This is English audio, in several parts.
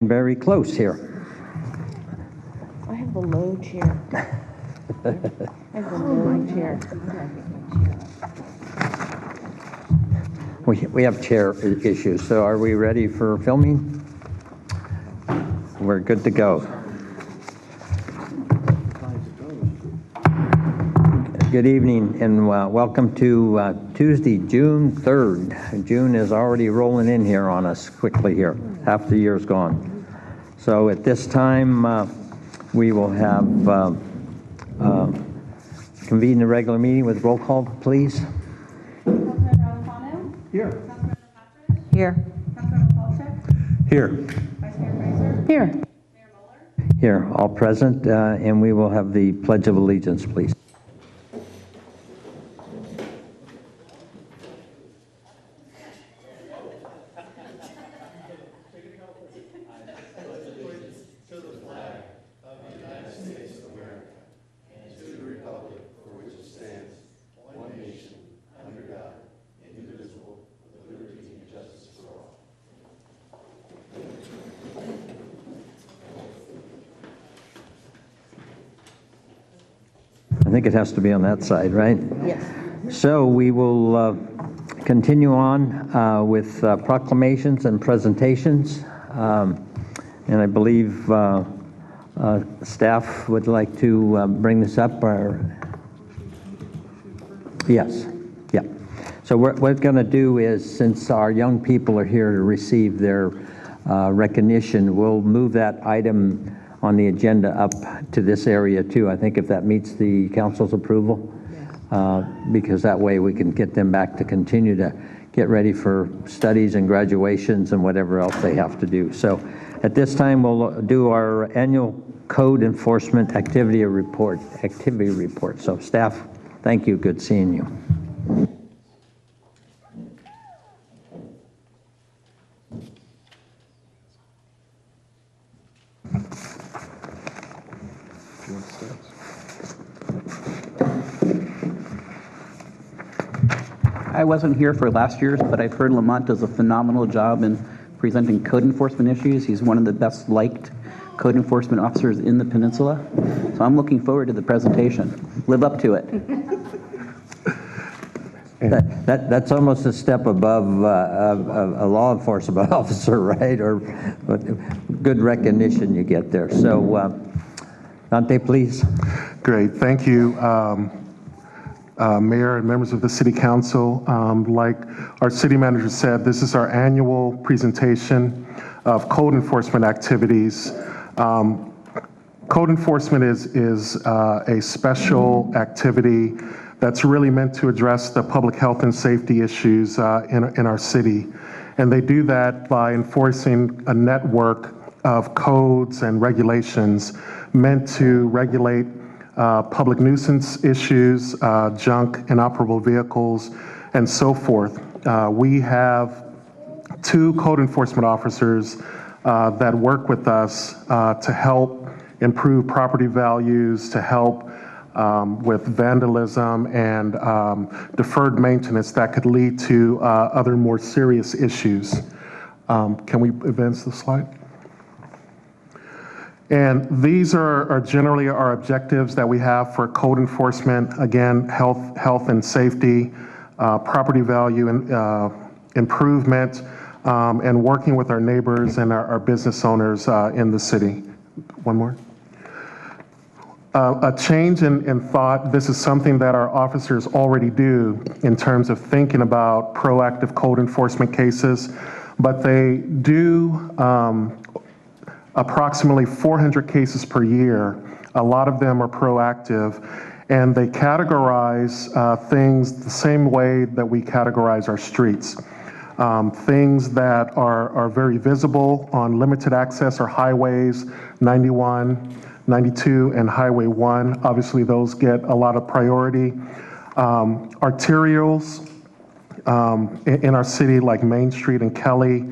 Very close here. I have the low chair. I have the low chair. We have chair issues, so are we ready for filming? We're good to go. Good evening and welcome to Tuesday, June 3rd. June is already rolling in here on us quickly here. Half the year's gone. So at this time, we will have convene the regular meeting with roll call, please. Here. Here. Here. Here. Here, all present, and we will have the Pledge of Allegiance, please. I think it has to be on that side, right? Yes. So we will continue on with proclamations and presentations. And I believe staff would like to bring this up. Yes. Yeah. So what we're going to do is, since our young people are here to receive their recognition, we'll move that item on the agenda up to this area too. I think if that meets the council's approval, because that way we can get them back to continue to get ready for studies and graduations and whatever else they have to do. So at this time, we'll do our annual code enforcement activity report. So staff, thank you. Good seeing you. I wasn't here for last year's, but I've heard Lamont does a phenomenal job in presenting code enforcement issues. He's one of the best liked code enforcement officers in the peninsula. So I'm looking forward to the presentation. Live up to it. That's almost a step above a law enforcement officer, right? Or good recognition you get there. So, Dante, please. Great, thank you. Mayor and members of the City Council, like our city manager said, this is our annual presentation of code enforcement activities. Code enforcement is a special activity that's really meant to address the public health and safety issues in our city. And they do that by enforcing a network of codes and regulations meant to regulate public nuisance issues, junk, inoperable vehicles, and so forth. We have 2 code enforcement officers that work with us to help improve property values, to help with vandalism and deferred maintenance that could lead to other more serious issues. Can we advance the slide? And these are generally our objectives that we have for code enforcement. Again, health and safety, property value and improvement, and working with our neighbors and our business owners in the city. One more. A change in thought. This is something that our officers already do in terms of thinking about proactive code enforcement cases, but they do approximately 400 cases per year. A lot of them are proactive, and they categorize things the same way that we categorize our streets. Things that are very visible on limited access or highways, 91, 92, and Highway 1. Obviously, those get a lot of priority. Arterials in our city, like Main Street and Kelly,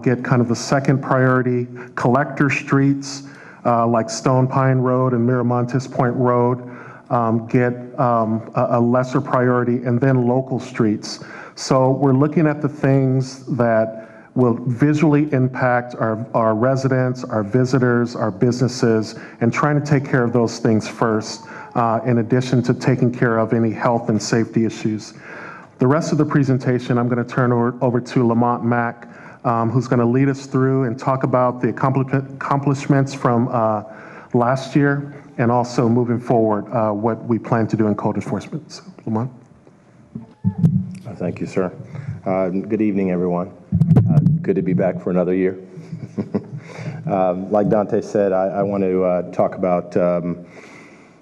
get kind of the second priority. Collector streets like Stone Pine Road and Miramontes Point Road get a lesser priority, and then local streets. So we're looking at the things that will visually impact our residents, our visitors, our businesses, and trying to take care of those things first, in addition to taking care of any health and safety issues. The rest of the presentation, I'm going to turn over to Lamont Mack, who's going to lead us through and talk about the accomplishments from last year and also moving forward, what we plan to do in code enforcement. So, Lamont. Thank you, sir. Good evening, everyone. Good to be back for another year. Like Dante said, I want to talk about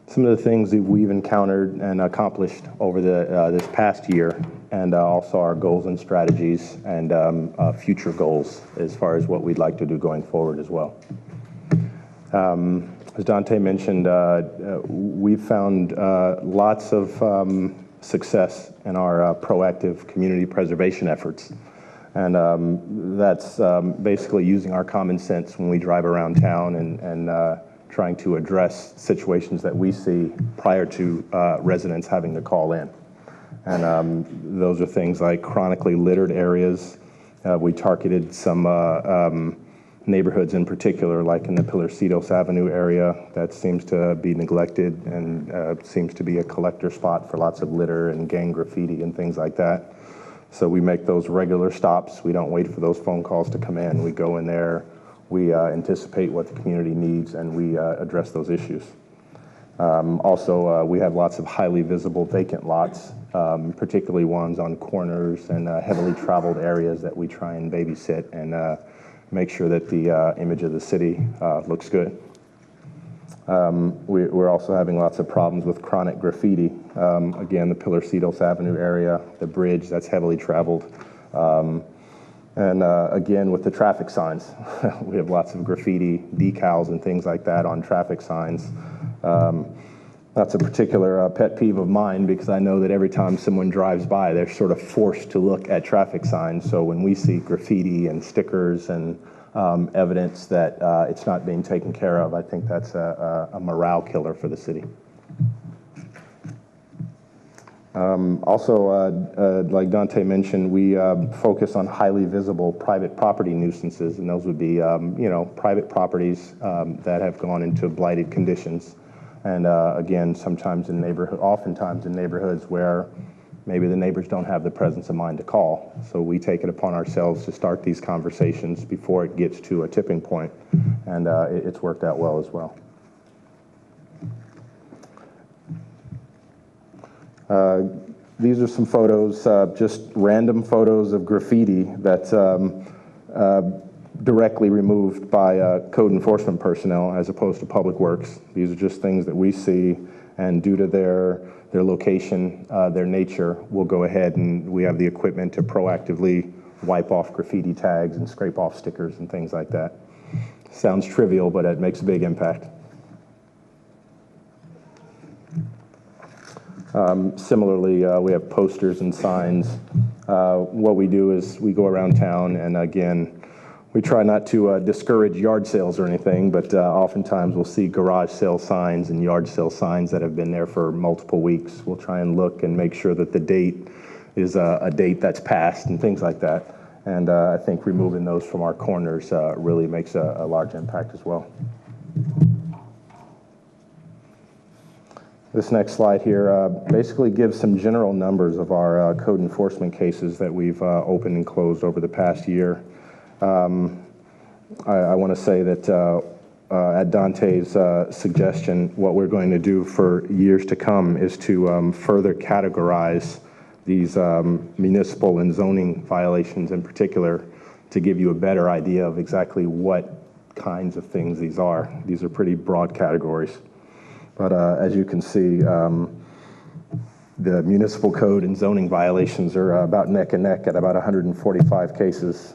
some of the things that we've encountered and accomplished over this past year, and also our goals and strategies and future goals as far as what we'd like to do going forward as well. As Dante mentioned, we've found lots of success in our proactive community preservation efforts. And that's basically using our common sense when we drive around town and trying to address situations that we see prior to residents having to call in. And those are things like chronically littered areas. We targeted some neighborhoods in particular, like in the Pilarcitos Avenue area, that seems to be neglected and seems to be a collector spot for lots of litter and gang graffiti and things like that. So we make those regular stops. We don't wait for those phone calls to come in. We go in there, we anticipate what the community needs, and we address those issues. Also, we have lots of highly visible vacant lots, particularly ones on corners and heavily traveled areas that we try and babysit and make sure that the image of the city looks good. We're also having lots of problems with chronic graffiti. Again, the Pilarcitos Avenue area, the bridge that's heavily traveled. And again, with the traffic signs, we have lots of graffiti, decals, and things like that on traffic signs. That's a particular pet peeve of mine because I know that every time someone drives by, they're sort of forced to look at traffic signs. So when we see graffiti and stickers and evidence that it's not being taken care of, I think that's a morale killer for the city. Also, like Dante mentioned, we focus on highly visible private property nuisances, and those would be, private properties that have gone into blighted conditions. And again, oftentimes in neighborhoods where maybe the neighbors don't have the presence of mind to call. So we take it upon ourselves to start these conversations before it gets to a tipping point, and it's worked out well as well. These are some photos, just random photos of graffiti that's directly removed by code enforcement personnel as opposed to public works. These are just things that we see, and due to their location, their nature, we'll go ahead and we have the equipment to proactively wipe off graffiti tags and scrape off stickers and things like that. Sounds trivial, but it makes a big impact. Similarly, we have posters and signs. What we do is we go around town, and again, we try not to discourage yard sales or anything, but oftentimes we'll see garage sale signs and yard sale signs that have been there for multiple weeks. We'll try and look and make sure that the date is a date that's passed and things like that. And I think removing those from our corners really makes a large impact as well. This next slide here basically gives some general numbers of our code enforcement cases that we've opened and closed over the past year. I want to say that at Dante's suggestion, what we're going to do for years to come is to further categorize these municipal and zoning violations in particular to give you a better idea of exactly what kinds of things these are. These are pretty broad categories. But as you can see, the municipal code and zoning violations are about neck and neck at about 145 cases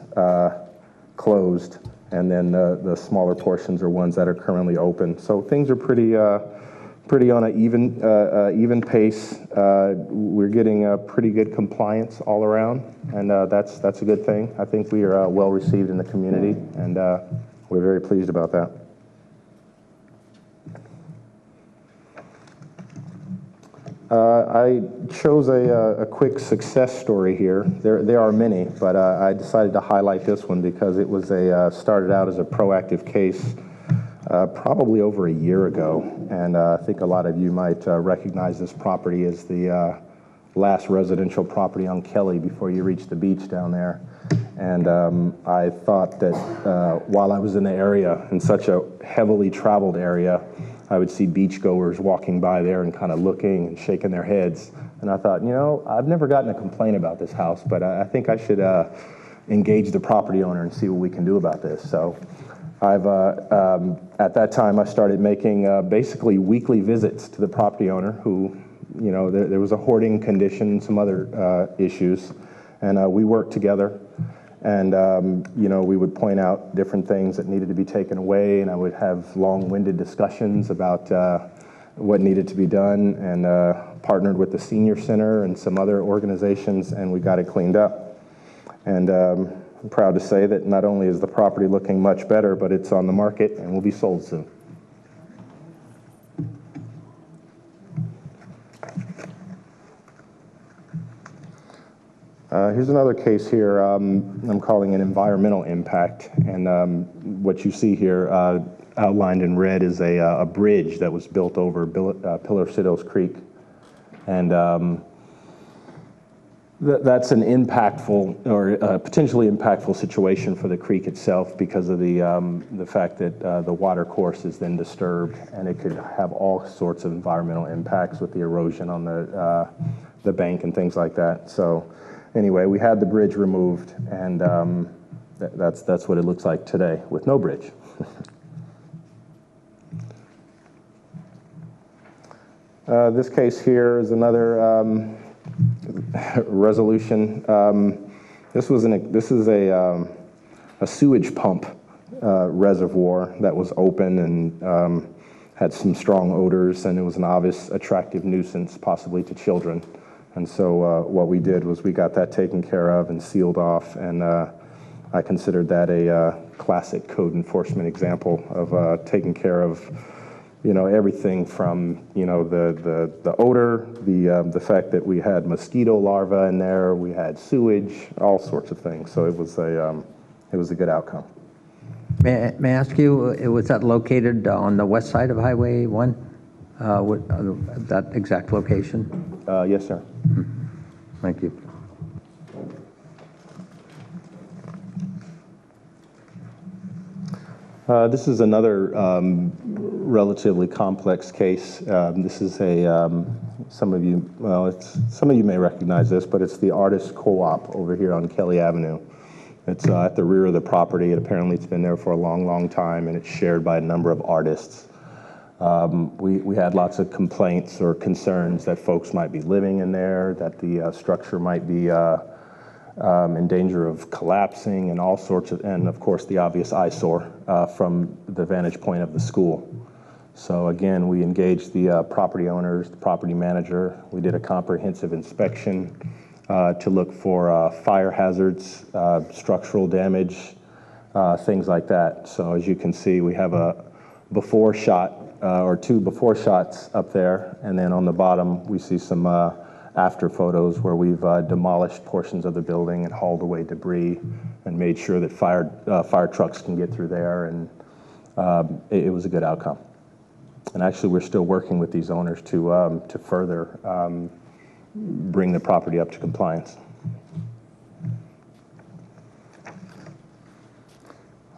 closed, and then the smaller portions are ones that are currently open. So things are pretty on an even pace. We're getting pretty good compliance all around, and that's a good thing. I think we are well received in the community, and we're very pleased about that. I chose a quick success story here. There are many, but I decided to highlight this one because it was started out as a proactive case probably over a year ago, and I think a lot of you might recognize this property as the last residential property on Kelly before you reach the beach down there. And I thought that while I was in the area, in such a heavily traveled area, I would see beachgoers walking by there and kind of looking and shaking their heads. And I thought, you know, I've never gotten a complaint about this house, but I think I should engage the property owner and see what we can do about this. So I've, at that time, I started making basically weekly visits to the property owner who, you know, there was a hoarding condition, some other issues, and we worked together. And, you know, we would point out different things that needed to be taken away, and I would have long-winded discussions about what needed to be done, and partnered with the Senior Center and some other organizations, and we got it cleaned up. And I'm proud to say that not only is the property looking much better, but it's on the market and will be sold soon. Here's another case here. I'm calling an environmental impact, and what you see here outlined in red is a bridge that was built over Pillar-Siddos Creek, and that's an impactful or potentially impactful situation for the creek itself because of the fact that the water course is then disturbed, and it could have all sorts of environmental impacts with the erosion on the bank and things like that. So anyway, we had the bridge removed, and that's what it looks like today with no bridge. This case here is another resolution. This is a sewage pump reservoir that was open and had some strong odors, and it was an obvious attractive nuisance, possibly to children. And so what we did was we got that taken care of and sealed off, and I considered that a classic code enforcement example of taking care of, you know, everything from, you know, the odor, the fact that we had mosquito larvae in there, we had sewage, all sorts of things. So it was a good outcome. May I ask you, was that located on the west side of Highway 1? That exact location? Yes, sir. Thank you. This is another relatively complex case. This is some of you may recognize this, but it's the Artist Co-op over here on Kelly Avenue. It's at the rear of the property, and apparently it's been there for a long, long time, and it's shared by a number of artists. We had lots of complaints or concerns that folks might be living in there, that the structure might be in danger of collapsing, and all sorts of, and of course the obvious eyesore from the vantage point of the school. So again, we engaged the property owners, the property manager. We did a comprehensive inspection to look for fire hazards, structural damage, things like that. So as you can see, we have a before shot or two before shots up there, and then on the bottom we see some after photos where we've demolished portions of the building and hauled away debris and made sure that fire trucks can get through there, and it was a good outcome. And actually, we're still working with these owners to further bring the property up to compliance.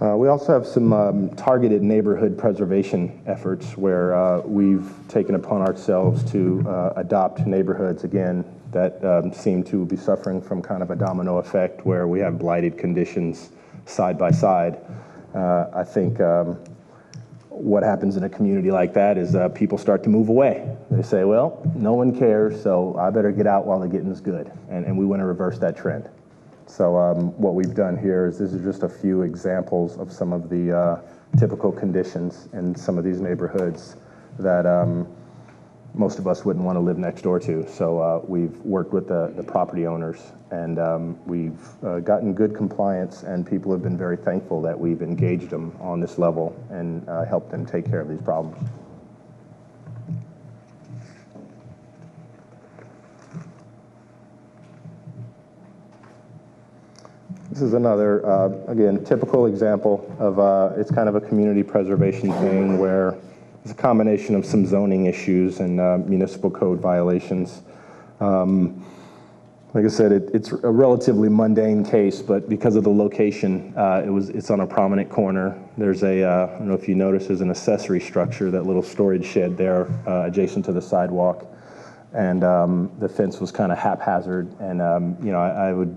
We also have some targeted neighborhood preservation efforts where we've taken upon ourselves to adopt neighborhoods, again, that seem to be suffering from kind of a domino effect where we have blighted conditions side by side. I think what happens in a community like that is people start to move away. They say, well, no one cares, so I better get out while the getting's good. And we want to reverse that trend. So what we've done here is, this is just a few examples of some of the typical conditions in some of these neighborhoods that most of us wouldn't want to live next door to. So we've worked with the property owners, and we've gotten good compliance, and people have been very thankful that we've engaged them on this level and helped them take care of these problems. This is another, again, typical example of, it's kind of a community preservation thing where it's a combination of some zoning issues and municipal code violations. Like I said, it's a relatively mundane case, but because of the location, it's on a prominent corner. There's a, I don't know if you notice, there's an accessory structure, that little storage shed there adjacent to the sidewalk. And the fence was kind of haphazard. And, you know,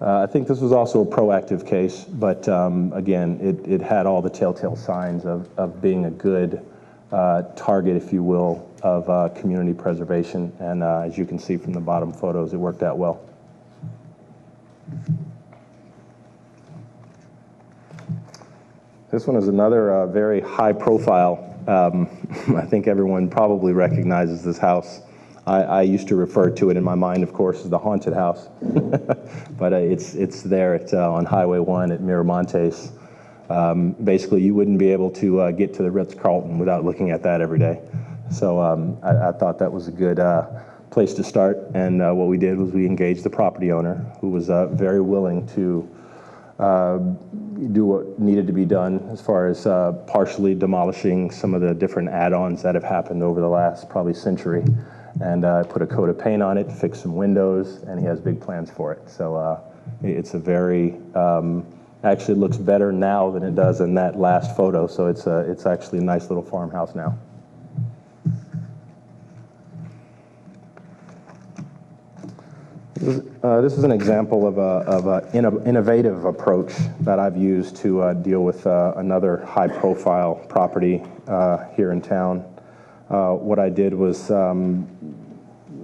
I think this was also a proactive case, but again, it had all the telltale signs of being a good target, if you will, of community preservation. And as you can see from the bottom photos, it worked out well. This one is another very high profile. I think everyone probably recognizes this house. I used to refer to it in my mind, of course, as the haunted house. But it's there on Highway 1 at Miramontes. Basically, you wouldn't be able to get to the Ritz-Carlton without looking at that every day. So I thought that was a good place to start. And what we did was we engaged the property owner, who was very willing to do what needed to be done as far as partially demolishing some of the different add-ons that have happened over the last probably century. And put a coat of paint on it, fix some windows, and he has big plans for it. So it's a very, actually looks better now than it does in that last photo. So it's actually a nice little farmhouse now. This is an example of an innovative approach that I've used to deal with another high-profile property here in town. What I did was,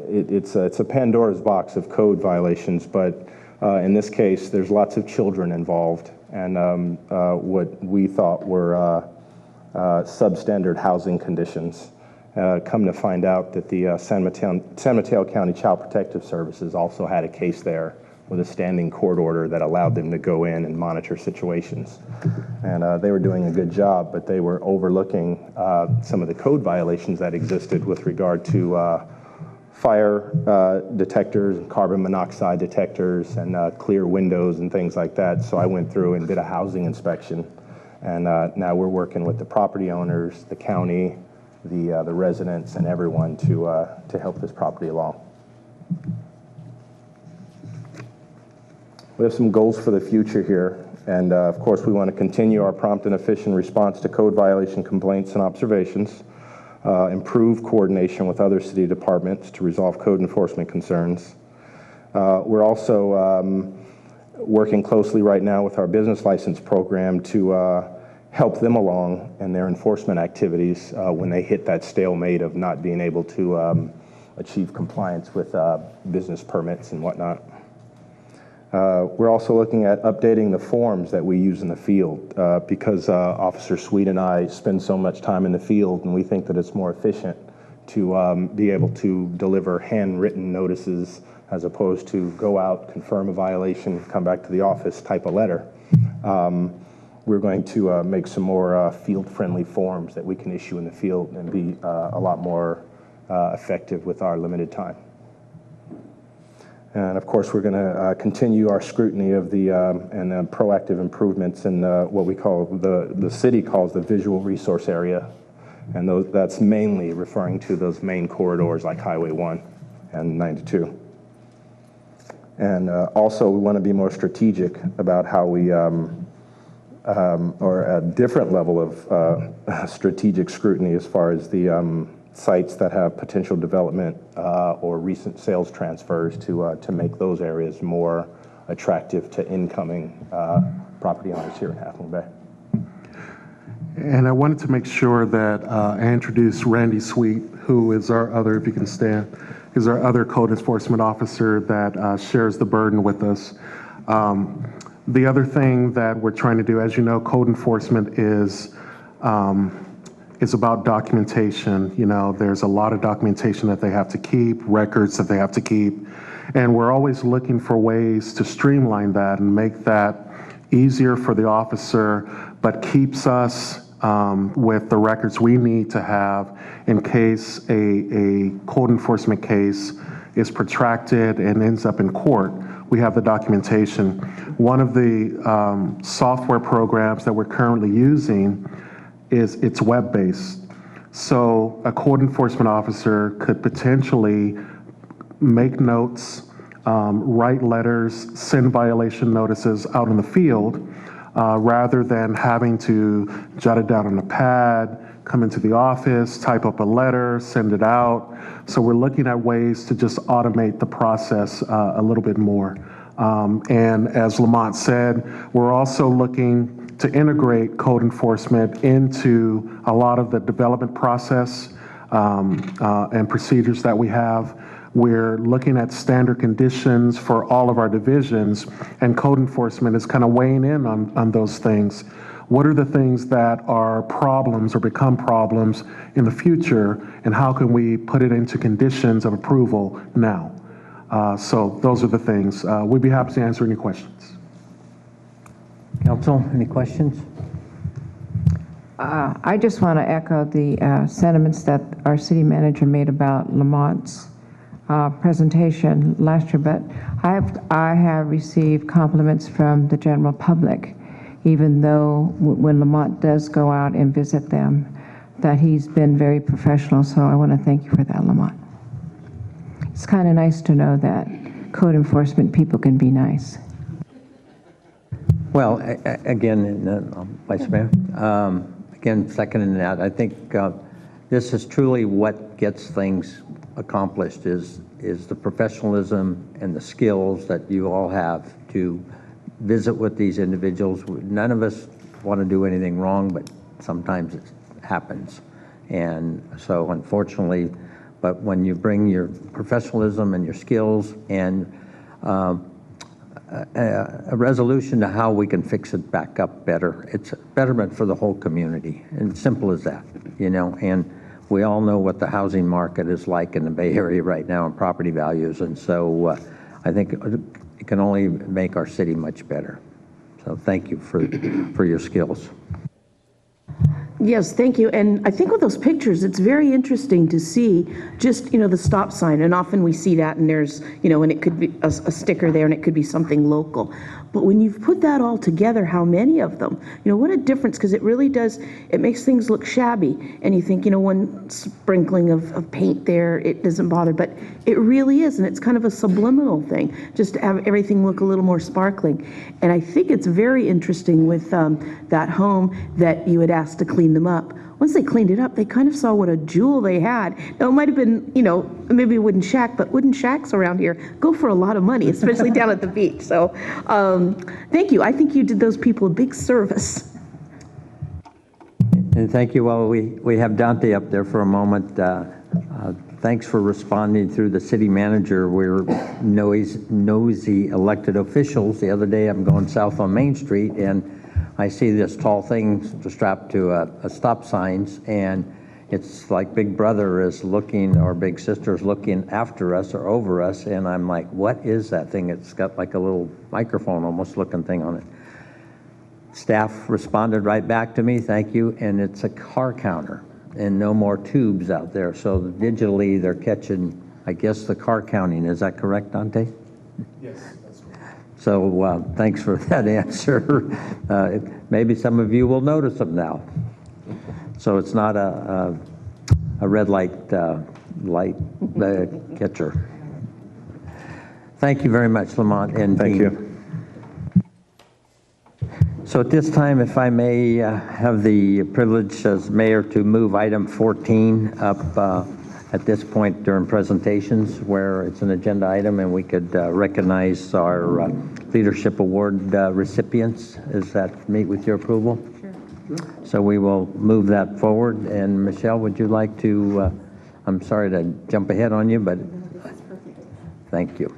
it's a Pandora's box of code violations, but in this case, there's lots of children involved, and what we thought were substandard housing conditions. Come to find out that the San Mateo County Child Protective Services also had a case there with a standing court order that allowed them to go in and monitor situations. And they were doing a good job, but they were overlooking some of the code violations that existed with regard to fire detectors, carbon monoxide detectors, and clear windows and things like that. So I went through and did a housing inspection. And now we're working with the property owners, the county, the residents, and everyone to help this property along. We have some goals for the future here, and of course we want to continue our prompt and efficient response to code violation complaints and observations, improve coordination with other city departments to resolve code enforcement concerns. We're also working closely right now with our business license program to help them along in their enforcement activities when they hit that stalemate of not being able to achieve compliance with business permits and whatnot. We're also looking at updating the forms that we use in the field because Officer Sweet and I spend so much time in the field, and we think that it's more efficient to be able to deliver handwritten notices as opposed to go out, confirm a violation, come back to the office, type a letter. We're going to make some more field-friendly forms that we can issue in the field and be a lot more effective with our limited time. And of course, we're going to continue our scrutiny of the and proactive improvements in what we call, the city calls the visual resource area. And that's mainly referring to those main corridors like Highway 1 and 92. And also, we want to be more strategic about how we, or a different level of strategic scrutiny as far as the sites that have potential development or recent sales transfers to make those areas more attractive to incoming property owners here in Half Moon Bay. And I wanted to make sure that I introduce Randy Sweet, who is our other, if you can stand, is our other code enforcement officer that shares the burden with us. The other thing that we're trying to do, as you know, code enforcement is about documentation. You know, there's a lot of documentation that they have to keep, records that they have to keep, and we're always looking for ways to streamline that and make that easier for the officer, but keeps us with the records we need to have in case a code enforcement case is protracted and ends up in court. we have the documentation. One of the software programs that we're currently using it's web-based. So a code enforcement officer could potentially make notes, write letters, send violation notices out in the field, rather than having to jot it down on a pad, come into the office, type up a letter, send it out. So we're looking at ways to just automate the process a little bit more. And as Lamont said, we're also looking to integrate code enforcement into a lot of the development process and procedures that we have. We're looking at standard conditions for all of our divisions, and code enforcement is kind of weighing in on those things. What are the things that are problems or become problems in the future, and how can we put it into conditions of approval now? So those are the things. We'd be happy to answer any questions. Council, any questions? I just want to echo the sentiments that our city manager made about Lamont's presentation last year, but I have received compliments from the general public, even though when Lamont does go out and visit them, that he's been very professional, so I want to thank you for that, Lamont. It's kind of nice to know that code enforcement people can be nice. Well, again, Vice Mayor, again, seconding that, I think this is truly what gets things accomplished is the professionalism and the skills that you all have to visit with these individuals. None of us want to do anything wrong, but sometimes it happens. And so unfortunately, but when you bring your professionalism and your skills and a resolution to how we can fix it back up better, it's a betterment for the whole community, and simple as that, you know. And we all know what the housing market is like in the Bay Area right now and property values, and so I think it can only make our city much better. So thank you for your skills. Yes, thank you. And I think with those pictures, it's very interesting to see just, you know, the stop sign. And often we see that and there's, you know, and it could be a sticker there and it could be something local. But when you've put that all together, how many of them, you know, what a difference, because it really does, it makes things look shabby. And you think, you know, one sprinkling of paint there, it doesn't bother. But it really is. And it's kind of a subliminal thing, just to have everything look a little more sparkling. And I think it's very interesting with that home that you had asked to clean them up. Once they cleaned it up, they kind of saw what a jewel they had. Now, it might have been, you know, maybe a wooden shack, but wooden shacks around here go for a lot of money, especially down at the beach. So thank you. I think you did those people a big service. And thank you. Well, we have Dante up there for a moment. Thanks for responding through the city manager. We're nosy elected officials. The other day I'm going south on Main Street and I see this tall thing strapped to a stop signs, and it's like Big Brother is looking, or Big Sister is looking after us or over us, and I'm like, what is that thing? It's got like a little microphone almost looking thing on it. Staff responded right back to me, thank you, and it's a car counter, and no more tubes out there. So digitally they're catching, I guess, the car counting. Is that correct, Dante? Yes. So thanks for that answer. Maybe some of you will notice them now. So it's not a red light catcher. Thank you very much, Lamont and Thank team. you. So at this time, if I may have the privilege as mayor to move item 14 up at this point during presentations, where it's an agenda item and we could recognize our Leadership Award recipients. Is that meet with your approval? Sure. So we will move that forward. And Michelle, would you like to, I'm sorry to jump ahead on you, but that's perfect. Thank you.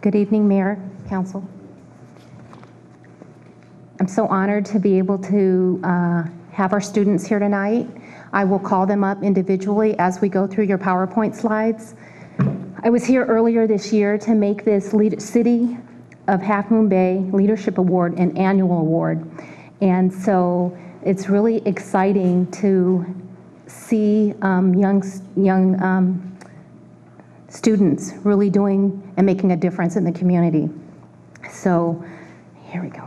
Good evening, Mayor, Council. I'm so honored to be able to have our students here tonight. I will call them up individually as we go through your PowerPoint slides. I was here earlier this year to make this City of Half Moon Bay Leadership Award an annual award. And so it's really exciting to see young students really doing and making a difference in the community. So here we go.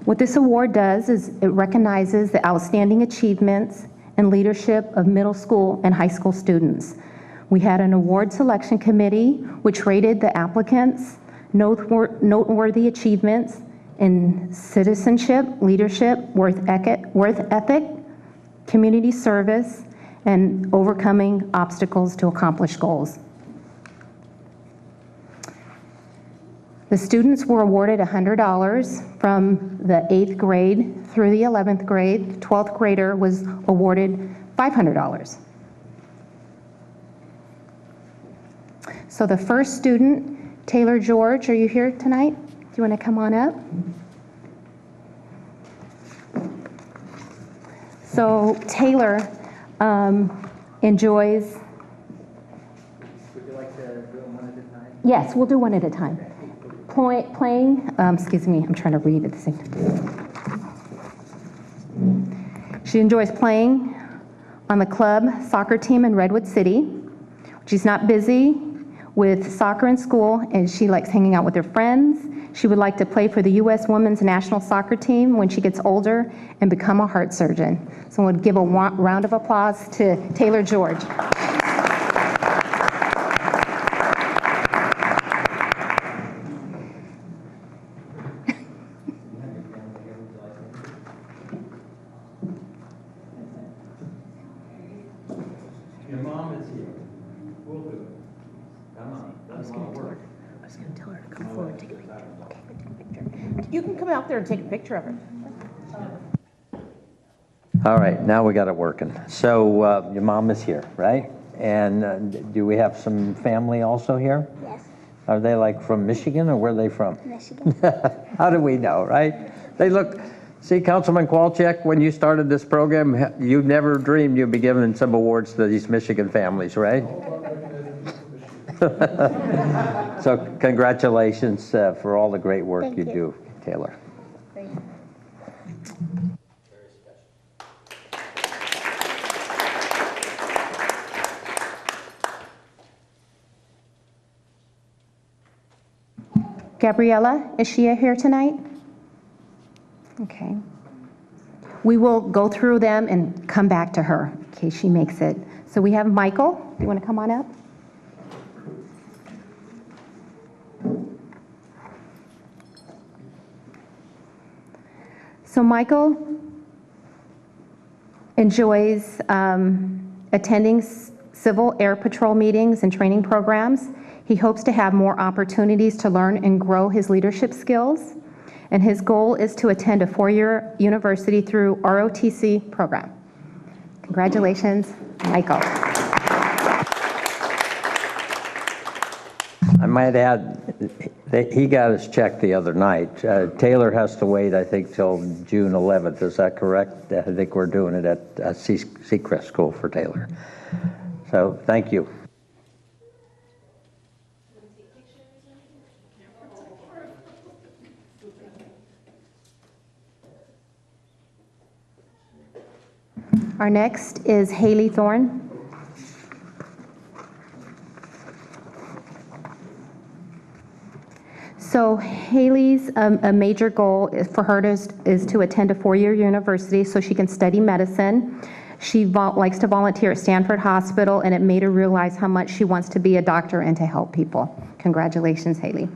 What this award does is it recognizes the outstanding achievements and leadership of middle school and high school students. We had an award selection committee which rated the applicants' noteworthy achievements in citizenship, leadership, work ethic, community service, and overcoming obstacles to accomplish goals. The students were awarded $100 from the 8th grade through the 11th grade. The 12th grader was awarded $500. So the first student, Taylor George, are you here tonight? Do you want to come on up? So Taylor enjoys... Would you like to do them one at a time? Yes, we'll do one at a time. Playing, excuse me, I'm trying to read at the same time. She enjoys playing on the club soccer team in Redwood City. She's not busy with soccer in school, and she likes hanging out with her friends. She would like to play for the U.S. Women's National Soccer Team when she gets older and become a heart surgeon. So we'll give a round of applause to Taylor George. Your mom is here. We'll do it. Come on. I was going to tell her to come forward and take a picture. Okay, take a picture. You can come out there and take a picture of her. All right, now we got it working. So your mom is here, right? And do we have some family also here? Yes, Are they like from Michigan, or where are they from? Michigan. How do we know, right? They look, see, Councilman Kowalczyk, when you started this program, you never dreamed you'd be giving some awards to these Michigan families, right? So congratulations for all the great work Thank you you. do, Taylor. Thank you. Gabriella, is she here tonight? Okay. We will go through them and come back to her in case she makes it. So we have Michael. Do you want to come on up? So Michael enjoys attending Civil Air Patrol meetings and training programs. He hopes to have more opportunities to learn and grow his leadership skills. And his goal is to attend a four-year university through ROTC program. Congratulations, Michael. I might add, he got his check the other night. Taylor has to wait, I think, till June 11th. Is that correct? I think we're doing it at Seacrest School for Taylor. So thank you. Our next is Haley Thorne. So Haley's a major goal for her is to attend a four-year university so she can study medicine. She likes to volunteer at Stanford Hospital, and it made her realize how much she wants to be a doctor and to help people. Congratulations, Haley.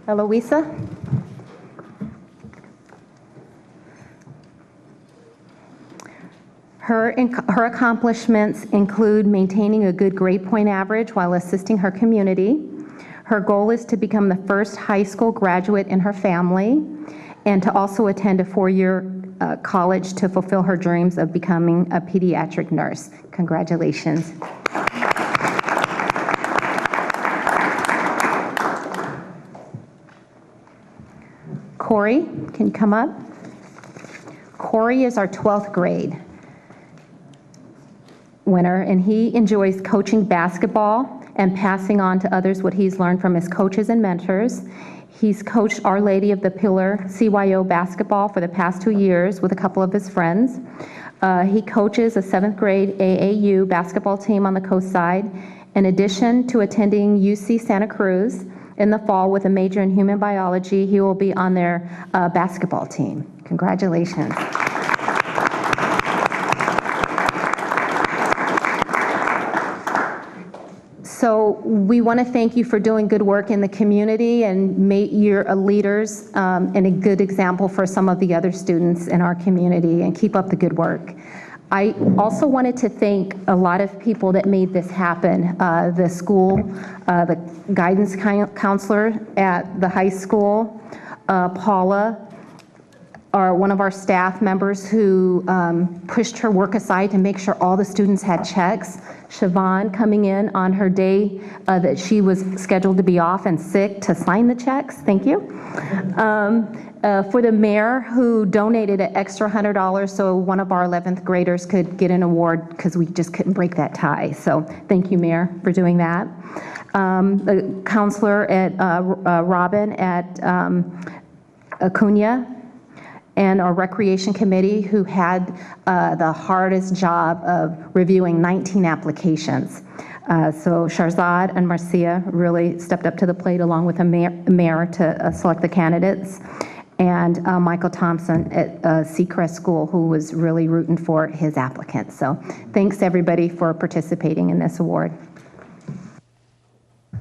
Eloisa? Her accomplishments include maintaining a good grade point average while assisting her community. Her goal is to become the first high school graduate in her family and to also attend a four-year college to fulfill her dreams of becoming a pediatric nurse. Congratulations. Corey, can you come up? Corey is our 12th grade winner, and he enjoys coaching basketball and passing on to others what he's learned from his coaches and mentors. He's coached Our Lady of the Pillar CYO basketball for the past 2 years with a couple of his friends. He coaches a 7th grade AAU basketball team on the coast side, in addition to attending UC Santa Cruz. In the fall, with a major in human biology, he will be on their basketball team. Congratulations. So we want to thank you for doing good work in the community, and you're leaders and a good example for some of the other students in our community, and keep up the good work. I also wanted to thank a lot of people that made this happen. The school, the guidance counselor at the high school, Paula, one of our staff members who pushed her work aside to make sure all the students had checks. Siobhan coming in on her day that she was scheduled to be off and sick to sign the checks. Thank you. For the mayor, who donated an extra $100 so one of our 11th graders could get an award, because we just couldn't break that tie. So thank you, Mayor, for doing that. The counselor at Robin at Acuna, and our recreation committee, who had the hardest job of reviewing 19 applications. So Sharzad and Marcia really stepped up to the plate, along with the mayor to select the candidates. And Michael Thompson at Seacrest School, who was really rooting for his applicants. So thanks everybody for participating in this award.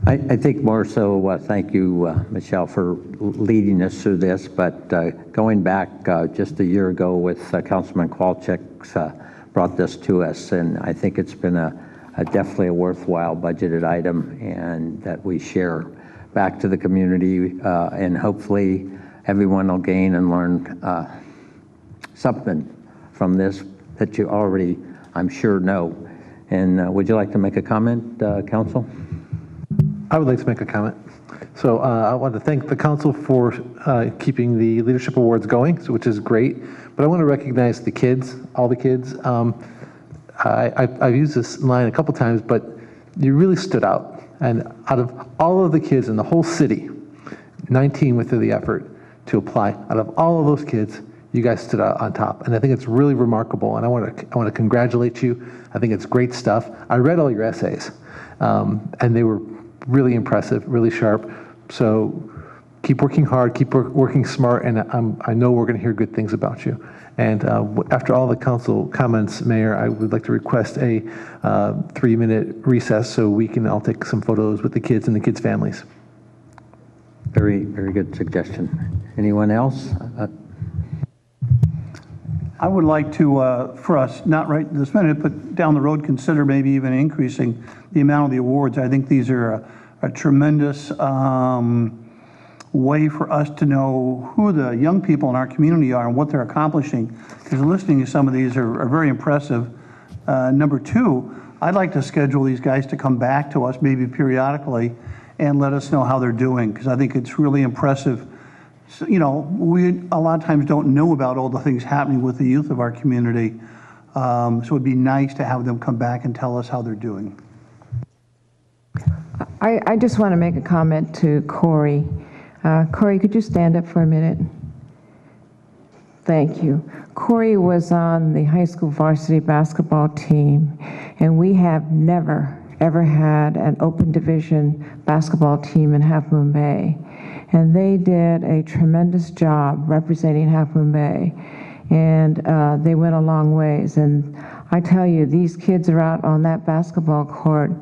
I think more so, thank you, Michelle, for leading us through this, but going back just a year ago with Councilman Kowalczyk brought this to us, and I think it's been definitely a worthwhile budgeted item, and that we share back to the community, and hopefully everyone will gain and learn something from this that you already, I'm sure, know. And would you like to make a comment, Council? I would like to make a comment. So I want to thank the council for keeping the leadership awards going, which is great. But I want to recognize the kids, all the kids. I've used this line a couple times, but you really stood out. And out of all of the kids in the whole city, 19 went through the effort to apply. Out of all of those kids, you guys stood out on top. And I think it's really remarkable. And I want to congratulate you. I think it's great stuff. I read all your essays, and they were really impressive, really sharp. So keep working hard, keep working smart, and I know we're going to hear good things about you. And after all the council comments, Mayor, I would like to request a 3-minute recess so we can all take some photos with the kids and the kids' families. Very, very good suggestion. Anyone else? I would like to, for us, not right this minute, but down the road, consider maybe even increasing the amount of the awards. I think these are a tremendous way for us to know who the young people in our community are and what they're accomplishing, because listening to some of these are very impressive. Number two, I'd like to schedule these guys to come back to us maybe periodically and let us know how they're doing, because I think it's really impressive. So, you know, we a lot of times don't know about all the things happening with the youth of our community. So it'd be nice to have them come back and tell us how they're doing. I just want to make a comment to Corey. Corey, could you stand up for a minute? Thank you. Corey was on the high school varsity basketball team, and we have never, ever had an open division basketball team in Half Moon Bay. And they did a tremendous job representing Half Moon Bay. And they went a long ways. And I tell you, these kids are out on that basketball court.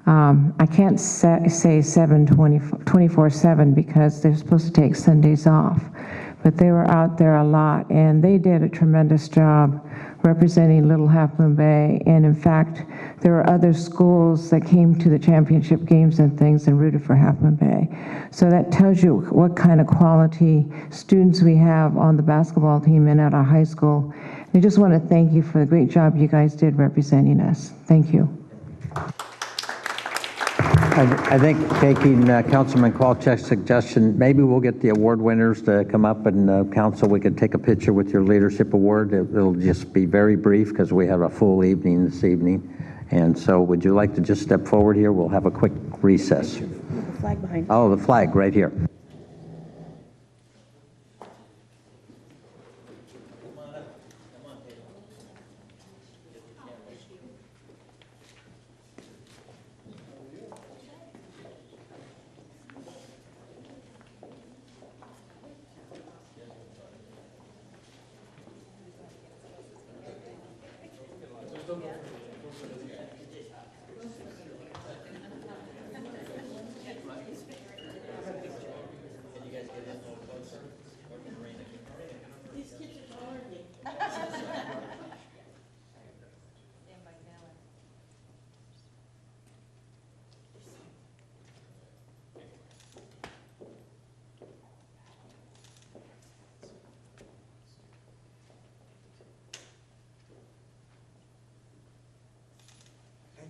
I can't say 24/7 because they're supposed to take Sundays off. But they were out there a lot, and they did a tremendous job representing Little Half Moon Bay. And in fact, there are other schools that came to the championship games and things and rooted for Half Moon Bay. So that tells you what kind of quality students we have on the basketball team and at our high school. I just want to thank you for the great job you guys did representing us. Thank you. I think taking Councilman Kowalczyk's suggestion, maybe we'll get the award winners to come up and council, we could take a picture with your leadership award. It'll just be very brief because we have a full evening this evening. And so would you like to just step forward here? We'll have a quick recess. The flag behind. Oh, the flag right here.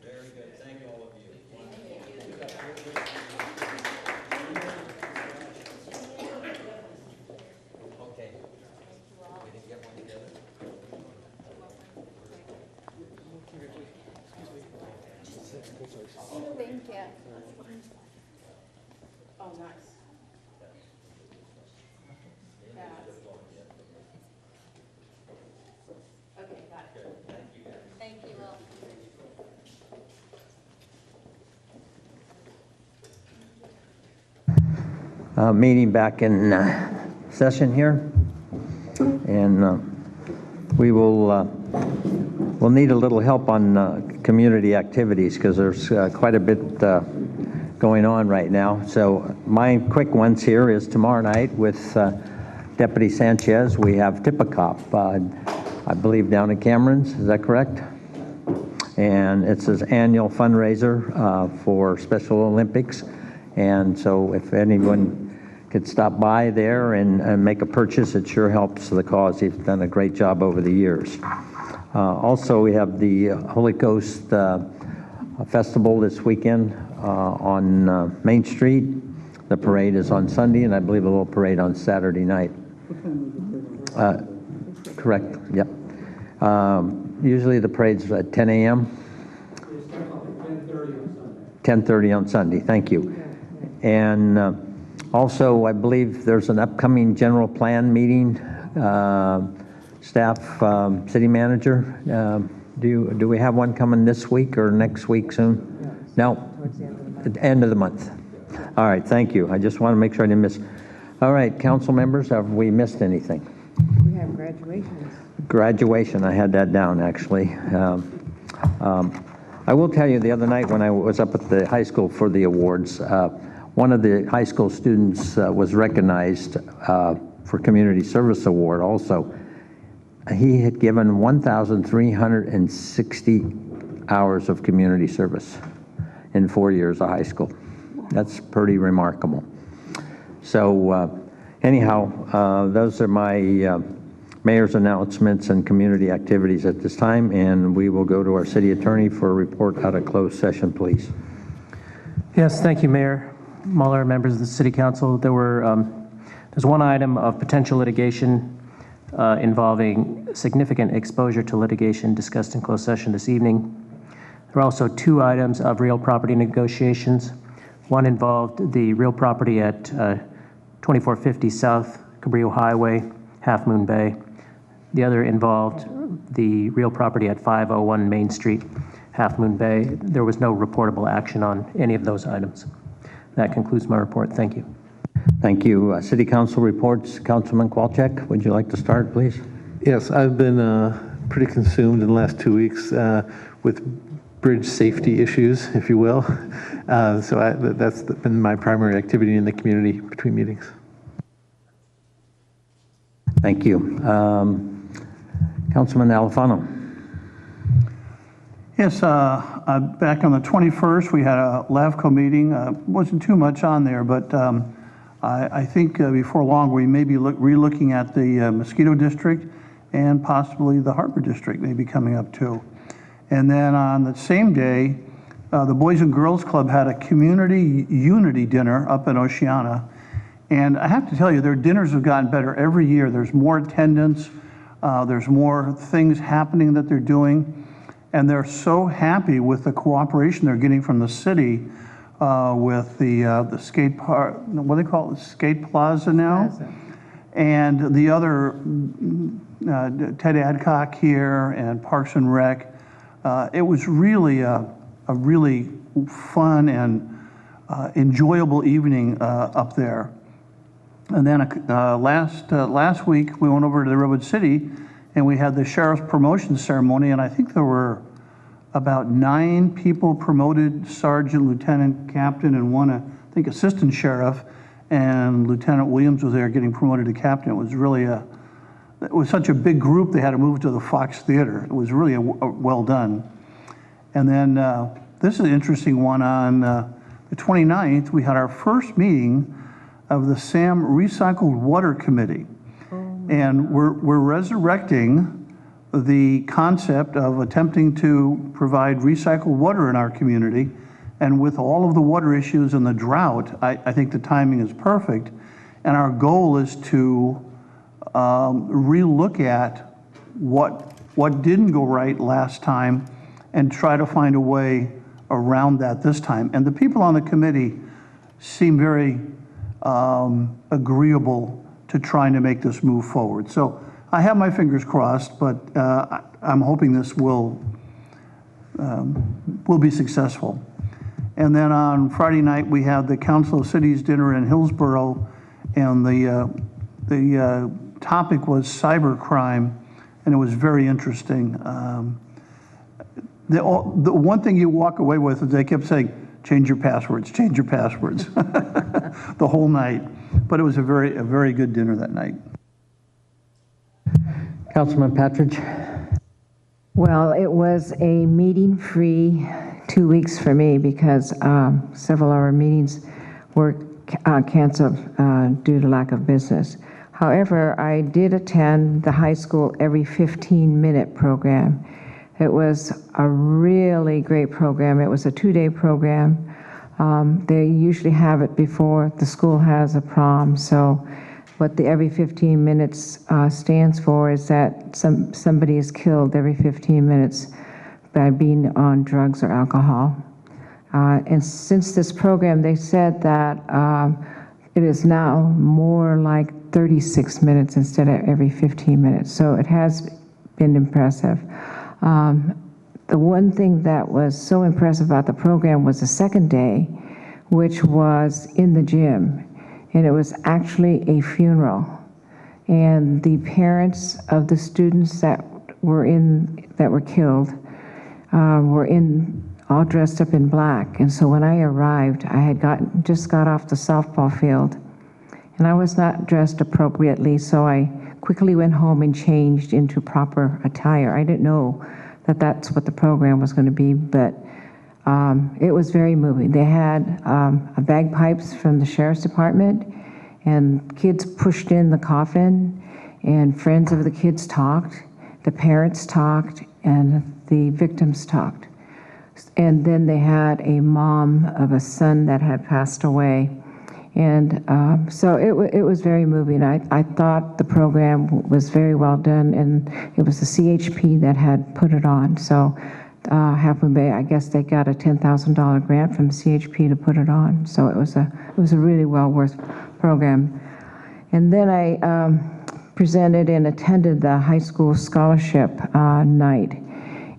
Very good. Thank all of you. Okay. We didn't get one together. Thank you. Oh, nice. Okay, got it. Thank you all. Meeting back in session here, and we will we'll need a little help on community activities because there's quite a bit going on right now. So my quick ones here is tomorrow night with Deputy Sanchez. We have Tip-A-Cop, I believe down at Cameron's. Is that correct? And it's his annual fundraiser for Special Olympics. And so if anyone could stop by there and make a purchase, it sure helps the cause. He's done a great job over the years. Also, we have the Holy Ghost Festival this weekend on Main Street. The parade is on Sunday, and I believe a little parade on Saturday night. Correct, yep. Usually the parade's at 10 a.m. 10:30 on Sunday, thank you. And also, I believe there's an upcoming general plan meeting. Staff, city manager, do we have one coming this week or next week soon? No, at the end of the month. All right, thank you. I just want to make sure I didn't miss. All right, council members, have we missed anything? We have graduations. Graduation, I had that down actually. I will tell you, the other night when I was up at the high school for the awards, one of the high school students was recognized for Community Service Award also. He had given 1,360 hours of community service in 4 years of high school. That's pretty remarkable. So anyhow, those are my mayor's announcements and community activities at this time, and we will go to our city attorney for a report out of closed session, please. Yes, thank you, Mayor Muller, members of the City Council. There's one item of potential litigation involving significant exposure to litigation discussed in closed session this evening. There are also two items of real property negotiations. One involved the real property at 2450 South Cabrillo Highway, Half Moon Bay. The other involved the real property at 501 Main Street, Half Moon Bay. There was no reportable action on any of those items. That concludes my report. Thank you. Thank you. City Council reports. Councilman Kowalczyk, would you like to start, please? Yes, I've been pretty consumed in the last 2 weeks with bridge safety issues, if you will. So that's been my primary activity in the community between meetings. Thank you. Councilman Alfano. Yes, back on the 21st, we had a LAVCO meeting. Wasn't too much on there, but I think before long, we may be relooking at the Mosquito District and possibly the Harbor District may be coming up too. And then on the same day, the Boys and Girls Club had a community unity dinner up in Oceana. And I have to tell you, their dinners have gotten better every year. There's more attendance. There's more things happening that they're doing. And they're so happy with the cooperation they're getting from the city with the skate park, what do they call it, skate plaza now? And the other, Ted Adcock here and Parks and Rec. It was really a really fun and enjoyable evening up there. And then last week, we went over to the Redwood City and we had the sheriff's promotion ceremony, and I think there were about 9 people promoted, sergeant, lieutenant, captain, and one, I think, assistant sheriff, and Lieutenant Williams was there getting promoted to captain. It was really it was such a big group, they had to move to the Fox Theater. It was really well done. And then this is an interesting one. On the 29th, we had our first meeting of the SAM Recycled Water Committee. And we're resurrecting the concept of attempting to provide recycled water in our community. And with all of the water issues and the drought, I think the timing is perfect. And our goal is to relook at what didn't go right last time and try to find a way around that this time. And the people on the committee seem very agreeable to trying to make this move forward. So I have my fingers crossed, but I'm hoping this will be successful. And then on Friday night, we had the Council of Cities dinner in Hillsborough, and the topic was cybercrime, and it was very interesting. The one thing you walk away with is they kept saying, change your passwords, the whole night. But it was a very good dinner that night. Councilman Patridge. Well, it was a meeting-free 2 weeks for me because several of our meetings were canceled due to lack of business. However, I did attend the high school every 15-minute program. It was a really great program. It was a 2-day program. They usually have it before the school has a prom, so what the every 15 minutes stands for is that somebody is killed every 15 minutes by being on drugs or alcohol. And since this program, they said that it is now more like 36 minutes instead of every 15 minutes, so it has been impressive. The one thing that was so impressive about the program was the second day, which was in the gym, and it was actually a funeral. And the parents of the students that were killed were all dressed up in black. And so when I arrived, I had just got off the softball field, and I was not dressed appropriately, so I quickly went home and changed into proper attire. I didn't know that that's what the program was going to be, but it was very moving. They had bagpipes from the sheriff's department, and kids pushed in the coffin, and friends of the kids talked, the parents talked, and the victims talked. And then they had a mom of a son that had passed away. And so it was very moving. I thought the program was very well done, and it was the CHP that had put it on. So Half Moon Bay, I guess they got a $10,000 grant from CHP to put it on. So it was a really well worth program. And then I presented and attended the high school scholarship night.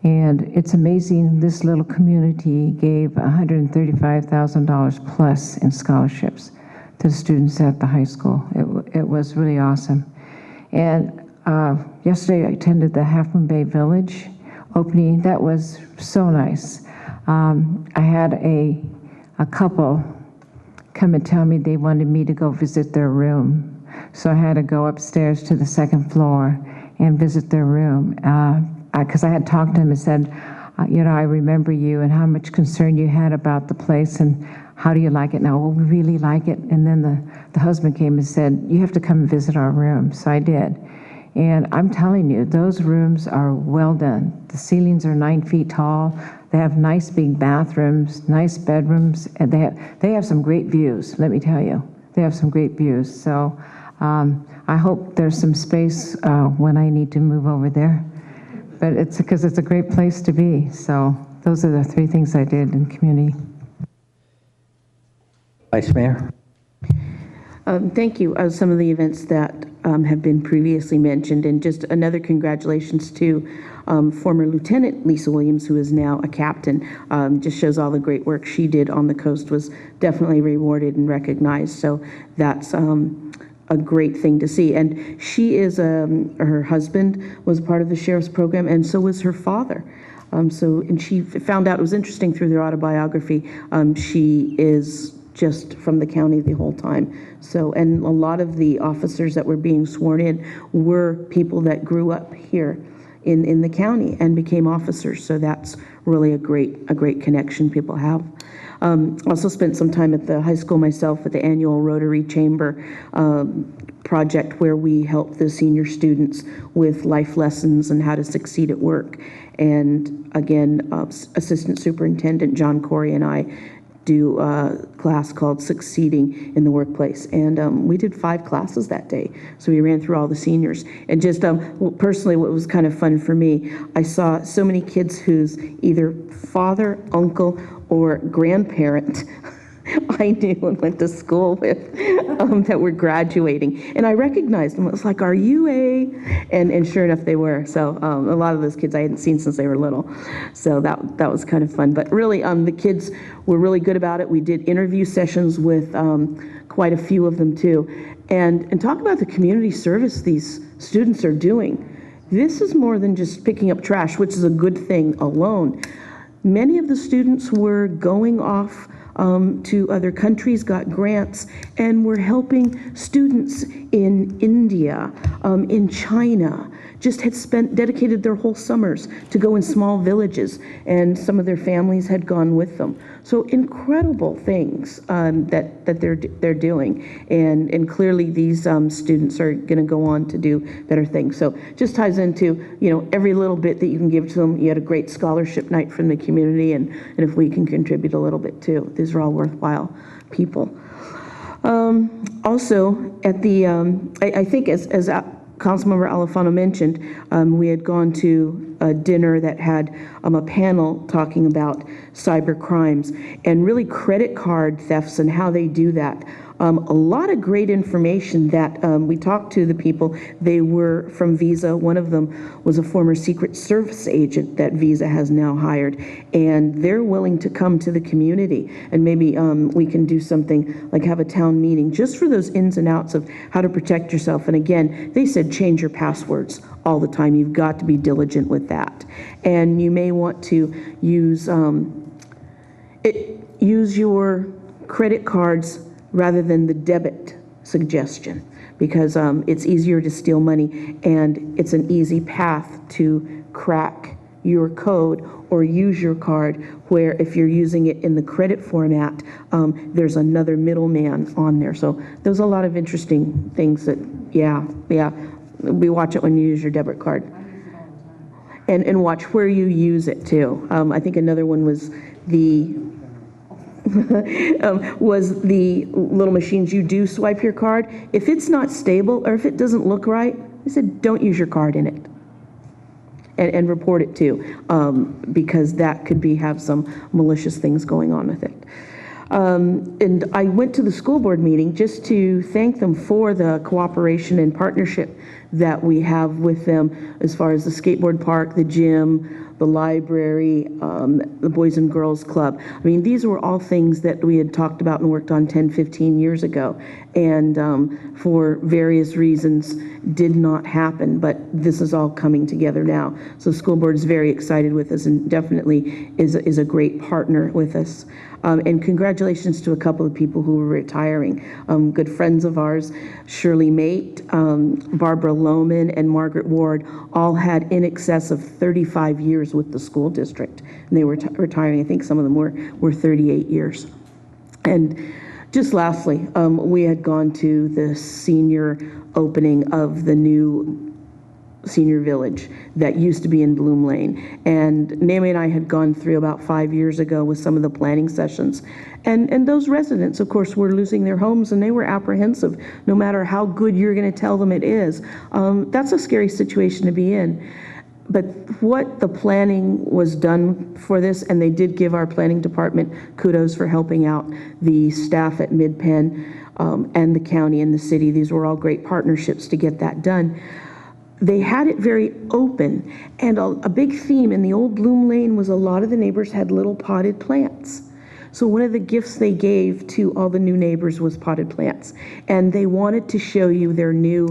And it's amazing, this little community gave $135,000 plus in scholarships to the students at the high school. It was really awesome. And yesterday I attended the Half Moon Bay Village opening. That was so nice. I had a couple come and tell me they wanted me to go visit their room. So I had to go upstairs to the second floor and visit their room. Because I had talked to him and said, you know, I remember you and how much concern you had about the place and how do you like it now? Well, we really like it. And then the husband came and said, you have to come and visit our room. So I did. And I'm telling you, those rooms are well done. The ceilings are 9 feet tall. They have nice big bathrooms, nice bedrooms, and they have some great views, let me tell you. They have some great views. So I hope there's some space when I need to move over there. But it's because it's a great place to be. So those are the 3 things I did in community. Vice Mayor? Thank you. Some of the events that have been previously mentioned, and just another congratulations to former Lieutenant Lisa Williams, who is now a captain. Just shows all the great work she did on the coast was definitely rewarded and recognized. So that's a great thing to see. And she is, her husband was part of the sheriff's program, and so was her father. And she found out, it was interesting through their autobiography, she is just from the county the whole time. So, and a lot of the officers that were being sworn in were people that grew up here in the county and became officers. So that's really a great connection people have. Also spent some time at the high school myself at the annual Rotary Chamber project where we help the senior students with life lessons and how to succeed at work. And again, Assistant Superintendent John Corey and I do a class called Succeeding in the Workplace. And we did 5 classes that day. So we ran through all the seniors. And just personally, what was kind of fun for me, I saw so many kids whose either father, uncle, or grandparent I knew and went to school with that were graduating. And I recognized them. It was like, are you a? And sure enough, they were. So a lot of those kids I hadn't seen since they were little. So that was kind of fun. But really, the kids were really good about it. We did interview sessions with quite a few of them, too. And talk about the community service these students are doing. This is more than just picking up trash, which is a good thing alone. Many of the students were going off to other countries, got grants, and were helping students in India, in China, just had dedicated their whole summers to go in small villages, and some of their families had gone with them. So incredible things that they're doing, and clearly these students are going to go on to do better things. So just ties into, you know, every little bit that you can give to them. You had a great scholarship night from the community, and if we can contribute a little bit too, these are all worthwhile people. Also, at the I think as Councilmember Alifano mentioned, we had gone to a dinner that had a panel talking about cyber crimes and really credit card thefts and how they do that. A lot of great information that we talked to the people. They were from Visa. One of them was a former Secret Service agent that Visa has now hired, and they're willing to come to the community, and maybe we can do something like have a town meeting just for those ins and outs of how to protect yourself. And again, they said change your passwords all the time. You've got to be diligent with that, and you may want to use your credit cards rather than the debit suggestion, because it's easier to steal money and it's an easy path to crack your code or use your card, where if you're using it in the credit format, there's another middleman on there. So there's a lot of interesting things that, yeah, we watch it when you use your debit card. And watch where you use it too. I think another one was the the little machines you do swipe your card. If it's not stable or if it doesn't look right, I said don't use your card in it, and report it too, because that could have some malicious things going on with it. And I went to the school board meeting just to thank them for the cooperation and partnership that we have with them as far as the skateboard park, the gym, the library, the Boys and Girls Club. I mean, these were all things that we had talked about and worked on 10, 15 years ago, and for various reasons did not happen, but this is all coming together now. So the school board is very excited with us and definitely is a great partner with us. And congratulations to a couple of people who are retiring. Good friends of ours, Shirley Mate, Barbara Lohman, and Margaret Ward, all had in excess of 35 years with the school district. And they were retiring. I think some of them were 38 years. And just lastly, we had gone to the senior opening of the new senior village that used to be in Bloom Lane. And Naomi and I had gone through about 5 years ago with some of the planning sessions. And those residents, of course, were losing their homes, and they were apprehensive, no matter how good you're going to tell them it is. That's a scary situation to be in. But what the planning was done for this, and they did give our planning department kudos for helping out the staff at Mid-Penn and the county and the city. These were all great partnerships to get that done. They had it very open, and a big theme in the old Bloom Lane was a lot of the neighbors had little potted plants. So one of the gifts they gave to all the new neighbors was potted plants, and they wanted to show you their new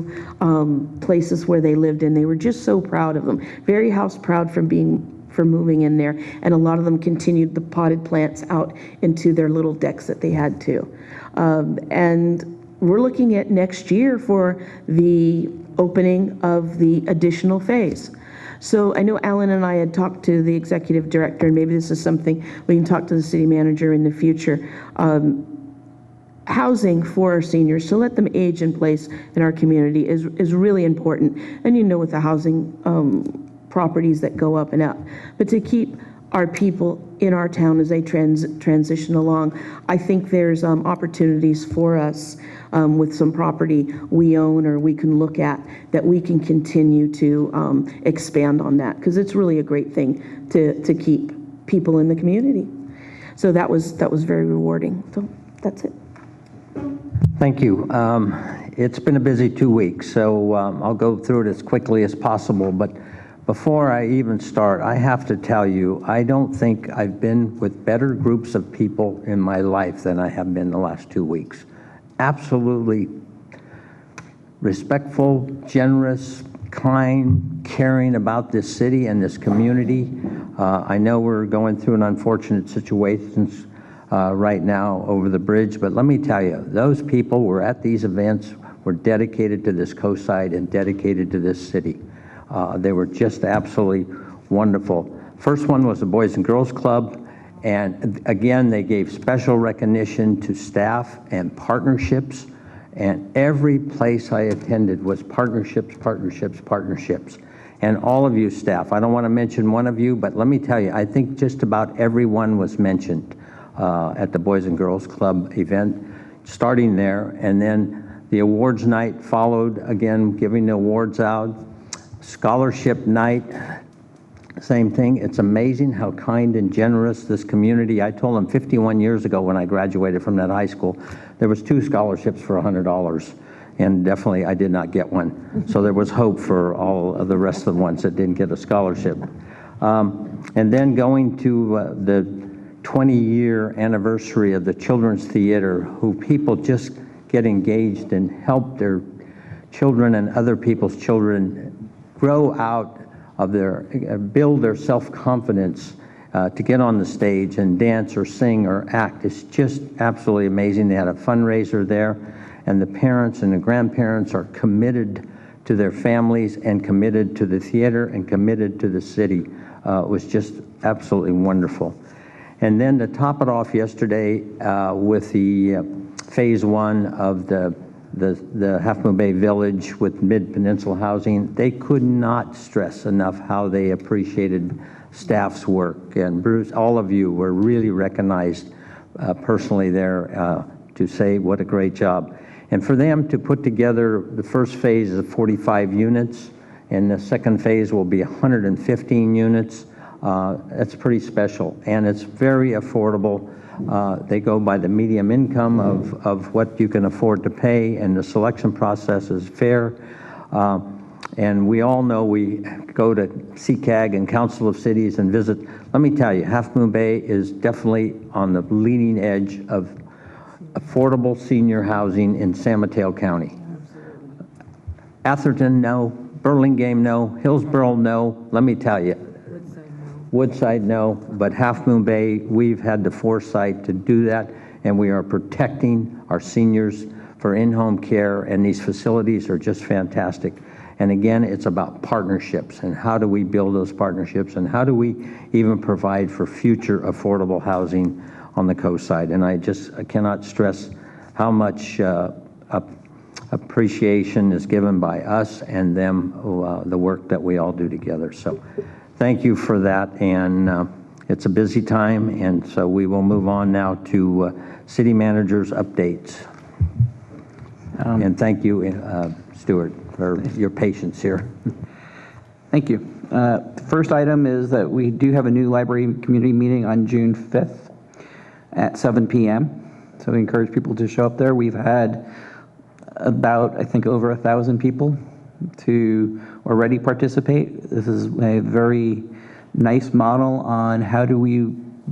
places where they lived in. They were just so proud of them, very house proud for moving in there, and a lot of them continued the potted plants out into their little decks that they had too. And we're looking at next year for the opening of the additional phase. So I know Alan and I had talked to the executive director, and maybe this is something we can talk to the city manager in the future. Housing for our seniors, to let them age in place in our community is really important. And you know, with the housing properties that go up and up. But to keep our people in our town as they transition along, I think there's opportunities for us with some property we own or we can look at that we can continue to expand on that, because it's really a great thing to keep people in the community. So that was very rewarding. So that's it. Thank you. It's been a busy 2 weeks, so I'll go through it as quickly as possible. But before I even start, I have to tell you, I don't think I've been with better groups of people in my life than I have been the last 2 weeks. Absolutely respectful, generous, kind, caring about this city and this community. I know we're going through an unfortunate situation right now over the bridge, but let me tell you, those people were at these events, were dedicated to this coastside and dedicated to this city. They were just absolutely wonderful. First one was the Boys and Girls Club, and again, they gave special recognition to staff and partnerships, and every place I attended was partnerships, partnerships, partnerships. And all of you staff, I don't want to mention one of you, but let me tell you, I think just about everyone was mentioned at the Boys and Girls Club event, starting there, and then the awards night followed, again, giving the awards out. Scholarship night, same thing. It's amazing how kind and generous this community. I told them 51 years ago when I graduated from that high school, there was 2 scholarships for $100, and definitely I did not get one. So there was hope for all of the rest of the ones that didn't get a scholarship. And then going to the 20-year anniversary of the Children's Theater, who people just get engaged and help their children and other people's children grow out of build their self-confidence to get on the stage and dance or sing or act. It's just absolutely amazing. They had a fundraiser there, and the parents and the grandparents are committed to their families and committed to the theater and committed to the city. It was just absolutely wonderful. And then to top it off yesterday with the phase 1 of the Half Moon Bay Village with Mid-Peninsula Housing, they could not stress enough how they appreciated staff's work. And Bruce, all of you were really recognized personally there to say what a great job. And for them to put together the first phase of 45 units, and the second phase will be 115 units, that's pretty special. And it's very affordable. They go by the medium income of what you can afford to pay, and the selection process is fair. And we all know we go to CCAG and Council of Cities and visit. Let me tell you, Half Moon Bay is definitely on the leading edge of affordable senior housing in San Mateo County. Atherton, no. Burlingame, no. Hillsborough, no. Let me tell you, Woodside, no, but Half Moon Bay, we've had the foresight to do that, and we are protecting our seniors for in-home care, and these facilities are just fantastic. And again, it's about partnerships, and how do we build those partnerships, and how do we even provide for future affordable housing on the coast side. And I cannot stress how much appreciation is given by us and them, the work that we all do together. So thank you for that, and it's a busy time, and so we will move on now to city managers' updates. And thank you, Stuart, for your patience here. Thank you. The first item is that we do have a new library community meeting on June 5th at 7 p.m. So we encourage people to show up there. We've had about, I think, over 1,000 people to already participate. This is a very nice model on how do we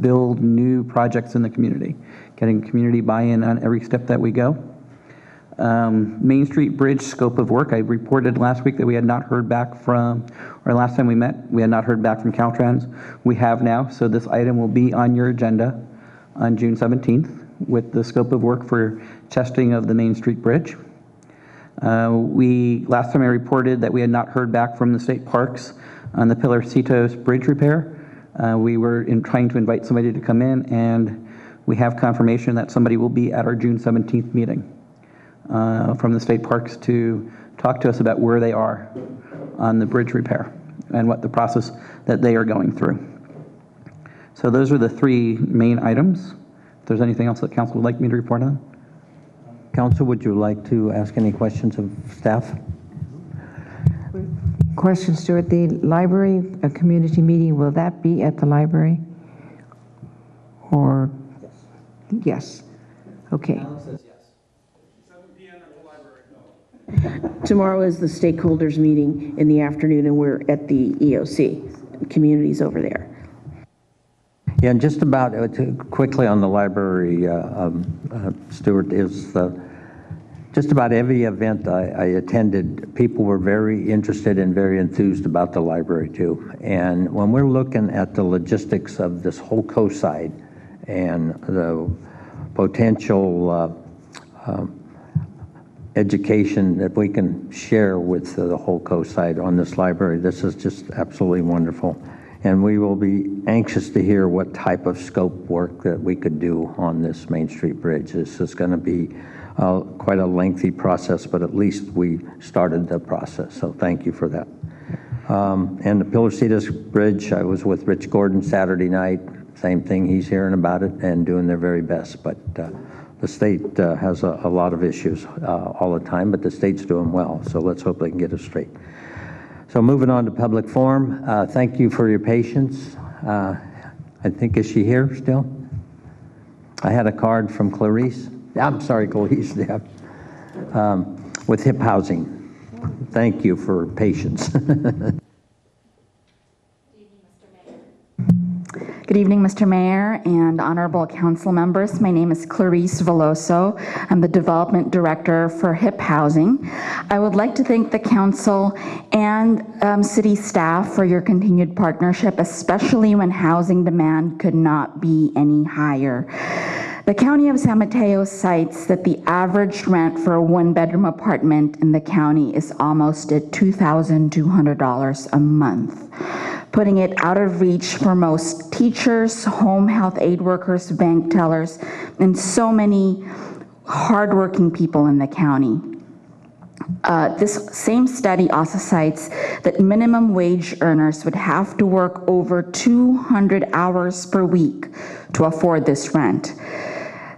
build new projects in the community, getting community buy-in on every step that we go. Main Street Bridge scope of work, I reported last week that we had not heard back from, or last time we met, we had not heard back from Caltrans. We have now, so this item will be on your agenda on June 17th with the scope of work for testing of the Main Street Bridge. Last time I reported that we had not heard back from the state parks on the Pilarcitos Bridge repair. We were trying to invite somebody to come in, and we have confirmation that somebody will be at our June 17th meeting from the state parks to talk to us about where they are on the bridge repair and what the process that they are going through. So those are the three main items. If there's anything else that council would like me to report on? Council, would you like to ask any questions of staff? Question, Stuart. The library, a community meeting, will that be at the library? Or? Yes. Okay. Tomorrow is the stakeholders meeting in the afternoon, and we're at the EOC, communities over there. Yeah, and just about quickly on the library, Stuart, is just about every event I attended, people were very interested and very enthused about the library too. And when we're looking at the logistics of this whole coast side and the potential education that we can share with the whole coast side on this library, this is just absolutely wonderful. And we will be anxious to hear what type of scope work that we could do on this Main Street Bridge. This is going to be quite a lengthy process, but at least we started the process, so thank you for that. And the Pilarcitos Bridge, I was with Rich Gordon Saturday night. Same thing, he's hearing about it and doing their very best, but the state has a lot of issues all the time, but the state's doing well, so let's hope they can get it straight. So moving on to public forum, thank you for your patience. I think, is she here still? I had a card from Clarice. I'm sorry, Clarice, yeah. With HIP Housing. Thank you for patience. Good evening, Mr. Mayor and honorable council members. My name is Clarice Veloso. I'm the Development Director for HIP Housing. I would like to thank the council and city staff for your continued partnership, especially when housing demand could not be any higher. The County of San Mateo cites that the average rent for a one-bedroom apartment in the county is almost at $2,200 a month, putting it out of reach for most teachers, home health aid workers, bank tellers, and so many hardworking people in the county. This same study also cites that minimum wage earners would have to work over 200 hours per week to afford this rent.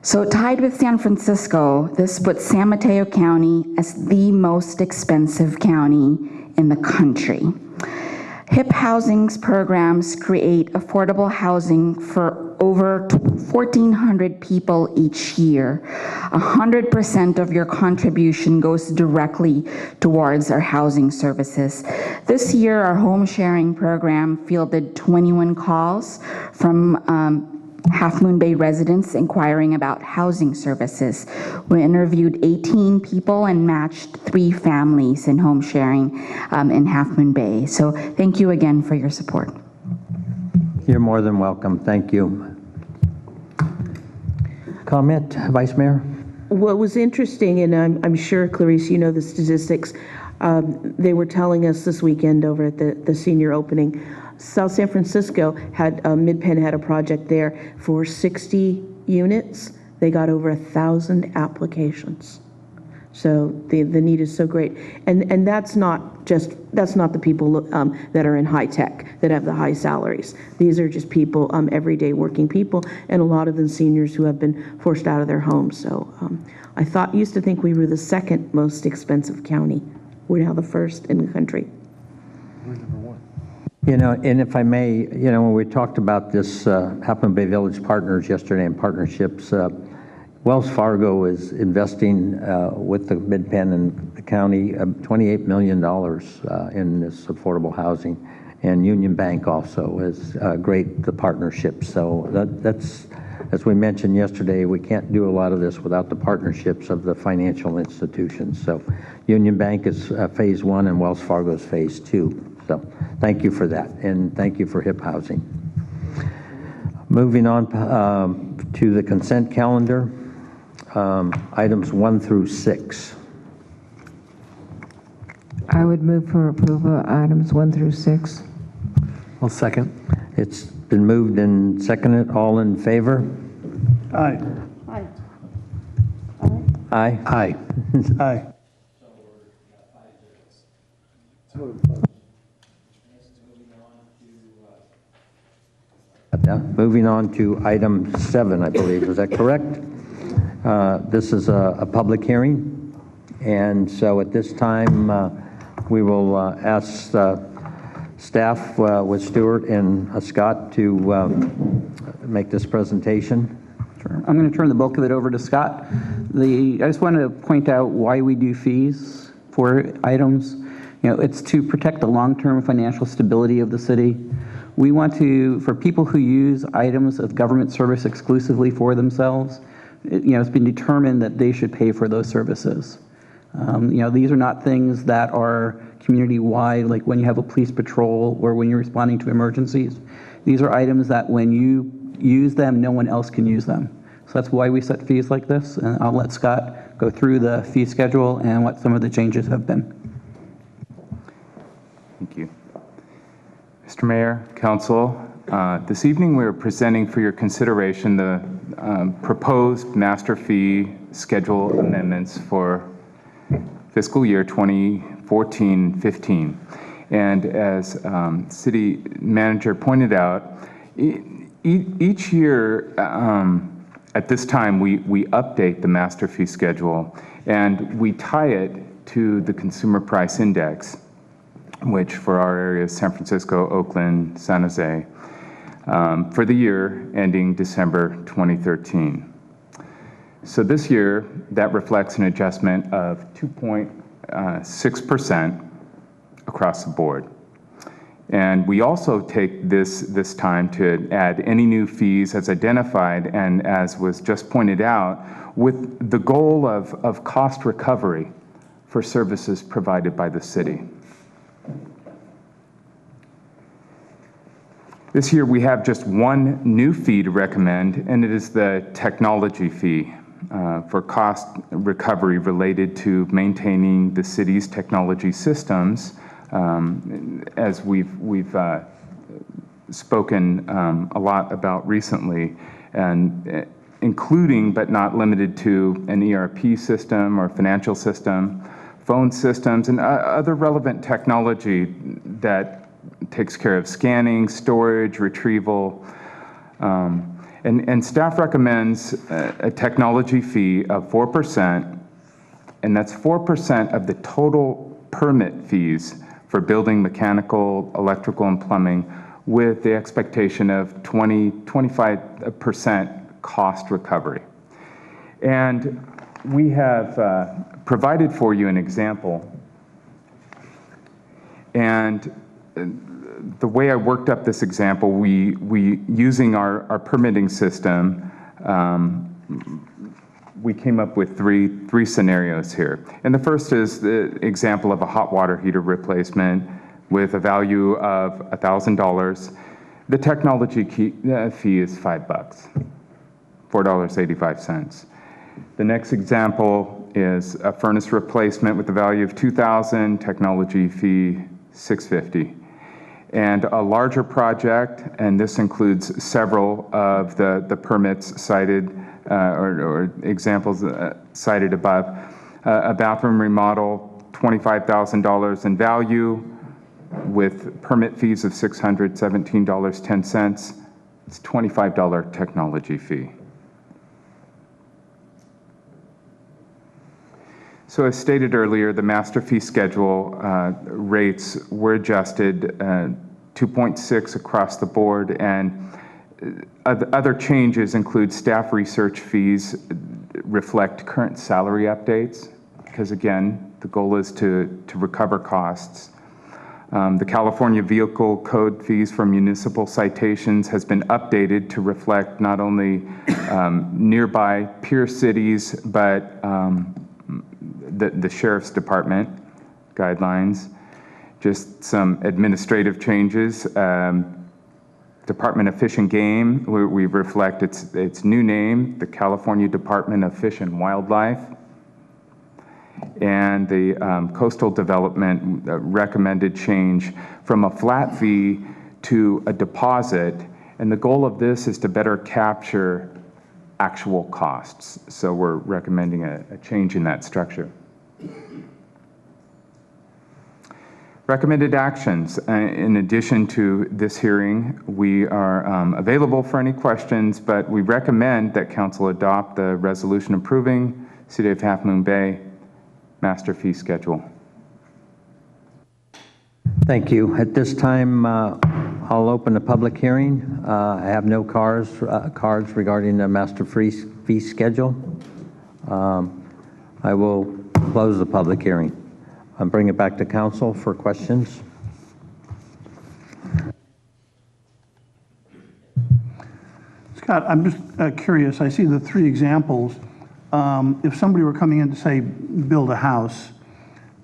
So tied with San Francisco, this puts San Mateo County as the most expensive county in the country. HIP Housing's programs create affordable housing for over 1,400 people each year. 100% of your contribution goes directly towards our housing services. This year, our home sharing program fielded 21 calls from Half Moon Bay residents inquiring about housing services. We interviewed 18 people and matched 3 families in home sharing in Half Moon Bay. So thank you again for your support. You're more than welcome. Thank you. Comment, Vice Mayor? What was interesting, and I'm sure, Clarice, you know the statistics, they were telling us this weekend over at the senior opening, South San Francisco had, Mid-Penn had a project there for 60 units. They got over 1,000 applications. So the need is so great. And that's not the people that are in high tech, that have the high salaries. These are just people, everyday working people, and a lot of them seniors who have been forced out of their homes. So I used to think we were the second most expensive county. We're now the first in the country. We're number one. You know, and if I may, you know, when we talked about this Half Moon Bay Village Partners yesterday and partnerships, Wells Fargo is investing with the Mid-Penn and the county $28 million in this affordable housing, and Union Bank also is great, the partnership. So that's, as we mentioned yesterday, we can't do a lot of this without the partnerships of the financial institutions. So Union Bank is phase 1 and Wells Fargo is phase 2. So thank you for that, and thank you for HIP housing. Moving on to the consent calendar. Items 1 through 6. I would move for approval of items 1 through 6. I'll second. It's been moved and seconded. All in favor? Aye. Aye. Aye. Aye. Moving on to item 7, I believe. Is that correct? This is a public hearing, and so at this time, we will ask staff with Stuart and Scott to make this presentation. Sure. I'm going to turn the bulk of it over to Scott. I just want to point out why we do fees for items. You know, it's to protect the long-term financial stability of the city. We want to, for people who use items of government service exclusively for themselves, you know, it's been determined that they should pay for those services. You know, these are not things that are community-wide, like when you have a police patrol or when you're responding to emergencies. These are items that when you use them, no one else can use them. So that's why we set fees like this, and I'll let Scott go through the fee schedule and what some of the changes have been. Thank you. Mr. Mayor, Council, this evening we are presenting for your consideration the proposed master fee schedule amendments for fiscal year 2014-15. And as City Manager pointed out, each year at this time we update the master fee schedule and we tie it to the Consumer Price Index, which for our areas, San Francisco, Oakland, San Jose, for the year ending December 2013. So this year, that reflects an adjustment of 2.6% across the board. And we also take this time to add any new fees as identified and as was just pointed out, with the goal of cost recovery for services provided by the city. This year we have just one new fee to recommend, and it is the technology fee for cost recovery related to maintaining the city's technology systems, as we've spoken a lot about recently, and including but not limited to an ERP system or financial system, phone systems, and other relevant technology that takes care of scanning, storage, retrieval, and staff recommends a technology fee of 4%, and that's 4% of the total permit fees for building, mechanical, electrical, and plumbing, with the expectation of 25% cost recovery. And we have provided for you an example, and the way I worked up this example, we using our permitting system, we came up with three scenarios here. And the first is the example of a hot water heater replacement with a value of $1,000. The technology fee is $5, $4.85. The next example is a furnace replacement with a value of $2,000, technology fee $650. And a larger project, and this includes several of the permits cited or examples cited above, a bathroom remodel, $25,000 in value with permit fees of $617.10. It's $25 technology fee. So as stated earlier, the master fee schedule rates were adjusted 2.6 across the board, and other changes include staff research fees reflect current salary updates, because again, the goal is to recover costs. The California Vehicle Code fees for municipal citations has been updated to reflect not only nearby peer cities, but the Sheriff's Department guidelines. Just some administrative changes. Department of Fish and Game, we reflect its new name, the California Department of Fish and Wildlife. And the Coastal Development recommended change from a flat fee to a deposit. And the goal of this is to better capture actual costs. So we're recommending a change in that structure. Recommended actions. In addition to this hearing, we are available for any questions, but we recommend that Council adopt the resolution approving City of Half Moon Bay master fee schedule. Thank you. At this time, I'll open the public hearing. I have no cards regarding the master fee schedule. I will close the public hearing. I'll bring it back to council for questions. Scott, I'm just curious. I see the three examples. If somebody were coming in to, say, build a house,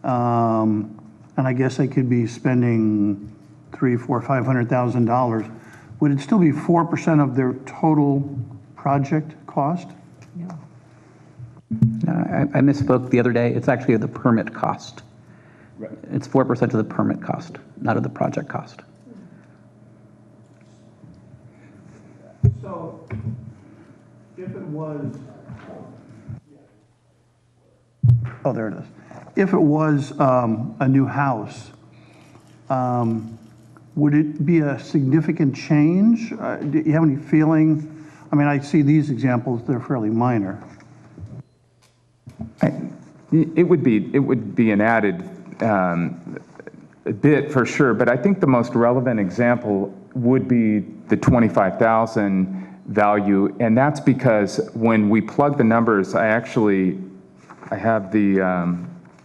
and I guess they could be spending $300,000, $400,000, $500,000, would it still be 4% of their total project cost? I misspoke the other day. It's actually the permit cost. Right. It's 4% of the permit cost, not of the project cost. So if it was, oh, there it is. If it was a new house, would it be a significant change? Do you have any feeling? I mean, I see these examples, they're fairly minor. It would be an added bit for sure, but I think the most relevant example would be the 25,000 value, and that's because when we plug the numbers, I have the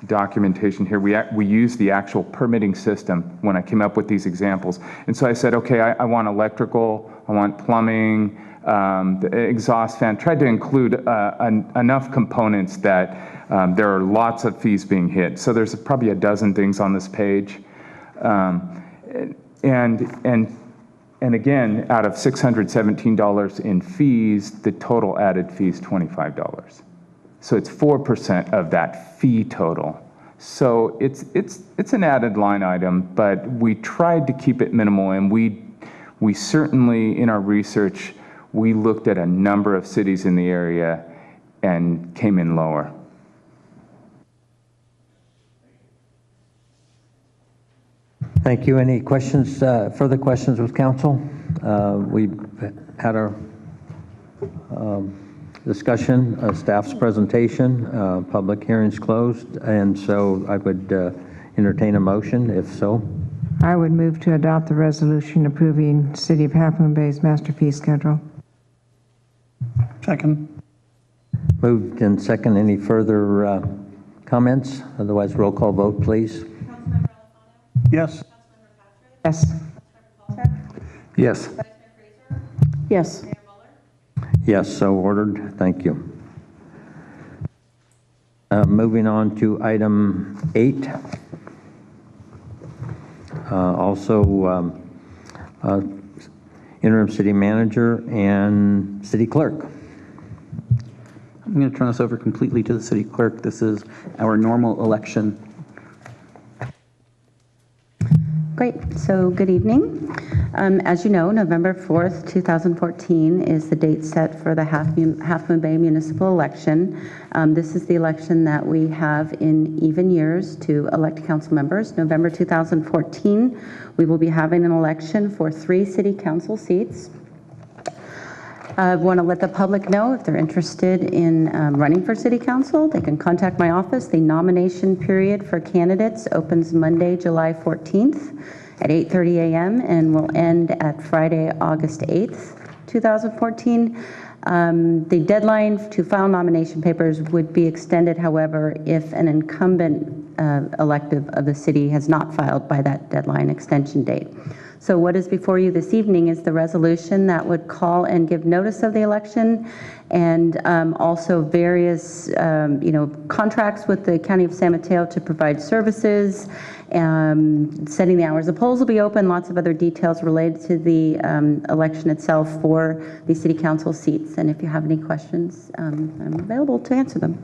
documentation here. We use the actual permitting system when I came up with these examples, and so I said, okay, I want electrical, I want plumbing, the exhaust fan. Tried to include enough components that there are lots of fees being hit. So there's probably a dozen things on this page. And again, out of $617 in fees, the total added fee is $25. So it's 4% of that fee total. So it's an added line item, but we tried to keep it minimal, and we certainly, in our research, we looked at a number of cities in the area and came in lower. Thank you. Any questions, further questions with council? We've had our discussion, staff's presentation, public hearings closed, and so I would entertain a motion, if so. I would move to adopt the resolution approving City of Half Moon Bay's master fee schedule. Second. Moved and second. Any further comments? Otherwise, roll call vote, please. Yes. Yes. Yes. Yes. Yes, so ordered. Thank you. Moving on to item 8. Also, interim city manager, and city clerk. I'm going to turn this over completely to the city clerk. This is our normal election. Great. So good evening. As you know, November 4th, 2014 is the date set for the Half Moon Bay municipal election. This is the election that we have in even years to elect council members. November 2014, we will be having an election for 3 city council seats. I want to let the public know if they're interested in running for city council, they can contact my office. The nomination period for candidates opens Monday, July 14th at 8:30 a.m. and will end at Friday, August 8th, 2014. The deadline to file nomination papers would be extended, however, if an incumbent elective of the city has not filed by that deadline extension date. So what is before you this evening is the resolution that would call and give notice of the election, and also various contracts with the County of San Mateo to provide services, setting the hours. The polls will be open, lots of other details related to the election itself for the city council seats. And if you have any questions, I'm available to answer them.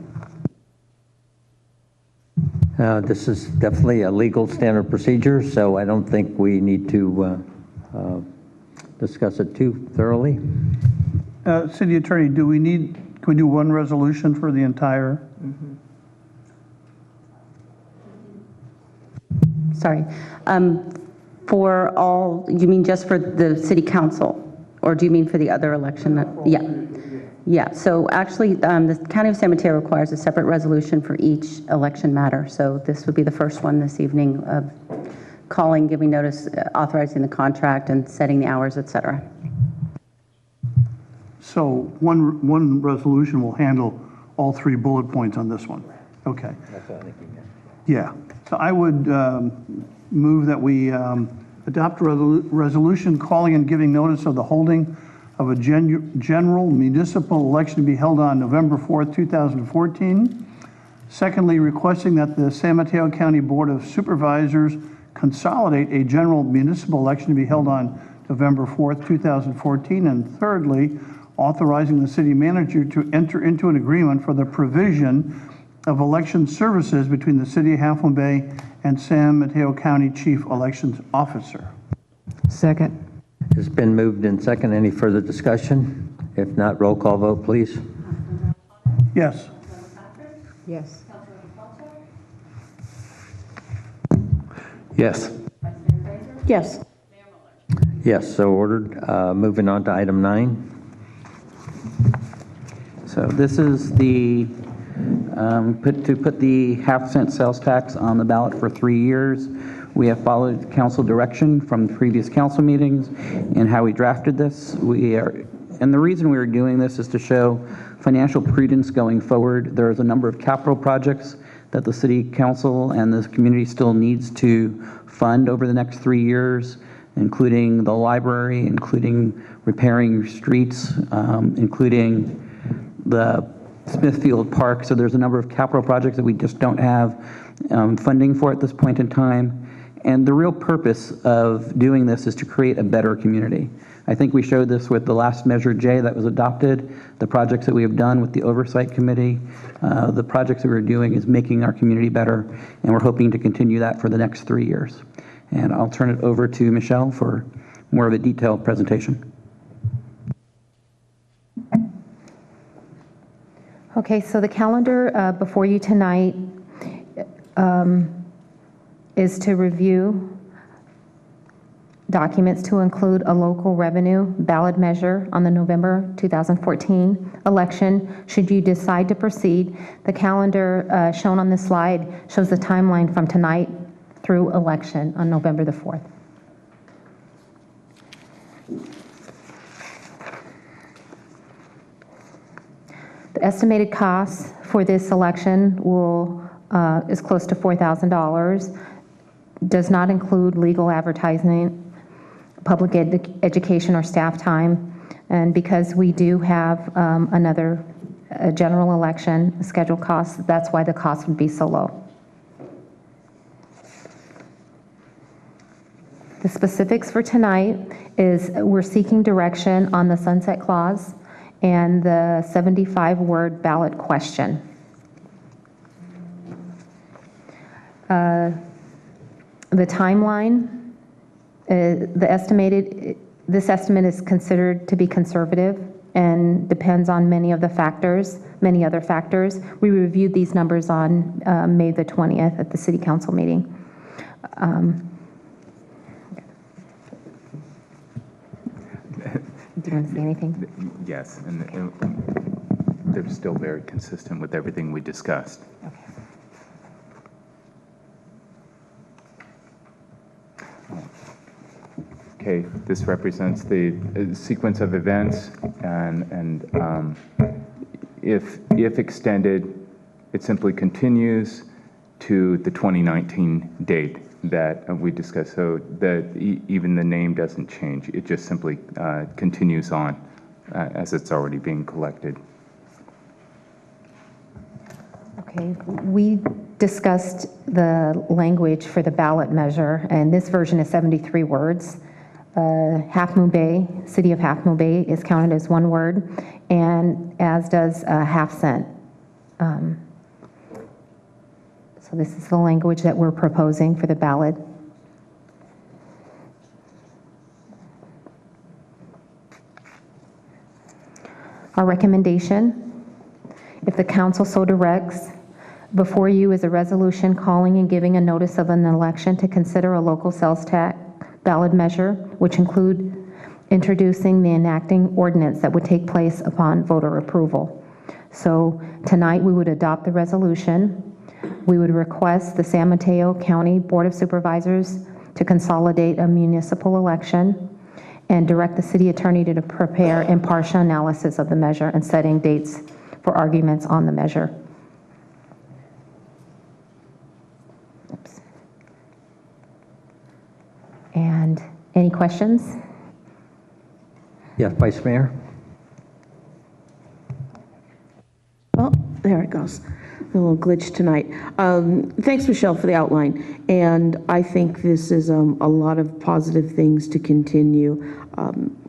This is definitely a legal standard procedure, so I don't think we need to discuss it too thoroughly. City Attorney, can we do one resolution for the entire? Sorry. For all, you mean just for the city council? Or do you mean for the other election? Yeah, so actually, the County of San Mateo requires a separate resolution for each election matter. So this would be the first one this evening of calling, giving notice, authorizing the contract, and setting the hours, et cetera. So one resolution will handle all 3 bullet points on this one. Okay. That's what I think you meant. Yeah. So I would move that we adopt a resolution calling and giving notice of the holding of a general municipal election to be held on November 4th, 2014. Secondly, requesting that the San Mateo County Board of Supervisors consolidate a general municipal election to be held on November 4th, 2014. And thirdly, authorizing the city manager to enter into an agreement for the provision of election services between the city of Half Moon Bay and San Mateo County Chief Elections Officer. Second. It's been moved and second. Any further discussion? If not, roll call vote, please. Yes. Yes. Yes. Yes. Yes, so ordered. Moving on to item 9. So this is the put the half-cent sales tax on the ballot for 3 years. We have followed council direction from previous council meetings in how we drafted this. And the reason we are doing this is to show financial prudence going forward. There's a number of capital projects that the city council and the community still needs to fund over the next 3 years, including the library, including repairing streets, including the Smithfield Park. So there's a number of capital projects that we just don't have funding for at this point in time. And the real purpose of doing this is to create a better community. I think we showed this with the last Measure J that was adopted, the projects that we have done with the Oversight Committee. The projects that we're doing is making our community better, and we're hoping to continue that for the next 3 years. And I'll turn it over to Michelle for more of a detailed presentation. Okay, so the calendar before you tonight is to review documents to include a local revenue ballot measure on the November 2014 election. Should you decide to proceed, the calendar shown on this slide shows the timeline from tonight through election on November the 4th. The estimated cost for this election is close to $4,000. Does not include legal advertising, public education, or staff time. And because we do have another general election scheduled cost, that's why the cost would be so low. The specifics for tonight is we're seeking direction on the sunset clause and the 75-word ballot question. The timeline, this estimate is considered to be conservative and depends on many other factors. We reviewed these numbers on May the 20th at the City Council meeting. Do you want to say anything? Yes, and they're still very consistent with everything we discussed. Okay, this represents the sequence of events, and if extended, it simply continues to the 2019 date that we discussed, so that even the name doesn't change. It just simply continues on as it's already being collected. Okay, we discussed the language for the ballot measure, and this version is 73 words. Half Moon Bay, City of Half Moon Bay is counted as one word, and as does half cent. So this is the language that we're proposing for the ballot. Our recommendation, if the council so directs, before you is a resolution calling and giving a notice of an election to consider a local sales tax ballot measure, which include introducing the enacting ordinance that would take place upon voter approval. So tonight we would adopt the resolution. We would request the San Mateo County Board of Supervisors to consolidate a municipal election and direct the city attorney to prepare impartial analysis of the measure and setting dates for arguments on the measure. Oops. And any questions? Yes, Vice Mayor? Oh, there it goes. A little glitch tonight. Thanks, Michelle, for the outline. And I think this is a lot of positive things to continue.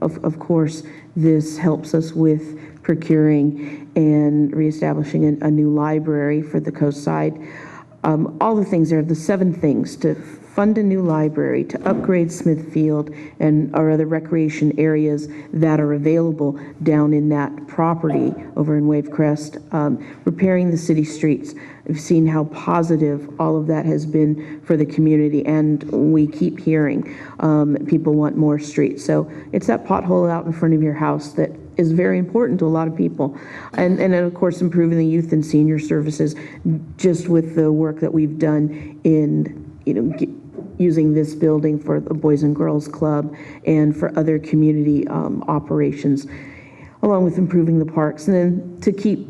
Of course, this helps us with procuring and reestablishing a new library for the coast side. All the things there, the 7 things to fund a new library, to upgrade Smithfield and our other recreation areas that are available down in that property over in Wave Crest, repairing the city streets. I've seen how positive all of that has been for the community, and we keep hearing people want more streets. So it's that pothole out in front of your house that is very important to a lot of people. And then, of course, improving the youth and senior services, just with the work that we've done in, using this building for the Boys and Girls Club and for other community operations, along with improving the parks. And then to keep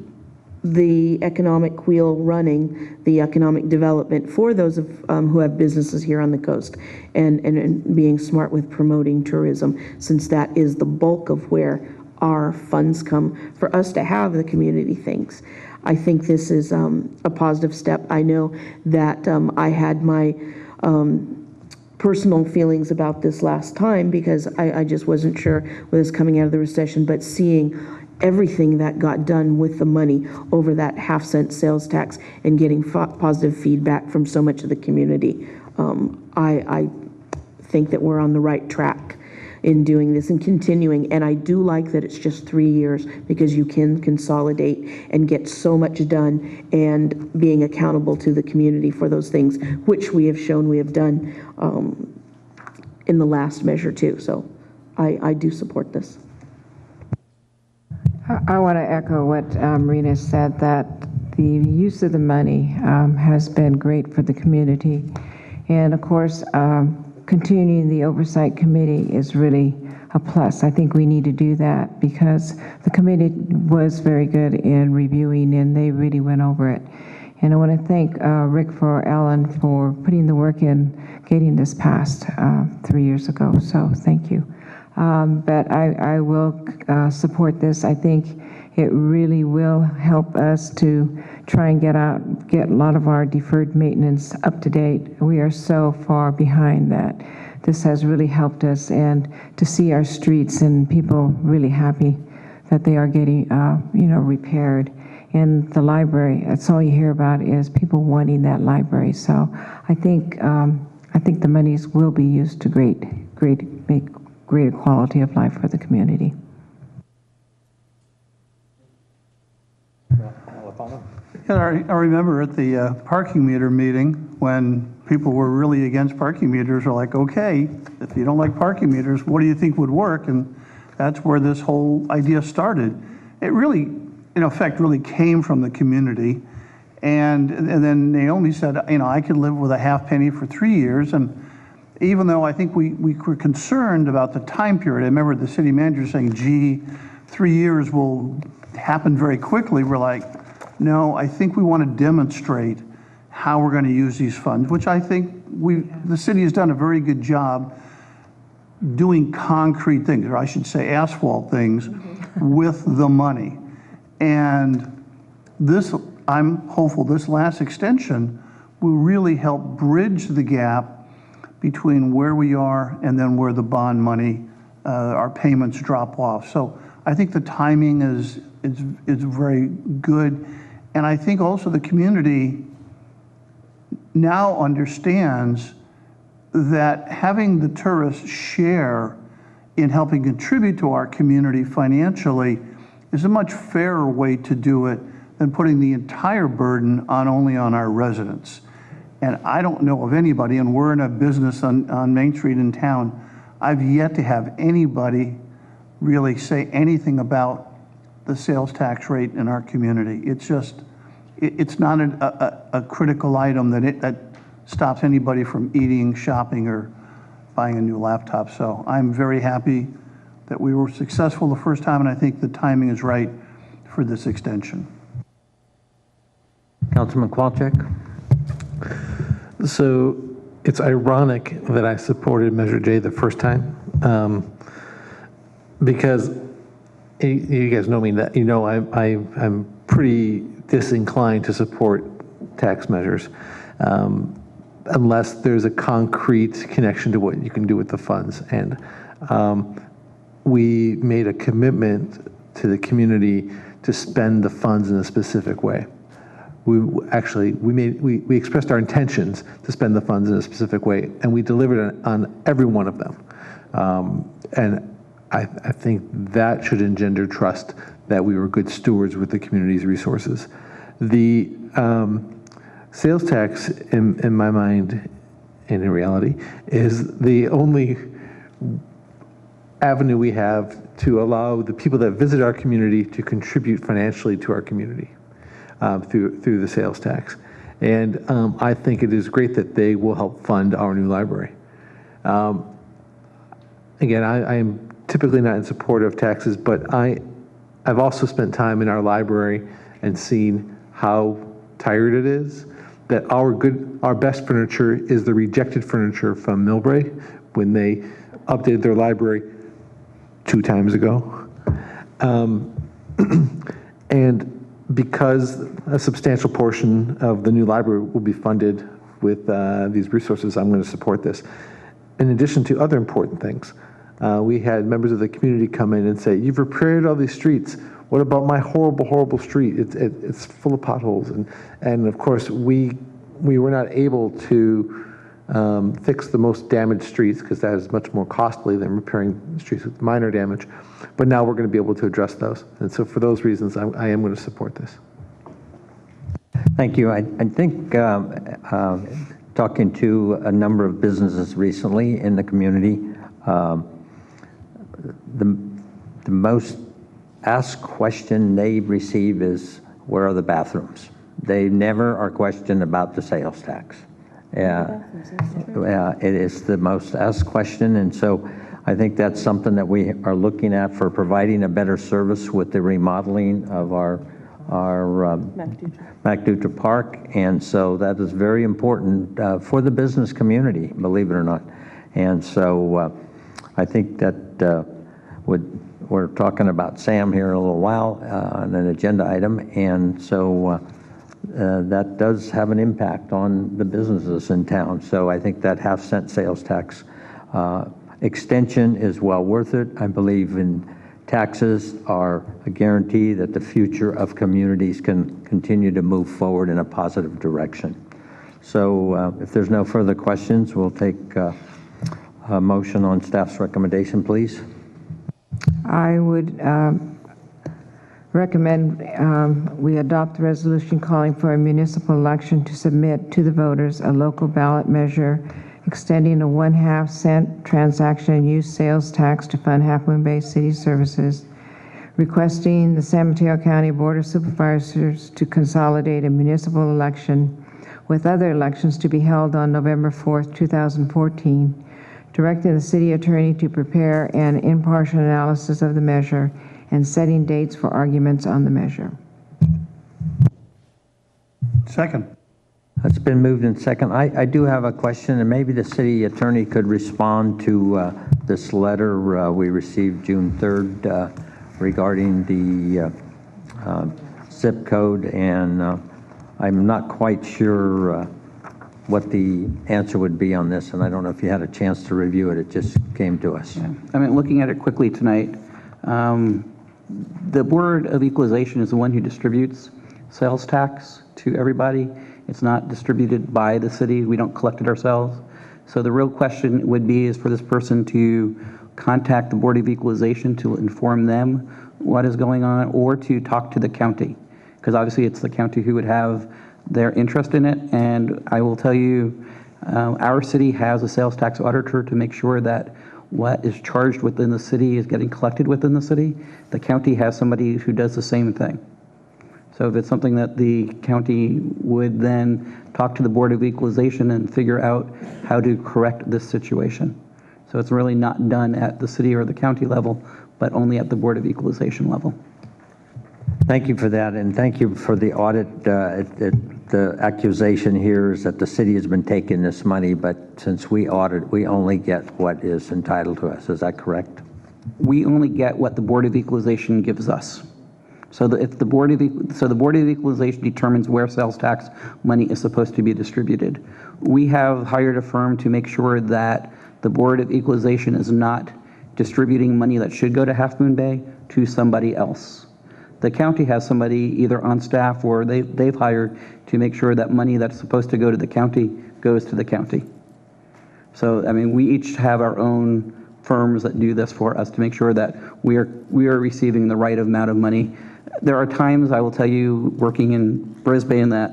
the economic wheel running, the economic development for those who have businesses here on the coast, and being smart with promoting tourism, since that is the bulk of where our funds come for us to have the community things. I think this is a positive step. I know that I had my personal feelings about this last time because I just wasn't sure with us coming out of the recession, but seeing everything that got done with the money over that half-cent sales tax and getting positive feedback from so much of the community, I think that we're on the right track in doing this and continuing. And I do like that it's just 3 years, because you can consolidate and get so much done, and being accountable to the community for those things, which we have shown we have done in the last measure too. So I do support this. I want to echo what Marina said, that the use of the money has been great for the community. And of course, continuing the oversight committee is really a plus. I think we need to do that because the committee was very good in reviewing, and they really went over it. And I want to thank Rick for Ellen for putting the work in getting this passed 3 years ago. So thank you. But I will support this. I think it really will help us to try and get a lot of our deferred maintenance up to date. We are so far behind that this has really helped us, and to see our streets and people really happy that they are getting, repaired. And the library, that's all you hear about is people wanting that library. So I think the monies will be used to make greater quality of life for the community. Yeah, I remember at the parking meter meeting when people were really against parking meters, are like, okay, if you don't like parking meters, what do you think would work? And that's where this whole idea started. It really, in effect, really came from the community. And then Naomi said, I could live with a half penny for 3 years. And even though I think we were concerned about the time period, I remember the city manager saying, gee, 3 years will happen very quickly. We're like, no, I think we want to demonstrate how we're going to use these funds, which I think the city has done a very good job doing concrete things, or I should say asphalt things, with the money. And this, I'm hopeful this last extension will really help bridge the gap between where we are and then where the bond money, our payments drop off. So I think the timing is very good. And I think also the community now understands that having the tourists share in helping contribute to our community financially is a much fairer way to do it than putting the entire burden only on our residents. And I don't know of anybody, and we're in a business on Main Street in town, I've yet to have anybody really say anything about the sales tax rate in our community. It's just, it's not a critical item that stops anybody from eating, shopping, or buying a new laptop. So I'm very happy that we were successful the first time, and I think the timing is right for this extension. Councilman Kowalczyk? So it's ironic that I supported Measure J the first time, because you guys know me, that I'm pretty disinclined to support tax measures unless there's a concrete connection to what you can do with the funds. And we made a commitment to the community to spend the funds in a specific way. We expressed our intentions to spend the funds in a specific way, and we delivered on every one of them. And I think that should engender trust that we were good stewards with the community's resources. The sales tax, in my mind, and in reality, is the only avenue we have to allow the people that visit our community to contribute financially to our community through the sales tax. And I think it is great that they will help fund our new library. Again, I am typically not in support of taxes, but I've also spent time in our library and seen how tired it is, that our best furniture is the rejected furniture from Millbrae when they updated their library 2 times ago. And because a substantial portion of the new library will be funded with these resources, I'm going to support this. In addition to other important things, we had members of the community come in and say, you've repaired all these streets. What about my horrible, horrible street? It's full of potholes. And of course, we were not able to fix the most damaged streets because that is much more costly than repairing streets with minor damage. But now we're going to be able to address those. And so for those reasons, I am going to support this. Thank you. I think talking to a number of businesses recently in the community, the most asked question they receive is, where are the bathrooms? They never are questioned about the sales tax. It is the most asked question, and so I think that's something that we are looking at for providing a better service with the remodeling of our MacDutra Park, and so that is very important for the business community, believe it or not. And so I think that we're talking about Sam here in a little while on an agenda item, and so that does have an impact on the businesses in town. So I think that half-cent sales tax extension is well worth it. I believe in taxes are a guarantee that the future of communities can continue to move forward in a positive direction. So if there's no further questions, we'll take a motion on staff's recommendation, please. I would recommend we adopt the resolution calling for a municipal election to submit to the voters a local ballot measure extending a 1/2 cent transaction and use sales tax to fund Half Moon Bay City Services, requesting the San Mateo County Board of Supervisors to consolidate a municipal election with other elections to be held on November 4th, 2014, directing the city attorney to prepare an impartial analysis of the measure and setting dates for arguments on the measure. Second. It's been moved in second. I do have a question, and maybe the city attorney could respond to this letter we received June 3rd regarding the zip code, and I'm not quite sure what the answer would be on this, and I don't know if you had a chance to review it. It just came to us. Yeah. I mean, looking at it quickly tonight, the Board of Equalization is the one who distributes sales tax to everybody. It's not distributed by the city. We don't collect it ourselves. So the real question would be is for this person to contact the Board of Equalization to inform them what is going on, or to talk to the county, because obviously it's the county who would have their interest in it. And I will tell you, our city has a sales tax auditor to make sure that what is charged within the city is getting collected within the city. The county has somebody who does the same thing. So if it's something that the county would then talk to the Board of Equalization and figure out how to correct this situation. So it's really not done at the city or the county level, but only at the Board of Equalization level. Thank you for that, and thank you for the audit. The accusation here is that the city has been taking this money, but since we audit, we only get what is entitled to us. Is that correct? We only get what the Board of Equalization gives us. So if the Board of Equalization determines where sales tax money is supposed to be distributed. We have hired a firm to make sure that the Board of Equalization is not distributing money that should go to Half Moon Bay to somebody else. The county has somebody either on staff or they've hired to make sure that money that's supposed to go to the county goes to the county. So, I mean, we each have our own firms that do this for us to make sure that we are receiving the right amount of money. There are times, I will tell you, working in Brisbane, that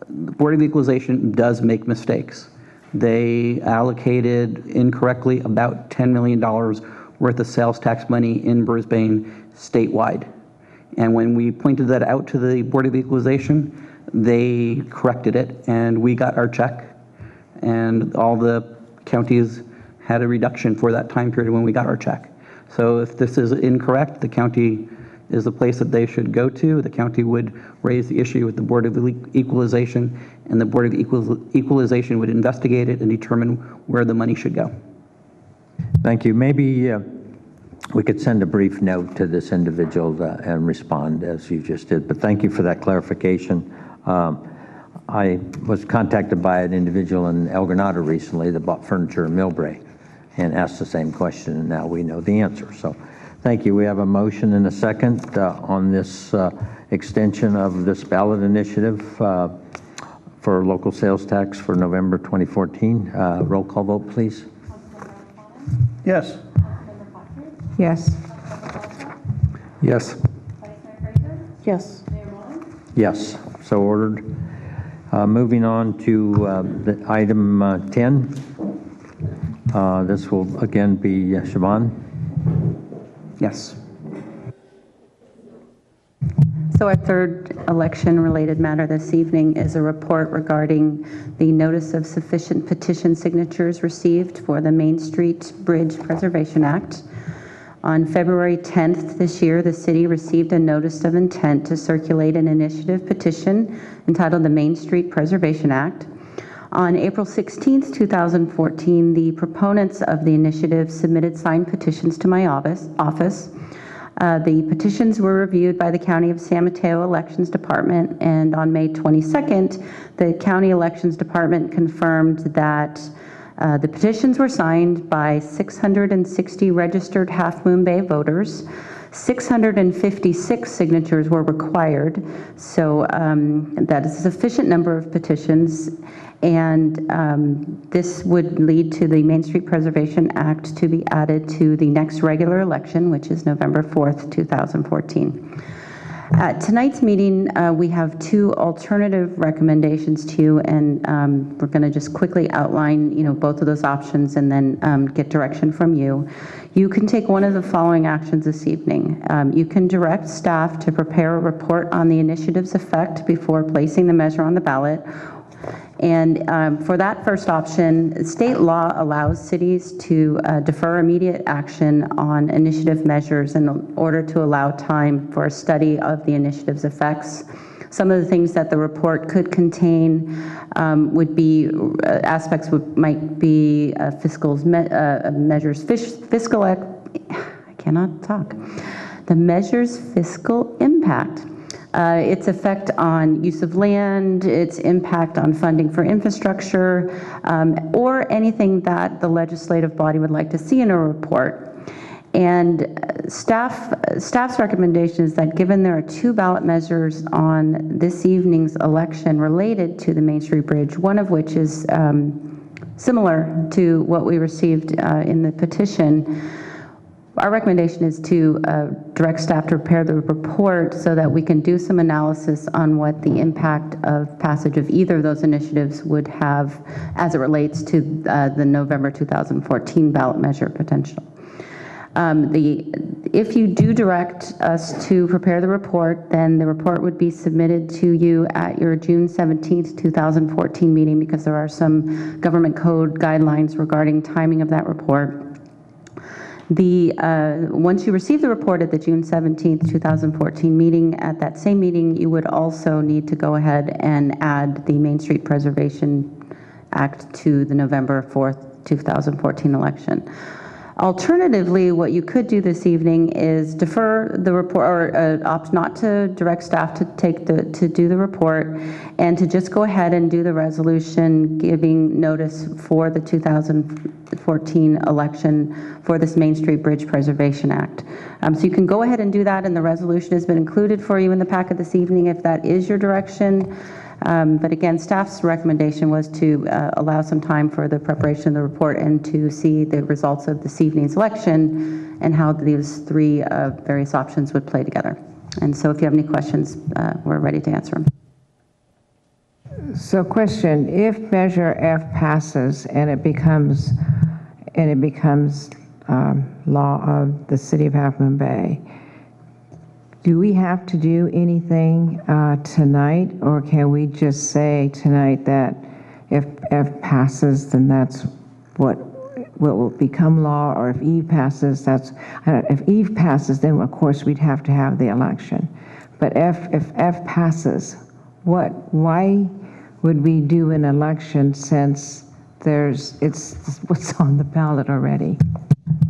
the Board of Equalization does make mistakes. They allocated incorrectly about $10 million worth of sales tax money in Brisbane statewide. And when we pointed that out to the Board of Equalization, they corrected it, and we got our check, and all the counties had a reduction for that time period when we got our check. So if this is incorrect, the county is the place that they should go to. The county would raise the issue with the Board of Equalization, and the Board of Equalization would investigate it and determine where the money should go. Thank you. Maybe we could send a brief note to this individual and respond as you just did, but thank you for that clarification. I was contacted by an individual in El Granado recently that bought furniture in Millbrae and asked the same question, and now we know the answer. So thank you. We have a motion and a second on this extension of this ballot initiative for local sales tax for November 2014. Roll call vote, please. Yes. Yes. Yes. Yes. Yes, so ordered. Moving on to the item 10. This will again be Siobhan. Yes. So our third election-related matter this evening is a report regarding the notice of sufficient petition signatures received for the Main Street Bridge Preservation Act. On February 10th this year, the city received a notice of intent to circulate an initiative petition entitled the Main Street Preservation Act. On April 16th, 2014, the proponents of the initiative submitted signed petitions to my office. The petitions were reviewed by the County of San Mateo Elections Department, and on May 22nd, the County Elections Department confirmed that The petitions were signed by 660 registered Half Moon Bay voters. 656 signatures were required, so that is a sufficient number of petitions, and this would lead to the Main Street Preservation Act to be added to the next regular election, which is November 4th, 2014. At tonight's meeting, we have two alternative recommendations to you, and we're going to just quickly outline, both of those options and then get direction from you. You can take one of the following actions this evening. You can direct staff to prepare a report on the initiative's effect before placing the measure on the ballot. And for that first option, state law allows cities to defer immediate action on initiative measures in order to allow time for a study of the initiative's effects. Some of the things that the report could contain would be aspects might be measures fiscal, I cannot talk. The measure's fiscal impact. Its effect on use of land, its impact on funding for infrastructure, or anything that the legislative body would like to see in a report. And staff's recommendation is that given there are two ballot measures on this evening's election related to the Main Street Bridge, one of which is similar to what we received in the petition, our recommendation is to direct staff to prepare the report so that we can do some analysis on what the impact of passage of either of those initiatives would have as it relates to the November 2014 ballot measure potential. If you do direct us to prepare the report, then the report would be submitted to you at your June 17th, 2014 meeting, because there are some government code guidelines regarding timing of that report. Once you receive the report at the June 17th, 2014 meeting, at that same meeting, you would also need to go ahead and add the Main Street Preservation Act to the November 4th, 2014 election. Alternatively, what you could do this evening is defer the report, or opt not to direct staff to do the report, and to just go ahead and do the resolution giving notice for the 2014 election for this Main Street Bridge Preservation Act. So you can go ahead and do that, and the resolution has been included for you in the packet this evening if that is your direction. But again, staff's recommendation was to allow some time for the preparation of the report and to see the results of this evening's election and how these three various options would play together. And so if you have any questions, we're ready to answer them. So question, if Measure F passes and it becomes law of the City of Half Moon Bay, do we have to do anything tonight, or can we just say tonight that if F passes, then that's what will become law, or if Eve passes, if Eve passes, then of course we'd have to have the election. But if F passes, why would we do an election since it's what's on the ballot already?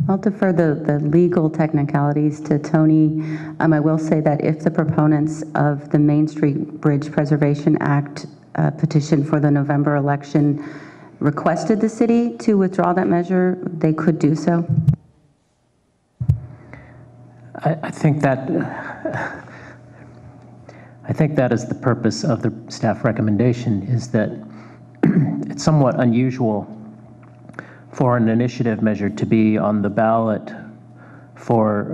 I'll defer the legal technicalities to Tony. I will say that if the proponents of the Main Street Bridge Preservation Act petition for the November election requested the city to withdraw that measure, they could do so. I think that is the purpose of the staff recommendation, is that it's somewhat unusual for an initiative measure to be on the ballot for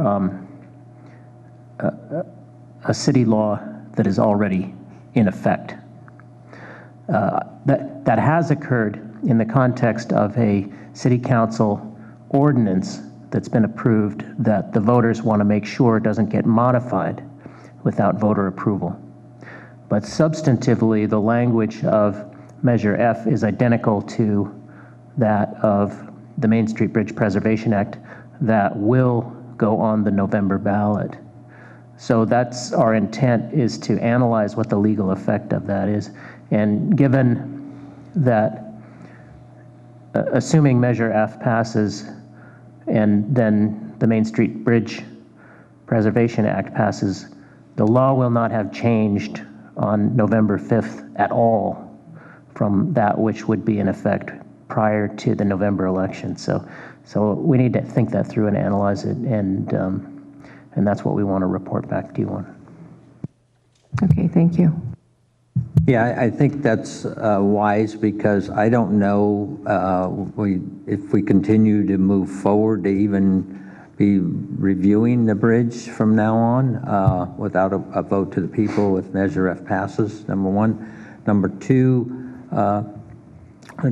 a city law that is already in effect. That has occurred in the context of a city council ordinance that's been approved that the voters want to make sure doesn't get modified without voter approval. But substantively, the language of Measure F is identical to that of the Main Street Bridge Preservation Act that will go on the November ballot. So that's our intent, is to analyze what the legal effect of that is. And given that, assuming Measure F passes and then the Main Street Bridge Preservation Act passes, the law will not have changed on November 5th at all from that which would be in effect prior to the November election. So we need to think that through and analyze it, and that's what we want to report back to you on. Okay, thank you. Yeah, I think that's wise, because I don't know if we continue to move forward to even be reviewing the bridge from now on without a vote to the people if Measure F passes, number one. Number two,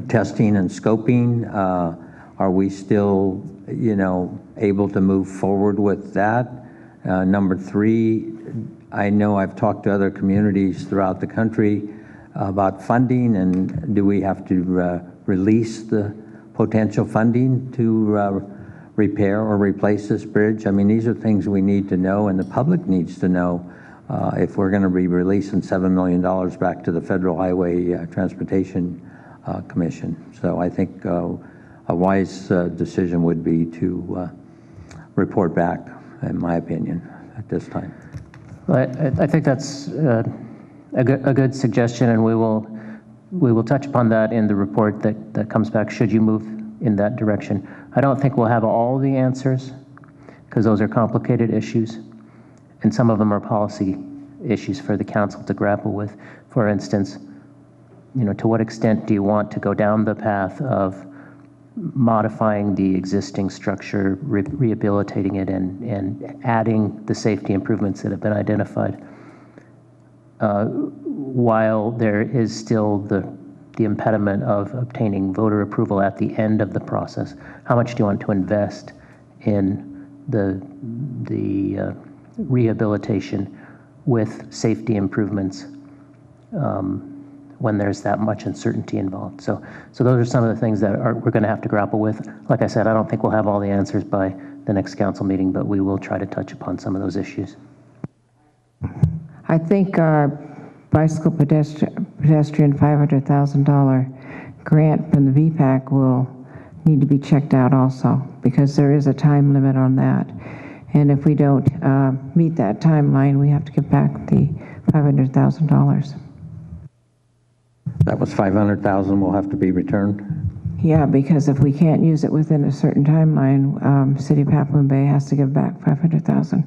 testing and scoping. Are we still, able to move forward with that? Number three, I know I've talked to other communities throughout the country about funding, and do we have to release the potential funding to repair or replace this bridge? I mean, these are things we need to know, and the public needs to know if we're going to be releasing $7 million back to the Federal Highway Transportation Commission. So I think a wise decision would be to report back, in my opinion, at this time. Well, I think that's a good suggestion, and we will touch upon that in the report that comes back, should you move in that direction. I don't think we'll have all the answers, because those are complicated issues, and some of them are policy issues for the council to grapple with. For instance, to what extent do you want to go down the path of modifying the existing structure, rehabilitating it, and adding the safety improvements that have been identified, while there is still the impediment of obtaining voter approval at the end of the process? How much do you want to invest in the rehabilitation with safety improvements when there's that much uncertainty involved? So those are some of the things that we're going to have to grapple with. Like I said, I don't think we'll have all the answers by the next council meeting, but we will try to touch upon some of those issues. I think our bicycle pedestrian $500,000 grant from the VPAC will need to be checked out also, because there is a time limit on that. And if we don't meet that timeline, we have to give back the $500,000. That was $500,000 will have to be returned? Yeah, because if we can't use it within a certain timeline, City of Half Moon Bay has to give back $500,000.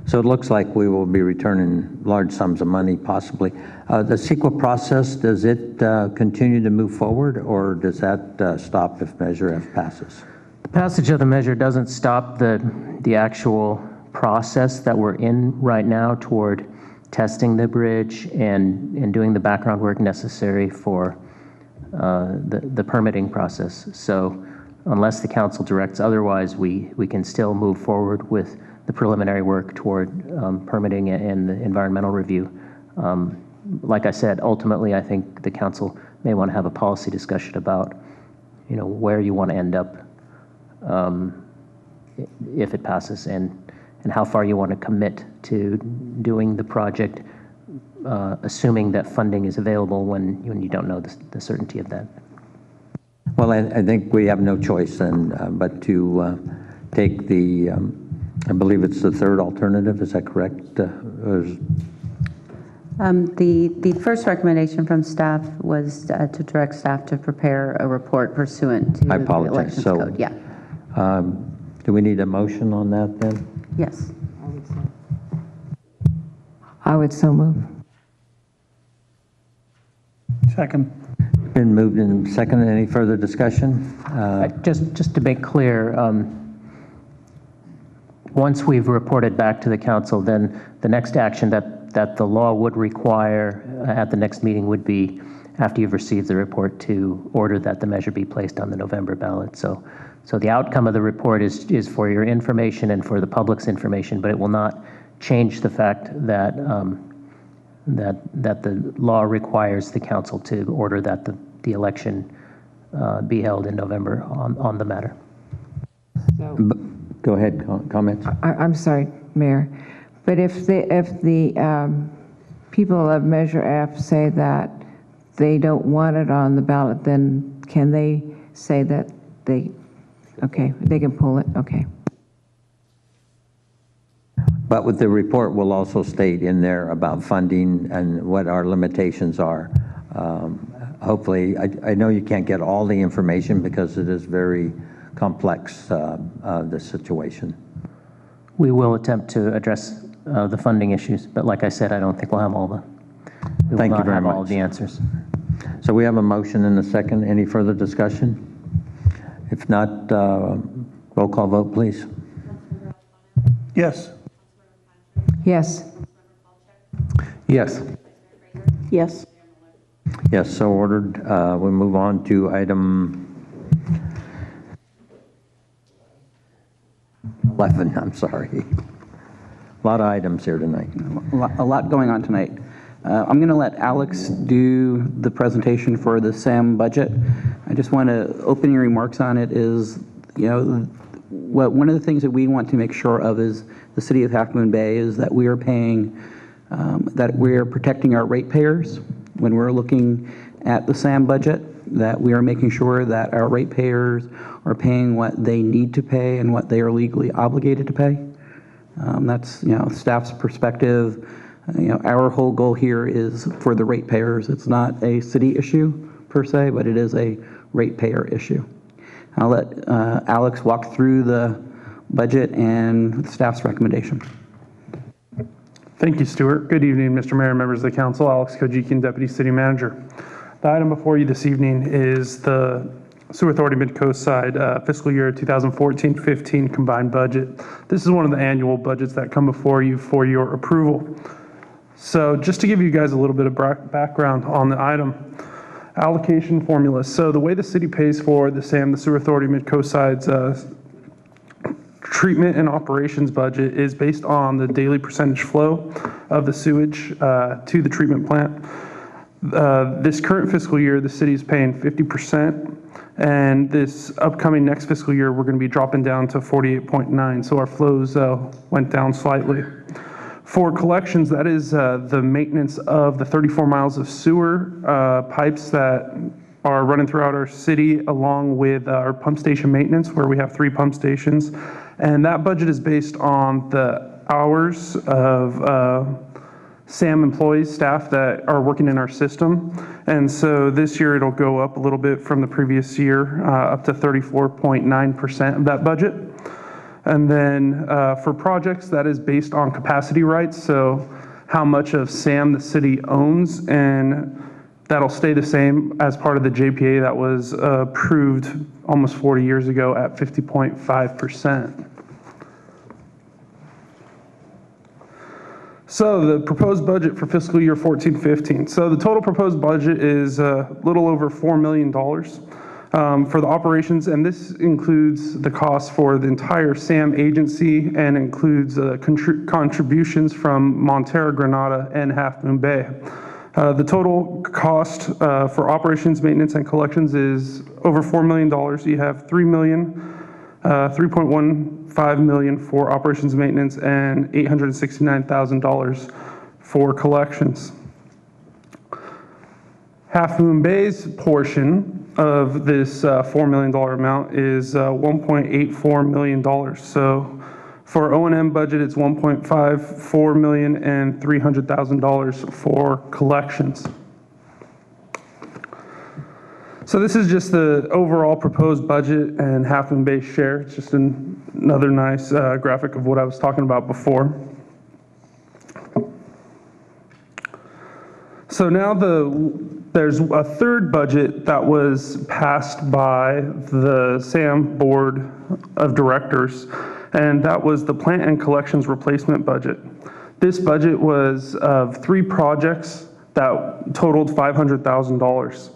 So it looks like we will be returning large sums of money, possibly. The CEQA process, does it continue to move forward, or does that stop if Measure F passes? The passage of the measure doesn't stop the actual process that we're in right now toward testing the bridge and doing the background work necessary for the permitting process. So unless the council directs otherwise, we can still move forward with the preliminary work toward permitting and the environmental review. Like I said, ultimately, I think the council may want to have a policy discussion about, where you want to end up if it passes, and how far you want to commit to doing the project, assuming that funding is available when you don't know the certainty of that. Well, I think we have no choice then but to take the, I believe it's the third alternative, is that correct? The first recommendation from staff was to direct staff to prepare a report pursuant to I the apologize. elections So, code. Yeah. Do we need a motion on that then? Yes. I would so move. Second. Been moved and seconded. Any further discussion? Just to make clear, once we've reported back to the council, then the next action that the law would require at the next meeting would be, after you've received the report, to order that the measure be placed on the November ballot. So the outcome of the report is for your information and for the public's information, but it will not change the fact that that the law requires the council to order that the election be held in November on the matter. Go ahead, comments. I'm sorry, Mayor, but if the people of Measure F say that they don't want it on the ballot, then can they say that they can pull it? Okay. But with the report will also state in there about funding and what our limitations are hopefully, I know you can't get all the information because it is very complex, the situation. We will attempt to address the funding issues, but like I said, I don't think we'll have all the, we will Thank you not very have all much. of the answers. So we have a motion and a second. Any further discussion? If not, roll call vote, please. Yes. Yes. Yes. Yes. Yes, so ordered. We move on to item 11, I'm sorry. A lot of items here tonight. A lot going on tonight. I'm going to let Alex do the presentation for the SAM budget. I just want to, opening remarks on it is, one of the things that we want to make sure of is the city of Half Moon Bay is that we are paying, that we are protecting our ratepayers when we're looking at the SAM budget, that we are making sure that our ratepayers are paying what they need to pay and what they are legally obligated to pay. That's, staff's perspective. Our whole goal here is for the ratepayers. It's not a city issue per se, but it is a ratepayer issue. I'll let Alex walk through the budget and staff's recommendation. Thank you, Stuart. Good evening, Mr. Mayor and members of the council. Alex Kojikian, Deputy City Manager. The item before you this evening is the Sewer Authority Mid-Coast Side fiscal year 2014-15 combined budget. This is one of the annual budgets that come before you for your approval. So just to give you guys a little bit of background on the item, allocation formula. So the way the city pays for the SAM, the Sewer Authority Mid-Coast Side's treatment and operations budget is based on the daily percentage flow of the sewage to the treatment plant. This current fiscal year, the city is paying 50%, and this upcoming next fiscal year, we're going to be dropping down to 48.9. So our flows went down slightly. For collections, that is the maintenance of the 34 miles of sewer pipes that are running throughout our city, along with our pump station maintenance, where we have 3 pump stations. And that budget is based on the hours of SAM employees, staff that are working in our system. And so this year it'll go up a little bit from the previous year, up to 34.9% of that budget. And then for projects, that is based on capacity rights, so how much of SAM the city owns, and that'll stay the same as part of the JPA that was approved almost 40 years ago at 50.5%. So the proposed budget for fiscal year 14-15. So the total proposed budget is a little over $4 million for the operations, and this includes the cost for the entire SAM agency and includes contributions from Montera, Granada, and Half Moon Bay. The total cost for operations, maintenance, and collections is over $4 million. You have $3.15 million for operations maintenance and $869,000 for collections. Half Moon Bay's portion of this $4 million amount is $1.84 million. So for O&M budget, it's $1.54 million and $300,000 for collections. So this is just the overall proposed budget and Half Moon Bay's share. It's just another nice graphic of what I was talking about before. So now there's a third budget that was passed by the SAM Board of Directors, and that was the Plant and Collections Replacement Budget. This budget was of 3 projects that totaled $500,000.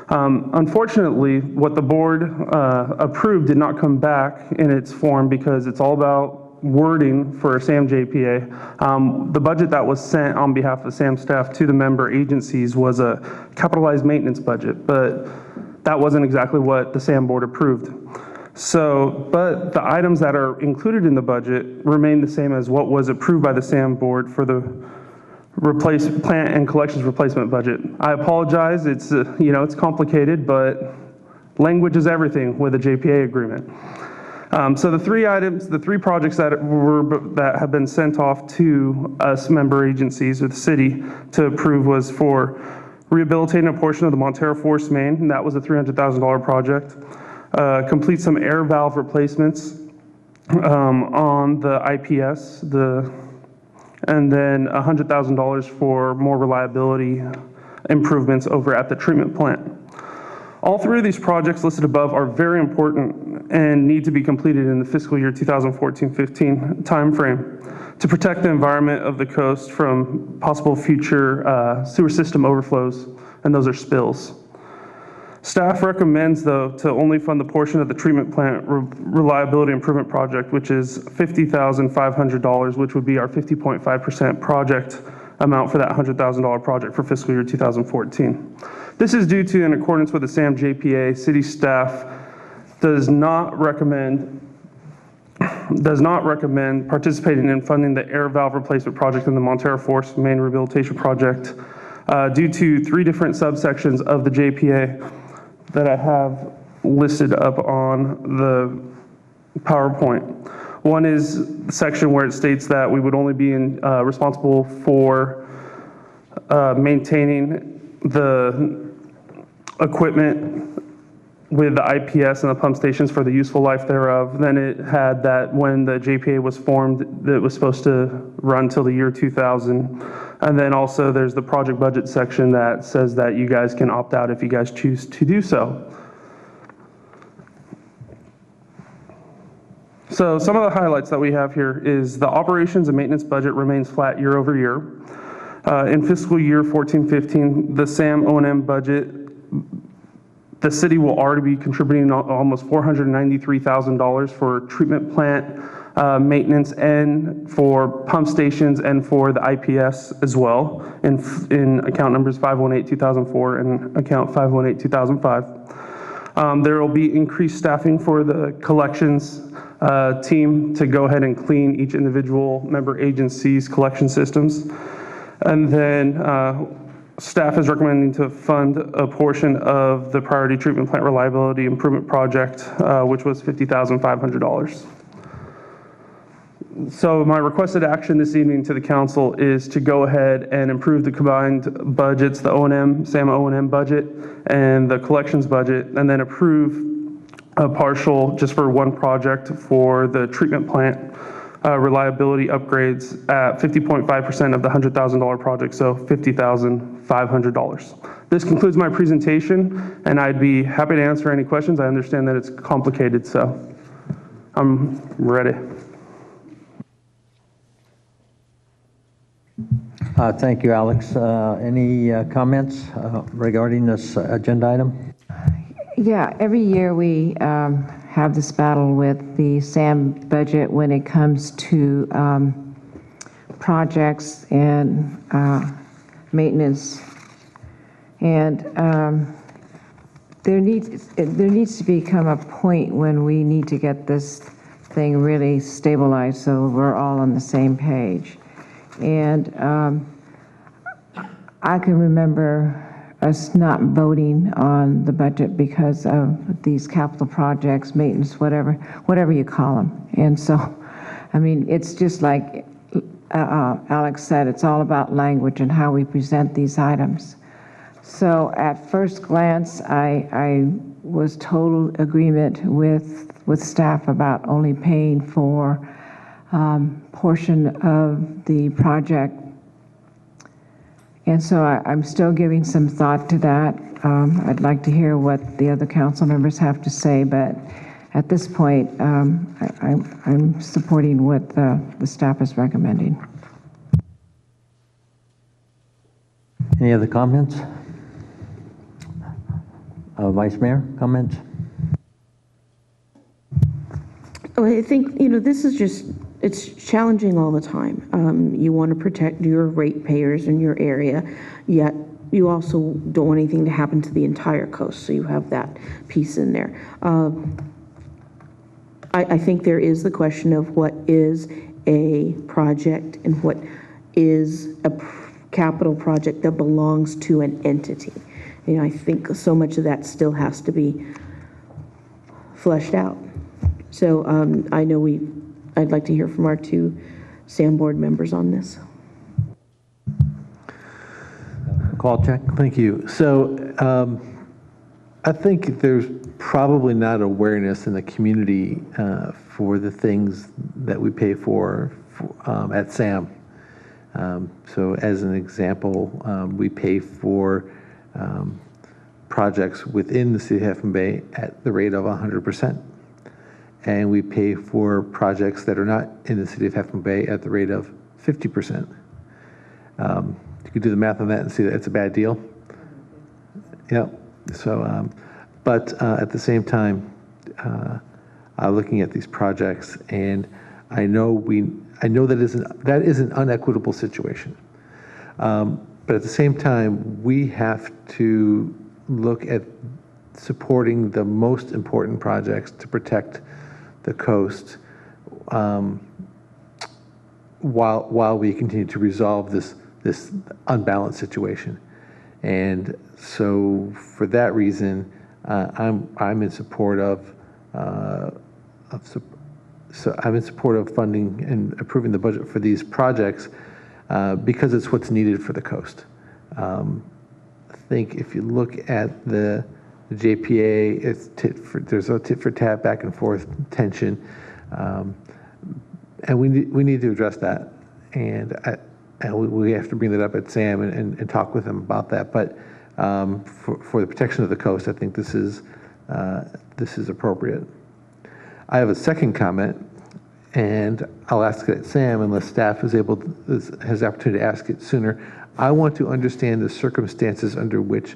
Unfortunately, what the board approved did not come back in its form because it's all about wording for SAM JPA. The budget that was sent on behalf of SAM staff to the member agencies was a capitalized maintenance budget, but that wasn't exactly what the SAM board approved. So, but the items that are included in the budget remain the same as what was approved by the SAM board for the plant and collections replacement budget. I apologize, it's it's complicated, but language is everything with a JPA agreement. So the 3 items, the 3 projects that have been sent off to us member agencies or the city to approve was for rehabilitating a portion of the Montero Force main, and that was a $300,000 project. Complete some air valve replacements on the IPS, and then $100,000 for more reliability improvements over at the treatment plant. All three of these projects listed above are very important and need to be completed in the fiscal year 2014-15 timeframe to protect the environment of the coast from possible future sewer system overflows, and those are spills. Staff recommends, though, to only fund the portion of the treatment plant reliability improvement project, which is $50,500, which would be our 50.5% project amount for that $100,000 project for fiscal year 2014. This is due to, in accordance with the SAM JPA, city staff does not recommend participating in funding the air valve replacement project in the Montero Force main rehabilitation project due to three different subsections of the JPA that I have listed up on the PowerPoint. One is the section where it states that we would only be responsible for maintaining the equipment with the IPS and the pump stations for the useful life thereof. Then it had that when the JPA was formed, it was supposed to run till the year 2000. And then also there's the project budget section that says that you guys can opt out if you guys choose to do so. So some of the highlights that we have here is the operations and maintenance budget remains flat year over year. In fiscal year 14-15, the SAM O&M budget, the city will already be contributing almost $493,000 for treatment plant maintenance and for pump stations and for the IPS as well in account numbers 518-2004 and account 518-2005. There will be increased staffing for the collections team to go ahead and clean each individual member agency's collection systems. And then staff is recommending to fund a portion of the priority treatment plant reliability improvement project, which was $50,500. So my requested action this evening to the council is to go ahead and improve the combined budgets, the O&M, SAM O&M budget and the collections budget, and then approve a partial just for one project for the treatment plant reliability upgrades at 50.5% of the $100,000 project, so $50,500. This concludes my presentation, and I'd be happy to answer any questions. I understand that it's complicated, so I'm ready. Thank you, Alex. Any comments regarding this agenda item? Yeah, every year we have this battle with the SAM budget when it comes to projects and maintenance. And there needs to become a point when we need to get this thing really stabilized so we're all on the same page. And I can remember us not voting on the budget because of these capital projects, maintenance, whatever you call them. And so, I mean, it's just like Alex said, it's all about language and how we present these items. So at first glance, I was total agreement with staff about only paying for portion of the project. And so I'm still giving some thought to that. I'd like to hear what the other council members have to say, but at this point, I'm supporting what the staff is recommending. Any other comments? Vice Mayor, comments? Oh, I think, this is just, it's challenging all the time. You want to protect your ratepayers in your area, yet you also don't want anything to happen to the entire coast, so you have that piece in there. I think there is the question of what is a project and what is a capital project that belongs to an entity. I think so much of that still has to be fleshed out. So I know I'd like to hear from our two SAM board members on this. Kowalczyk? Thank you. So I think there's probably not awareness in the community for the things that we pay for at SAM. So as an example, we pay for projects within the city of Half Moon Bay at the rate of 100%. And we pay for projects that are not in the city of Half Moon Bay at the rate of 50%. You could do the math on that and see that it's a bad deal. Yeah. So, but at the same time, I'm looking at these projects, and I know that is an unequitable situation. But at the same time, we have to look at supporting the most important projects to protect the coast while we continue to resolve this unbalanced situation. And so for that reason, I'm in support of funding and approving the budget for these projects because it's what's needed for the coast. I think if you look at the JPA, there's a tit for tat back and forth tension, and we need to address that, and we have to bring that up at SAM and talk with them about that. But for the protection of the coast, I think this is appropriate. I have a second comment, and I'll ask it at SAM unless staff has the opportunity to ask it sooner. I want to understand the circumstances under which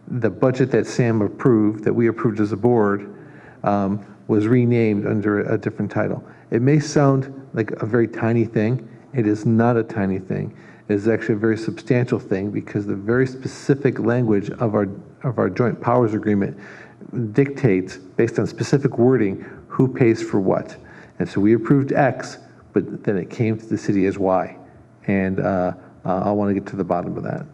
the budget that SAM approved, that we approved as a board, was renamed under a different title. It may sound like a very tiny thing. It is not a tiny thing. It is actually a very substantial thing because the very specific language of our joint powers agreement dictates, based on specific wording, who pays for what. And so we approved X, but then it came to the city as Y. And I want to get to the bottom of that.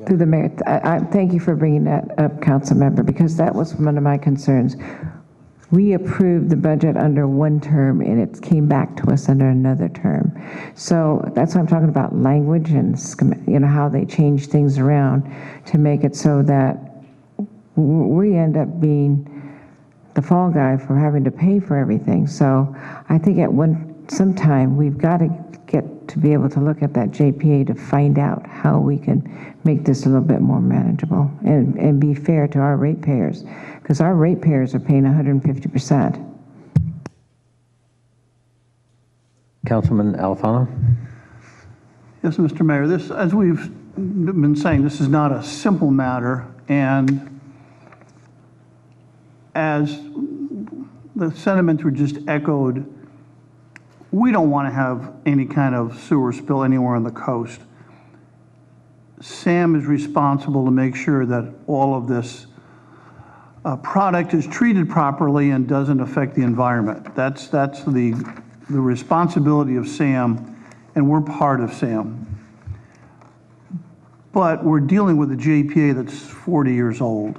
Through the mayor, I thank you for bringing that up, council member, because that was one of my concerns. We approved the budget under one term, and it came back to us under another term. So that's why I'm talking about language and how they change things around to make it so that we end up being the fall guy for having to pay for everything. So I think sometime we've got to get to be able to look at that JPA to find out how we can make this a little bit more manageable and be fair to our ratepayers, because our ratepayers are paying 150%. Councilman Alfano? Yes, Mr. Mayor, this, as we've been saying, this is not a simple matter, and as the sentiments were just echoed, we don't want to have any kind of sewer spill anywhere on the coast. SAM is responsible to make sure that all of this product is treated properly and doesn't affect the environment. That's the responsibility of SAM, and we're part of SAM. But we're dealing with a JPA that's 40 years old.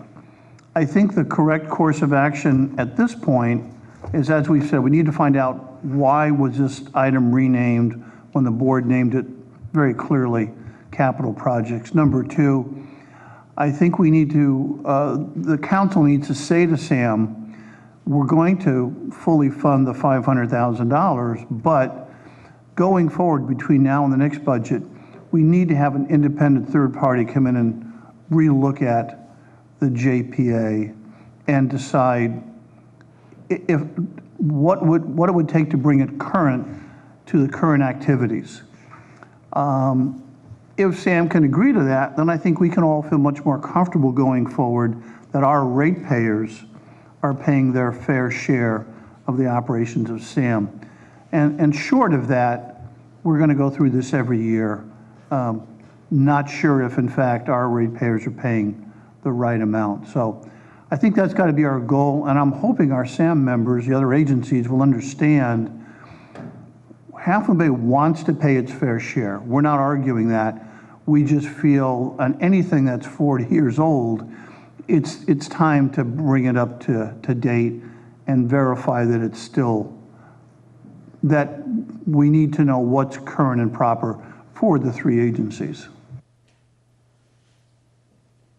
I think the correct course of action at this point is, as we've said, we need to find out why was this item renamed when the board named it very clearly capital projects. Number two, I think we need to, the council needs to say to SAM, we're going to fully fund the $500,000, but going forward between now and the next budget, we need to have an independent third party come in and relook at the JPA and decide what it would take to bring it current to the current activities. If SAM can agree to that, then I think we can all feel much more comfortable going forward that our ratepayers are paying their fair share of the operations of SAM. And short of that, we're going to go through this every year, not sure if in fact our ratepayers are paying the right amount. So I think that's got to be our goal, and I'm hoping our SAM members, the other agencies, will understand Half Moon Bay wants to pay its fair share. We're not arguing that. We just feel on anything that's 40 years old, it's time to bring it up to date and verify that it's still, that we need to know what's current and proper for the three agencies.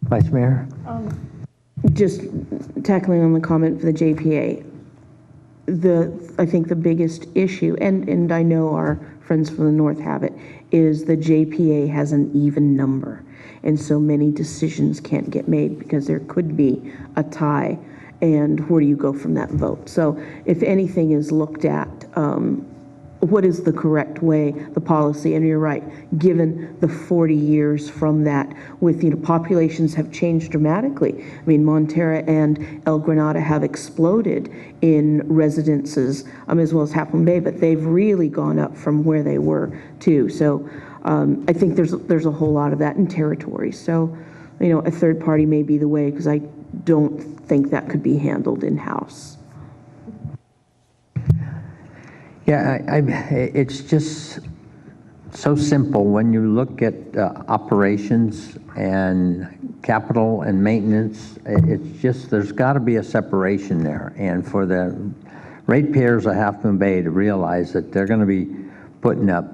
Vice Mayor? Just tackling on the comment for the JPA, I think the biggest issue, and I know our friends from the north have it, is the JPA has an even number. And so many decisions can't get made because there could be a tie, and where do you go from that vote? So if anything is looked at, what is the correct way, the policy? And you're right, given the 40 years from that, with, populations have changed dramatically. I mean, Montera and El Granada have exploded in residences, as well as Half Moon Bay, but they've really gone up from where they were too. So I think there's a whole lot of that in territory. So, a third party may be the way, because I don't think that could be handled in-house. Yeah, it's just so simple when you look at operations and capital and maintenance. It's just, there's got to be a separation there. And for the ratepayers of Half Moon Bay to realize that they're going to be putting up,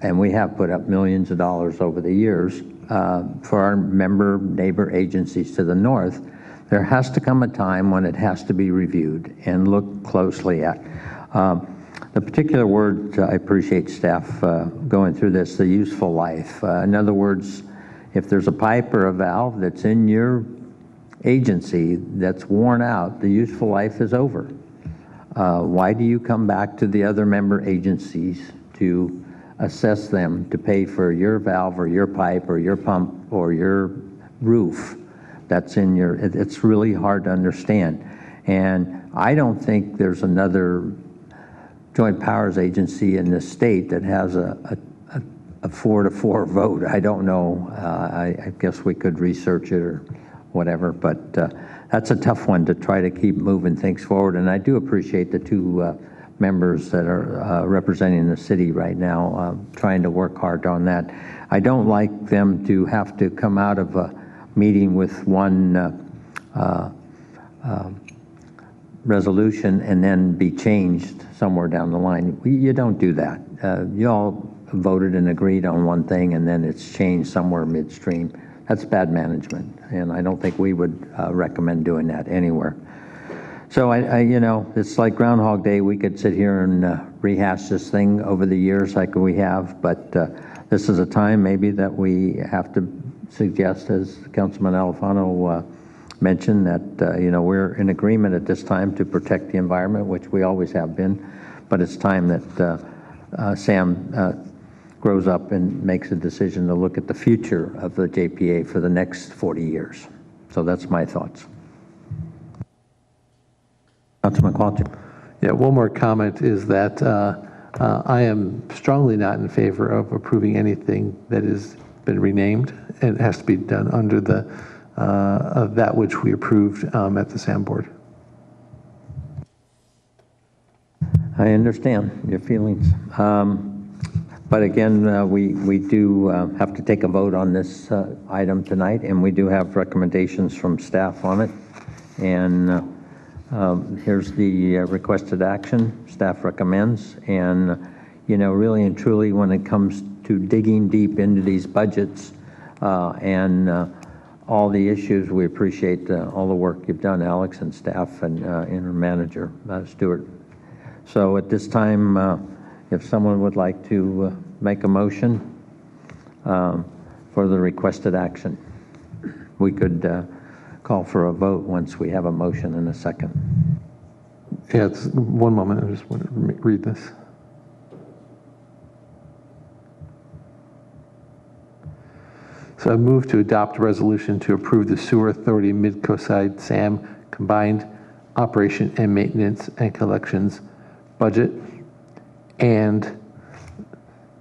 and we have put up millions of dollars over the years for our neighbor agencies to the north, there has to come a time when it has to be reviewed and looked closely at. The particular word, I appreciate staff going through this, the useful life. In other words, if there's a pipe or a valve that's in your agency that's worn out, the useful life is over. Why do you come back to the other member agencies to assess them to pay for your valve or your pipe or your pump or your roof that's in your, it's really hard to understand. And I don't think there's another joint powers agency in this state that has a 4-4 vote. I don't know. I guess we could research it or whatever, but that's a tough one to try to keep moving things forward. And I do appreciate the two members that are representing the city right now, trying to work hard on that. I don't like them to have to come out of a meeting with one resolution and then be changed somewhere down the line. You don't do that. You all voted and agreed on one thing and then it's changed somewhere midstream. That's bad management, and I don't think we would recommend doing that anywhere. So it's like Groundhog Day. We could sit here and rehash this thing over the years like we have, but this is a time maybe that we have to suggest, as Councilman Alfano mentioned, that we're in agreement at this time to protect the environment, which we always have been, but it's time that Sam grows up and makes a decision to look at the future of the JPA for the next 40 years. So that's my thoughts. Councilman Qualter. Yeah, one more comment is that I am strongly not in favor of approving anything that has been renamed. It has to be done under the of that which we approved at the SAM board. I understand your feelings. But again, we do have to take a vote on this item tonight, and we do have recommendations from staff on it. And here's the requested action. Staff recommends. And, really and truly, when it comes to digging deep into these budgets and all the issues, we appreciate all the work you've done, Alex and staff and interim manager, Stewart. So at this time, if someone would like to make a motion for the requested action, we could call for a vote once we have a motion in a second. Yeah, it's one moment. I just want to read this. So I move to adopt a resolution to approve the Sewer Authority Mid-Coast SAM combined operation and maintenance and collections budget and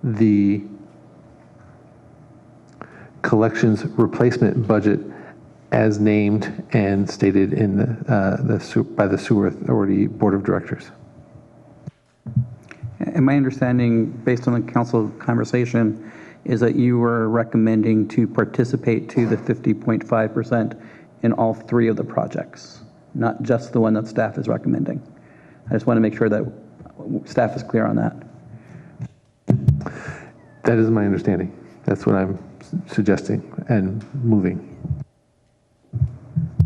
the collections replacement budget as named and stated in by the Sewer Authority Board of Directors. And my understanding, based on the council conversation, is that you were recommending to participate to the 50.5% in all three of the projects, not just the one that staff is recommending. I just want to make sure that staff is clear on that. That is my understanding. That's what I'm suggesting and moving.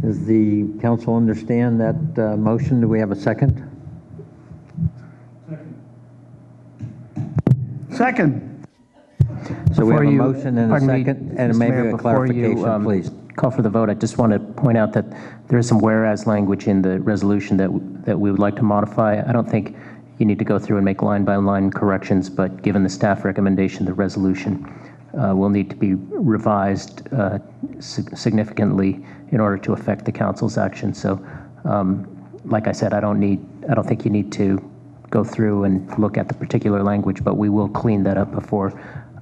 Does the council understand that motion? Do we have a second? Second. So we have a Before you- motion and a pardon me, second, and Mr. maybe Mayor, a before you, clarification, please. Call for the vote. I just want to point out that there is some whereas language in the resolution that we would like to modify. I don't think you need to go through and make line-by-line corrections, but given the staff recommendation, the resolution will need to be revised significantly in order to affect the council's action. So, like I said, I don't think you need to go through and look at the particular language, but we will clean that up before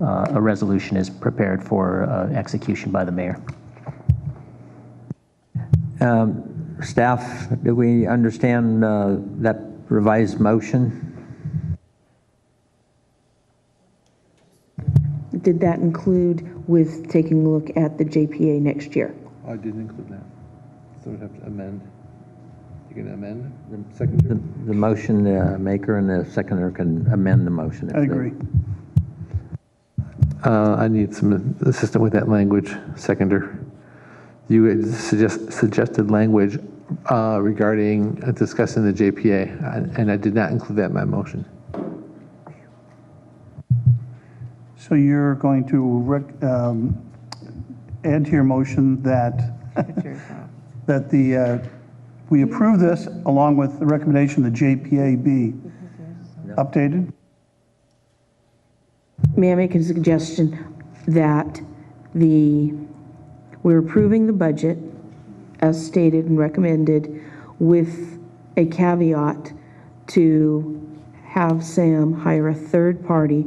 a resolution is prepared for execution by the mayor. Staff, do we understand that revised motion? Did that include with taking a look at the JPA next year? I didn't include that. So we'd have to amend. You can amend the seconder? The motion maker and the seconder can amend the motion. I agree. I need some assistance with that language, seconder. You had suggested language regarding discussing the JPA, and I did not include that in my motion. So you're going to add to your motion that we approve this along with the recommendation the JPA be updated? May I make a suggestion that we're approving the budget as stated and recommended with a caveat to have Sam hire a third party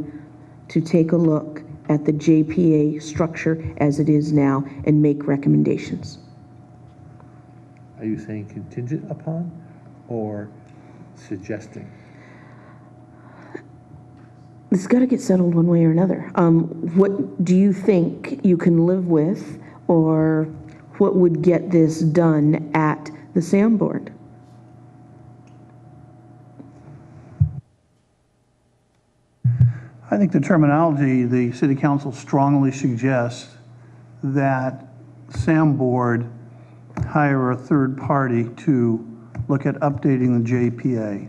to take a look at the JPA structure as it is now and make recommendations. Are you saying contingent upon or suggesting? It's got to get settled one way or another. What do you think you can live with, or what would get this done at the SAM board? I think the terminology, the city council strongly suggests that SAM board hire a third party to look at updating the JPA.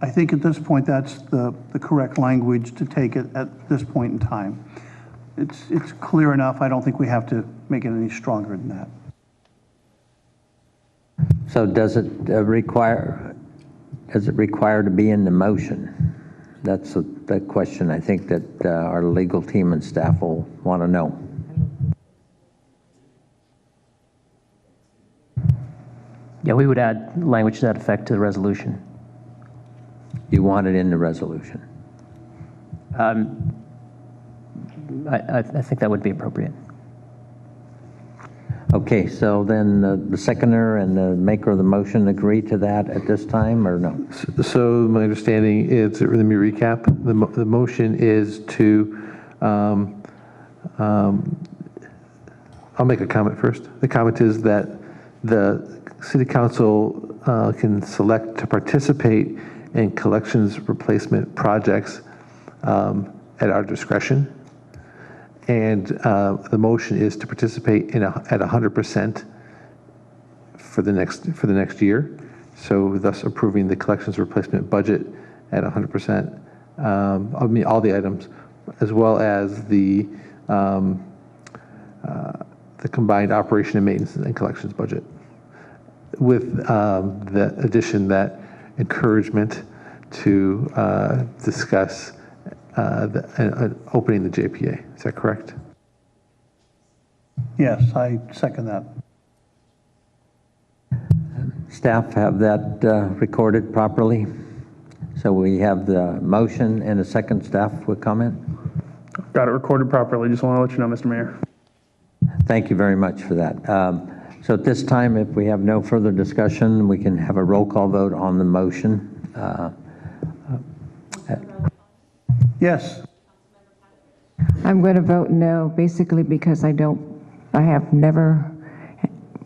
I think at this point that's the correct language to take it at this point in time. It's clear enough. I don't think we have to make it any stronger than that. So does it require to be in the motion? That's the question I think that our legal team and staff will want to know. Yeah, we would add language to that effect to the resolution. You want it in the resolution? I think that would be appropriate. Okay, so then the seconder and the maker of the motion agree to that at this time, or no? So my understanding is, let me recap, the motion is to, I'll make a comment first. The comment is that the city council can select to participate in collections replacement projects at our discretion. And the motion is to participate at 100% for the next year. So thus approving the collections replacement budget at 100%. I mean, all the items, as well as the combined operation and maintenance and collections budget, with the addition that encouragement to discuss opening the JPA. Is that correct? Yes, I second that. Staff have that recorded properly? So we have the motion and a second. Staff with comment? Got it recorded properly. Just want to let you know, Mr. Mayor. Thank you very much for that. So at this time, if we have no further discussion, we can have a roll call vote on the motion. Yes. I'm going to vote no, basically because I have never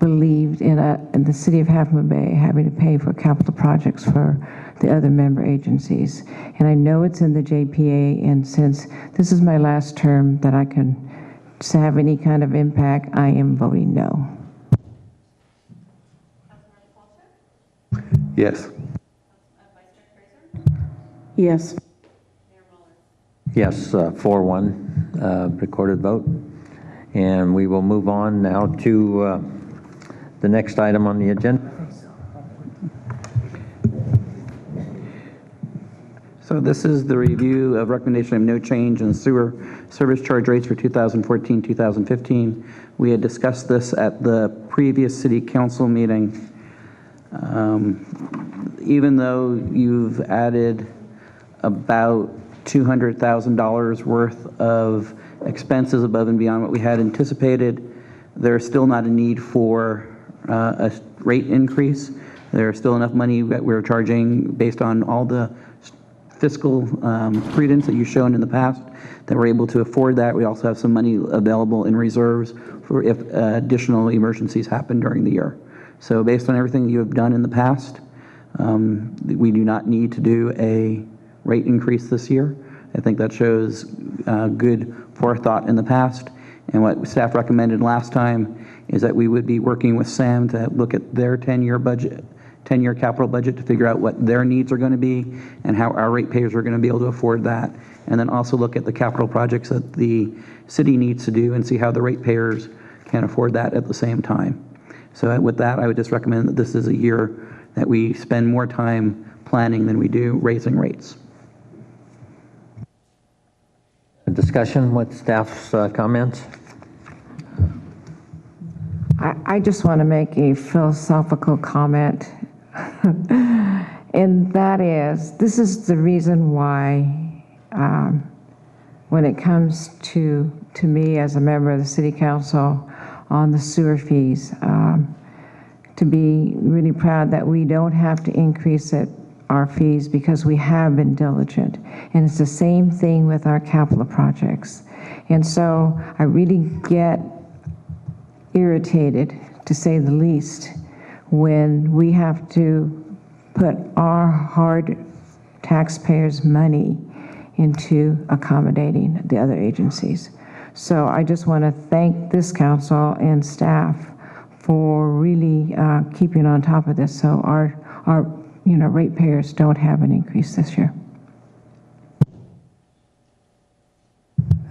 believed in the city of Half Moon Bay having to pay for capital projects for the other member agencies. And I know it's in the JPA, and since this is my last term that I can have any kind of impact, I am voting no. Yes. Yes. Yes, 4-1, recorded vote. And we will move on now to the next item on the agenda. So this is the review of recommendation of no change in sewer service charge rates for 2014, 2015. We had discussed this at the previous city council meeting. Even though you've added about $200,000 worth of expenses above and beyond what we had anticipated, there's still not a need for a rate increase. There's still enough money that we're charging based on all the fiscal prudence that you've shown in the past that we're able to afford that. We also have some money available in reserves for if additional emergencies happen during the year. So based on everything you have done in the past, we do not need to do a rate increase this year. I think that shows good forethought in the past. And what staff recommended last time is that we would be working with SAM to look at their 10-year budget, 10-year capital budget, to figure out what their needs are going to be and how our ratepayers are going to be able to afford that. And then also look at the capital projects that the city needs to do and see how the ratepayers can afford that at the same time. So with that, I would just recommend that this is a year that we spend more time planning than we do raising rates. A discussion with staff's comments? I just want to make a philosophical comment, and that is, this is the reason why when it comes to me as a member of the City Council on the sewer fees, to be really proud that we don't have to increase our fees because we have been diligent. And it's the same thing with our capital projects. And so I really get irritated, to say the least, when we have to put our hard taxpayers' money into accommodating the other agencies. So I just want to thank this council and staff for really keeping on top of this, so our ratepayers don't have an increase this year.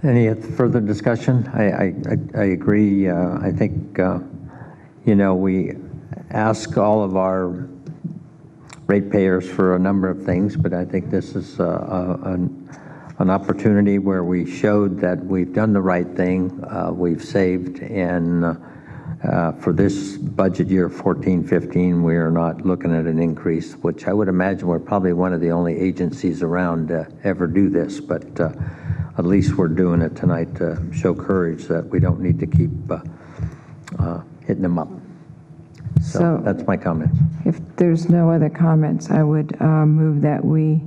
Any further discussion? I agree. I think, we ask all of our ratepayers for a number of things, but I think this is an opportunity where we showed that we've done the right thing, we've saved, and for this budget year 14-15, we are not looking at an increase, which I would imagine we're probably one of the only agencies around to ever do this, but at least we're doing it tonight to show courage that we don't need to keep hitting them up. So that's my comments. If there's no other comments, I would move that we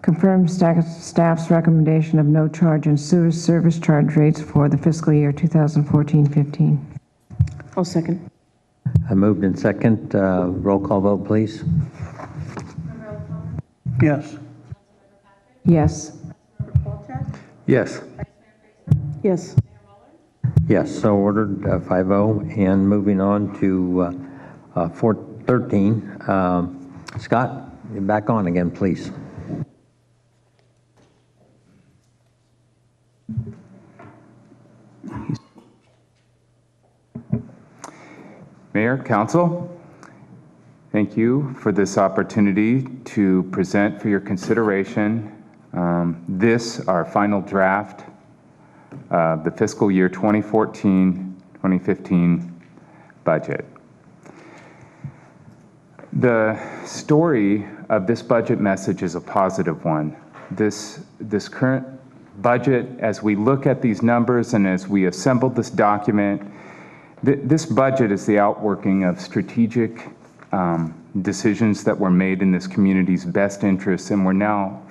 confirm staff's recommendation of no charge in sewer service charge rates for the fiscal year 2014-15. I'll second. I moved in second. Roll call vote, please. Yes. Yes. Yes. Yes. Yes, so ordered, 5-0. And moving on to 413. Scott, you're back on again, please. Mayor, Council, thank you for this opportunity to present for your consideration our final draft of the fiscal year 2014-2015 budget. The story of this budget message is a positive one. This current budget, as we look at these numbers and as we assembled this document, this budget is the outworking of strategic decisions that were made in this community's best interests, and we're now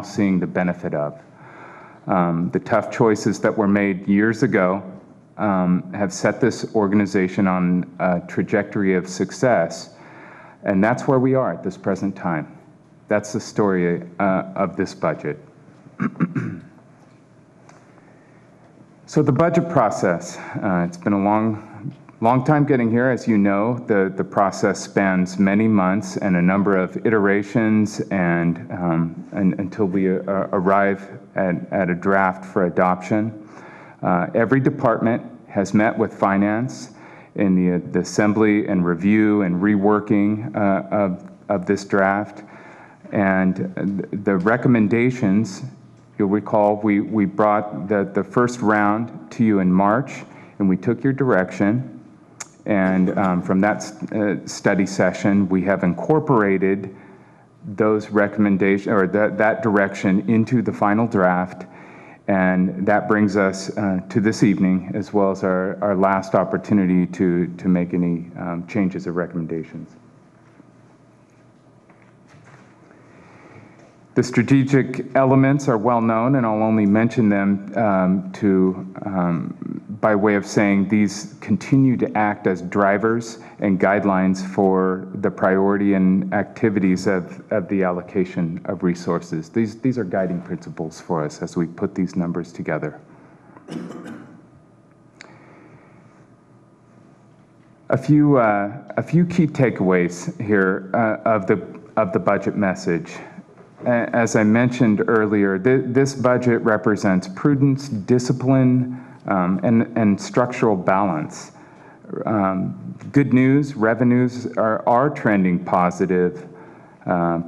seeing the benefit of. The tough choices that were made years ago have set this organization on a trajectory of success, and that's where we are at this present time. That's the story of this budget. So the budget process, it's been a long time getting here. As you know, the process spans many months and a number of iterations and until we arrive at a draft for adoption. Every department has met with finance in the assembly and review and reworking of this draft. And the recommendations, you'll recall, we brought the first round to you in March, and we took your direction. And from that study session, we have incorporated those recommendations, or that direction, into the final draft. And that brings us to this evening, as well as our last opportunity to make any changes or recommendations. The strategic elements are well known, and I'll only mention them by way of saying these continue to act as drivers and guidelines for the priority and activities of the allocation of resources. These are guiding principles for us as we put these numbers together. A few key takeaways here of the budget message. As I mentioned earlier, this budget represents prudence, discipline, and structural balance. Good news, revenues are trending positive.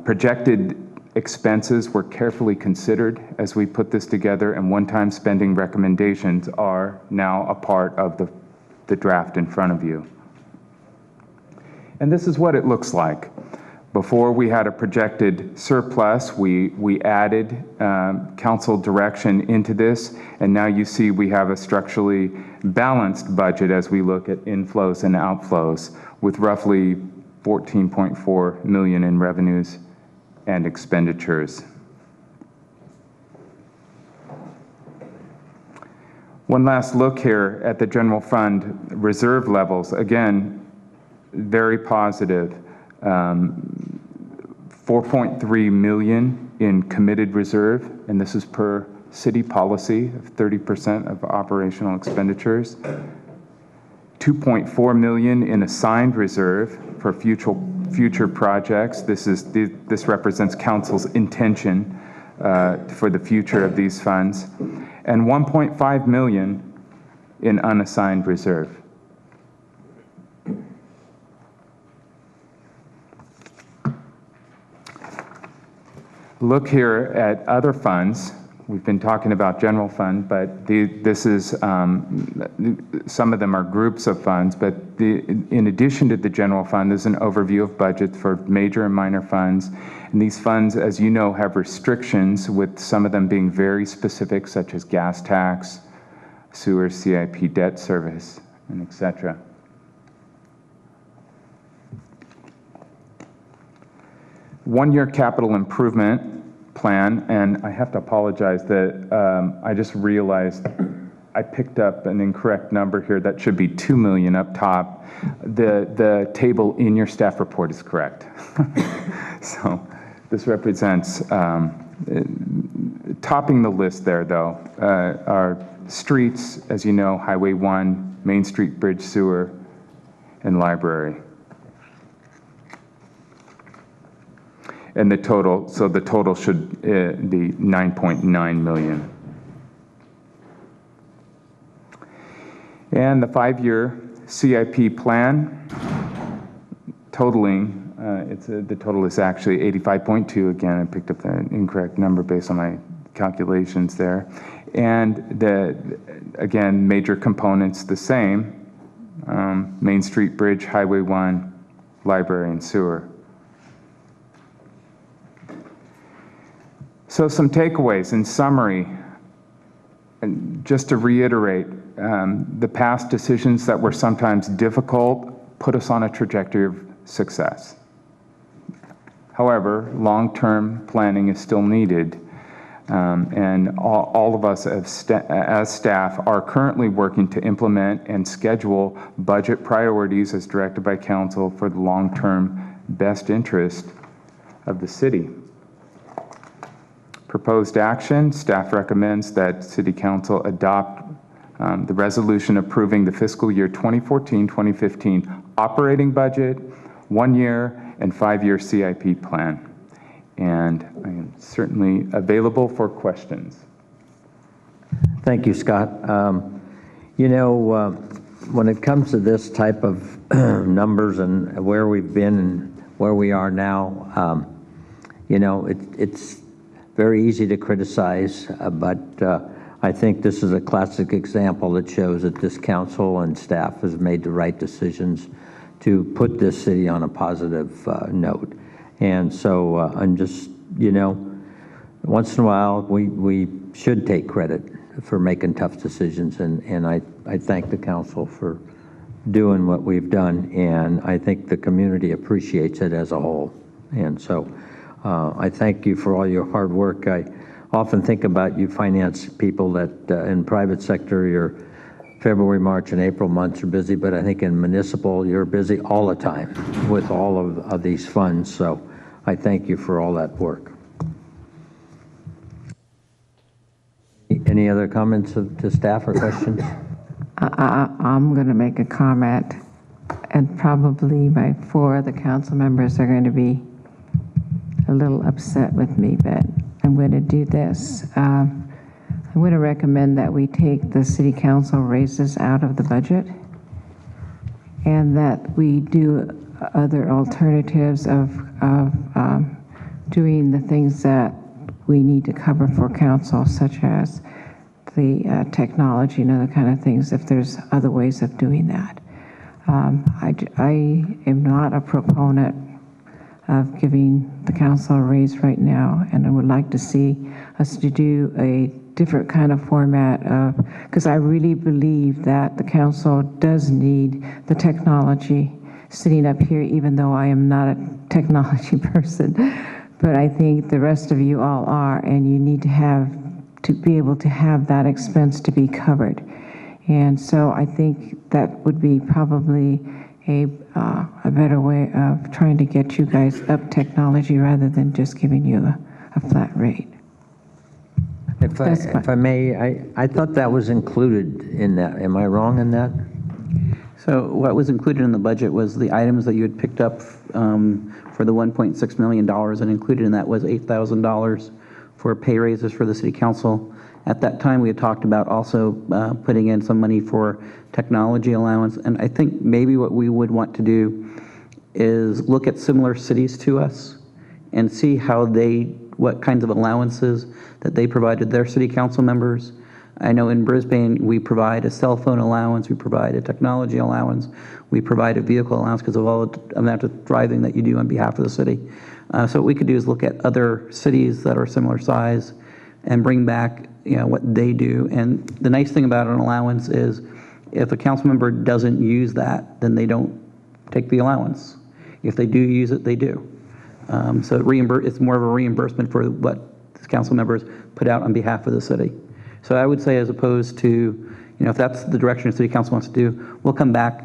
Projected expenses were carefully considered as we put this together, and one-time spending recommendations are now a part of the draft in front of you. And this is what it looks like. Before, we had a projected surplus. We added council direction into this, and now you see we have a structurally balanced budget as we look at inflows and outflows, with roughly 14.4 million in revenues and expenditures. One last look here at the general fund reserve levels. Again, very positive. 4.3 million in committed reserve, and this is per city policy of 30% of operational expenditures. 2.4 million in assigned reserve for future projects. This represents council's intention for the future of these funds, and 1.5 million in unassigned reserve. Look here at other funds. We've been talking about general fund, but this is, some of them are groups of funds, but in addition to the general fund, there's an overview of budgets for major and minor funds. And these funds, as you know, have restrictions, with some of them being very specific, such as gas tax, sewer, CIP debt service, and et cetera. One-year capital improvement plan, and I have to apologize that I just realized I picked up an incorrect number here. That should be 2 million up top. The table in your staff report is correct. So this represents, topping the list there though, are streets, as you know, Highway 1, Main Street Bridge, Sewer, and Library. And the total, so the total should be 9.9 million. And the 5-year CIP plan, totaling, the total is actually 85.2. Again, I picked up the incorrect number based on my calculations there. And again, major components the same, Main Street Bridge, Highway 1, Library, and Sewer. So some takeaways in summary, and just to reiterate, the past decisions that were sometimes difficult put us on a trajectory of success. However, long-term planning is still needed. And all of us as staff are currently working to implement and schedule budget priorities as directed by council for the long-term best interest of the city. Proposed action, staff recommends that City Council adopt the resolution approving the fiscal year 2014-2015 operating budget, 1-year and 5-year CIP plan. And I am certainly available for questions. Thank you, Scott. You know, when it comes to this type of numbers and where we've been and where we are now, you know, it's very easy to criticize, but I think this is a classic example that shows that this council and staff has made the right decisions to put this city on a positive note. And so I'm just, you know, once in a while we should take credit for making tough decisions, and I thank the council for doing what we've done, and I think the community appreciates it as a whole. And so I thank you for all your hard work. I often think about you finance people that in private sector, your February, March, and April months are busy, but I think in municipal, you're busy all the time with all of these funds. So I thank you for all that work. Any other comments to staff or questions? I'm going to make a comment, and probably my 4 other council members are going to be a little upset with me, but I'm going to do this. I'm going to recommend that we take the city council raises out of the budget, and that we do other alternatives of doing the things that we need to cover for council, such as the technology and other kind of things, if there's other ways of doing that. I am not a proponent of giving the council a raise right now, and I would like to see us to do a different kind of format of, because I really believe that the council does need the technology sitting up here, even though I am not a technology person, but I think the rest of you all are, and you need to be able to have that expense to be covered. And so I think that would be probably a better way of trying to get you guys up technology rather than just giving you a flat rate. If I may, I thought that was included in that. Am I wrong in that? So what was included in the budget was the items that you had picked up for the $1.6 million, and included in that was $8,000 for pay raises for the city council. At that time, we had talked about also putting in some money for technology allowance, and I think maybe what we would want to do is look at similar cities to us and see what kinds of allowances that they provided their city council members. I know in Brisbane, we provide a cell phone allowance, we provide a technology allowance, we provide a vehicle allowance because of all the amount of driving that you do on behalf of the city. So what we could do is look at other cities that are similar size and bring back, you know, what they do. And the nice thing about an allowance is if a council member doesn't use that, then they don't take the allowance. If they do use it, they do. So it's more of a reimbursement for what the council members put out on behalf of the city. So I would say, as opposed to, you know, if that's the direction the city council wants to do, we'll come back,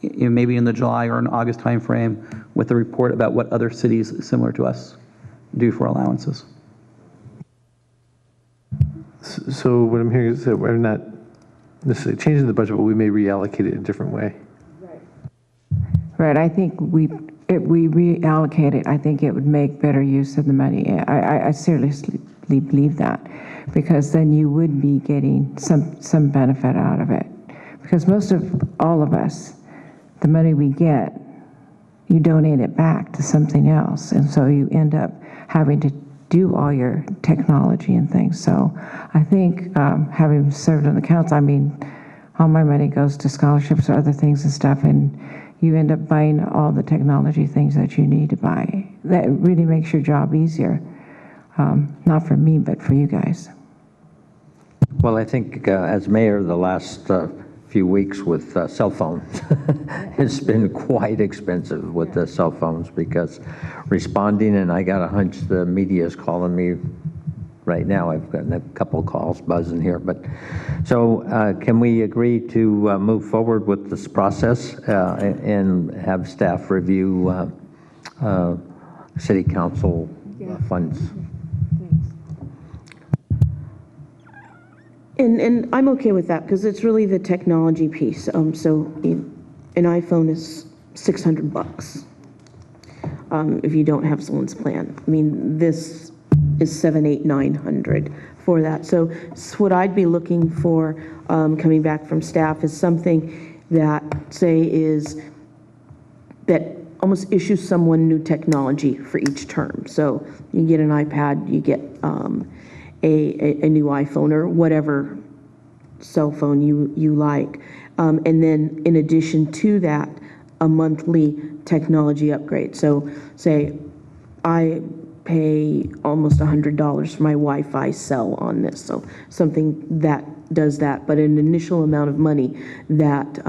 you know, maybe in the July or an August timeframe with a report about what other cities similar to us do for allowances. So what I'm hearing is that we're not necessarily changing the budget, but we may reallocate it a different way. Right. I think if we reallocate it, I think it would make better use of the money. I seriously believe that, because then you would be getting some benefit out of it. Because most of all of us, the money we get, you donate it back to something else, and so you end up having to do all your technology and things. So I think having served on the council, I mean, all my money goes to scholarships or other things and stuff, and you end up buying all the technology things that you need to buy. That really makes your job easier. Not for me, but for you guys. Well, I think as mayor, the last few weeks with cell phones, it's been quite expensive with the cell phones, because responding, and I got a hunch the media is calling me right now. I've gotten a couple of calls buzzing here, but so can we agree to move forward with this process and have staff review city council funds? And I'm okay with that because it's really the technology piece. So an iPhone is $600 if you don't have someone's plan. I mean, this is $700, $800, $900 for that. So what I'd be looking for coming back from staff is something that, say, is that almost issues someone new technology for each term. So you get an iPad, you get a new iPhone or whatever cell phone you like. And then in addition to that, a monthly technology upgrade. So say I pay almost $100 for my Wi-Fi cell on this. So something that does that, but an initial amount of money that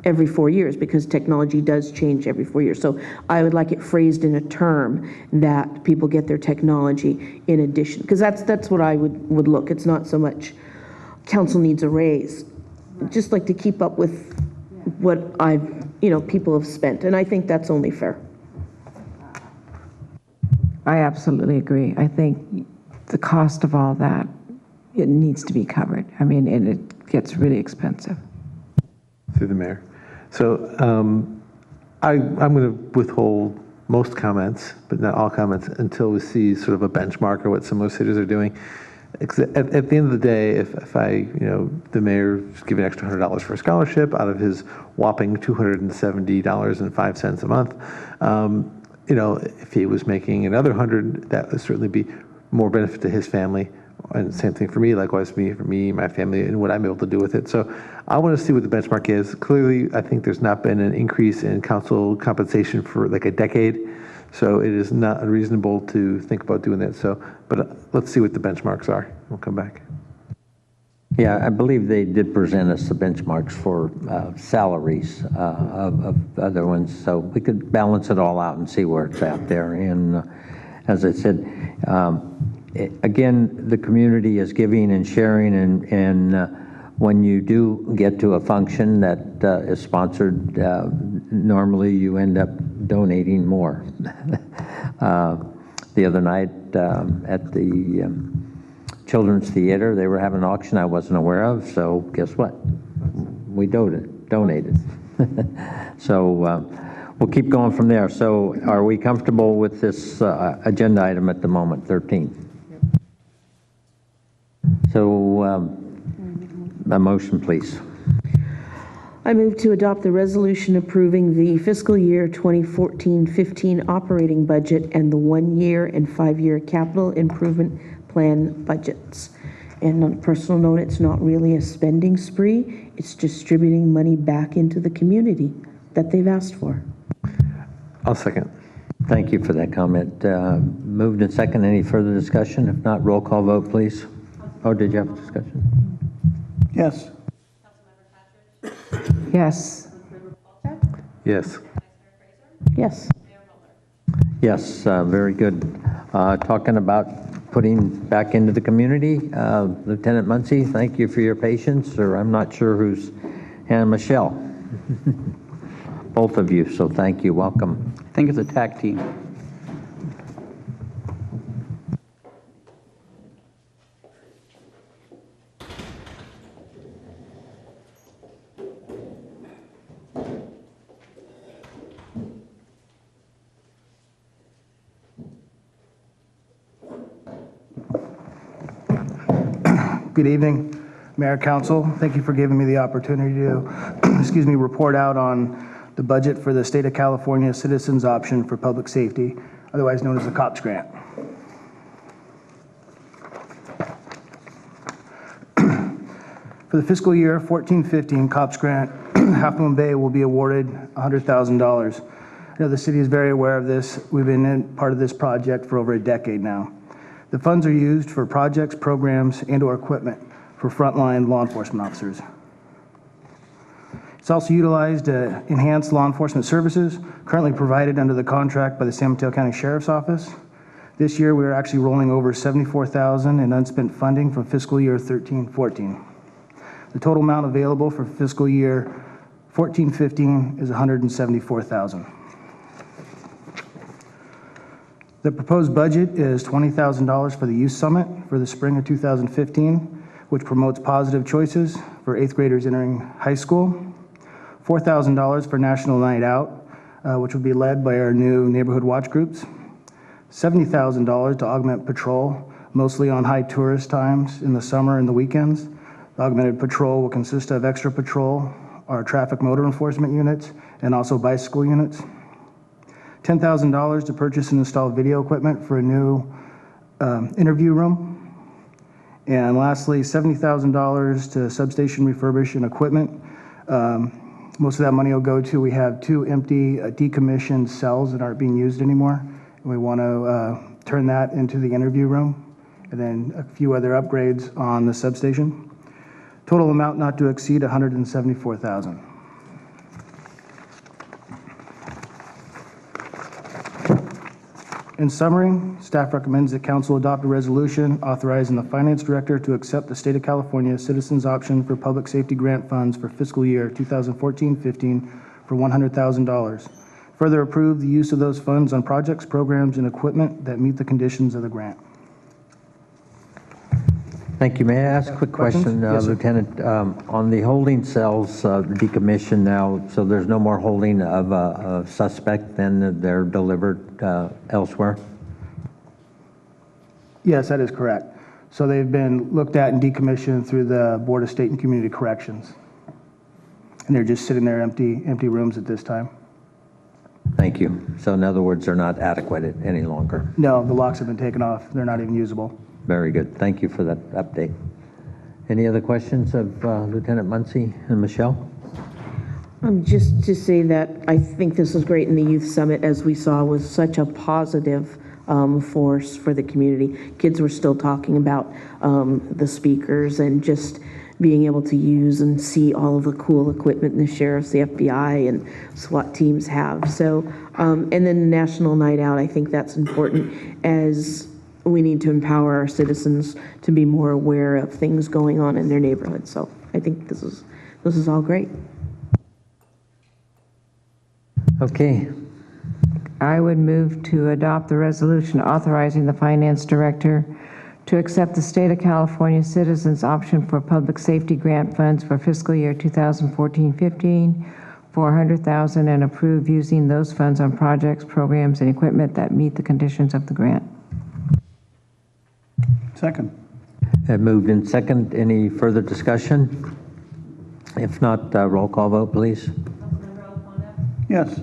every 4 years, because technology does change every 4 years. So I would like it phrased in a term that people get their technology in addition, because that's what I would look. It's not so much council needs a raise, just like to keep up with what people have spent, and I think that's only fair. I absolutely agree. I think the cost of all that, it needs to be covered. I mean, and it gets really expensive. Through the mayor. So I'm going to withhold most comments, but not all comments, until we see sort of a benchmark or what some of those cities are doing. At the end of the day, if the mayor is giving an extra $100 for a scholarship out of his whopping $270.05 a month, if he was making another $100, that would certainly be more benefit to his family. And same thing for me, likewise for me, my family, and what I'm able to do with it. So I want to see what the benchmark is. Clearly, I think there's not been an increase in council compensation for like a decade. So it is not unreasonable to think about doing that. So, but let's see what the benchmarks are. We'll come back. Yeah, I believe they did present us the benchmarks for salaries of other ones, so we could balance it all out and see where it's at there. And as I said, again, the community is giving and sharing, and when you do get to a function that is sponsored, normally you end up donating more. The other night at the Children's Theater, they were having an auction I wasn't aware of, so guess what? We donated. So we'll keep going from there. So are we comfortable with this agenda item at the moment, 13? So a motion, please. I move to adopt the resolution approving the fiscal year 2014-15 operating budget and the 1-year and 5-year capital improvement plan budgets. And on a personal note, it's not really a spending spree. It's distributing money back into the community that they've asked for. I'll second. Thank you for that comment. Moved and second. Any further discussion? If not, roll call vote, please. Oh, did you have a discussion? Yes. Yes. Yes. Yes. Yes, very good. Talking about putting back into the community, Lieutenant Muncie, thank you for your patience, or I'm not sure who's, and Michelle. Both of you, so thank you. Welcome. I think it's a tag team. Good evening, Mayor, Council. Thank you for giving me the opportunity to, report out on the budget for the State of California Citizens Option for Public Safety, otherwise known as the COPS Grant. For the fiscal year 14-15 COPS Grant, Half Moon Bay will be awarded $100,000. I know the city is very aware of this. We've been part of this project for over a decade now. The funds are used for projects, programs, and/or equipment for frontline law enforcement officers. It's also utilized to enhance law enforcement services currently provided under the contract by the San Mateo County Sheriff's Office This year, we are actually rolling over $74,000 in unspent funding from fiscal year 13-14. The total amount available for fiscal year 14-15 is $174,000. The proposed budget is $20,000 for the Youth Summit for the spring of 2015, which promotes positive choices for 8th graders entering high school. $4,000 for National Night Out, which will be led by our new neighborhood watch groups. $70,000 to augment patrol, mostly on high tourist times in the summer and the weekends. The augmented patrol will consist of extra patrol, our traffic motor enforcement units, and also bicycle units. $10,000 to purchase and install video equipment for a new interview room. And lastly, $70,000 to substation refurbish and equipment. Most of that money will go to, we have 2 empty decommissioned cells that aren't being used anymore. And we want to turn that into the interview room, and then a few other upgrades on the substation. Total amount not to exceed $174,000. In summary, staff recommends that council adopt a resolution authorizing the finance director to accept the state of California Citizens Option for Public Safety Grant Funds for fiscal year 2014-15 for $100,000. Further approve the use of those funds on projects, programs, and equipment that meet the conditions of the grant. Thank you. May I ask a quick question, Yes, sir. Lieutenant? On the holding cells decommissioned now, so there's no more holding of a suspect, then they're delivered elsewhere? Yes, that is correct. So they've been looked at and decommissioned through the Board of State and Community Corrections. And they're just sitting there empty rooms at this time. Thank you. So in other words, they're not adequate any longer? No, the locks have been taken off. They're not even usable. Very good. Thank you for that update. Any other questions of Lieutenant Muncy and Michelle? Just to say that I think this was great in the Youth Summit, as we saw, was such a positive force for the community. Kids were still talking about the speakers and just being able to use and see all of the cool equipment the sheriffs, the FBI, and SWAT teams have. So, and then National Night Out, I think that's important, as we need to empower our citizens to be more aware of things going on in their neighborhood. So I think this is all great. Okay. I would move to adopt the resolution authorizing the finance director to accept the State of California Citizens Option for Public Safety Grant Funds for fiscal year 2014-15, $400,000, and approve using those funds on projects, programs, and equipment that meet the conditions of the grant. Second. Moved in second. Any further discussion? If not, roll call vote, please. Yes.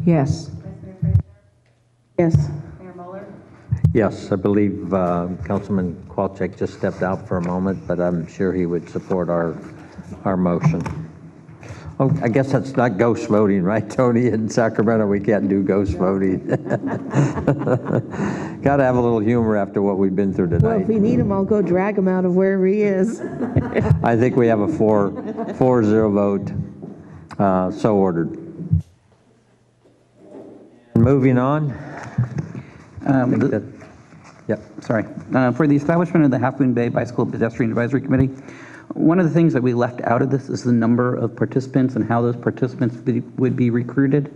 Yes. Yes. Yes, I believe Councilman Kowalczyk just stepped out for a moment, but I'm sure he would support our motion. Oh, I guess that's not ghost voting, right, Tony? In Sacramento, we can't do ghost voting. Got to have a little humor after what we've been through tonight. Well, if we need him, I'll go drag him out of wherever he is. I think we have a 4-0 vote. So ordered. Moving on. Sorry. For the establishment of the Half Moon Bay Bicycle Pedestrian Advisory Committee, one of the things that we left out of this is the number of participants and how those participants would be recruited.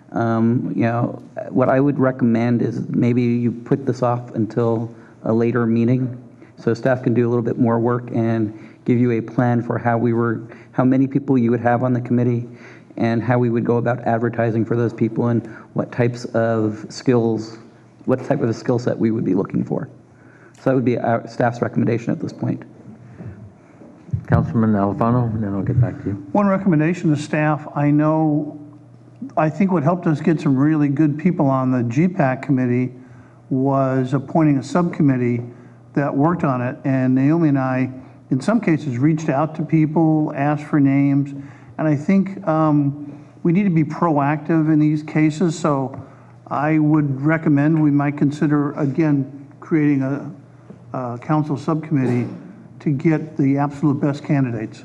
What I would recommend is maybe you put this off until a later meeting so staff can do a little bit more work and give you a plan for how many people you would have on the committee and how we would go about advertising for those people and what types of skills, what type of a skill set we would be looking for. So that would be our staff's recommendation at this point. Councilman Alfano, and then I'll get back to you. One recommendation to staff, I think what helped us get some really good people on the GPAC committee was appointing a subcommittee that worked on it. And Naomi and I, in some cases, reached out to people, asked for names. And I think we need to be proactive in these cases. So I would recommend we might consider, again, creating a council subcommittee to get the absolute best candidates.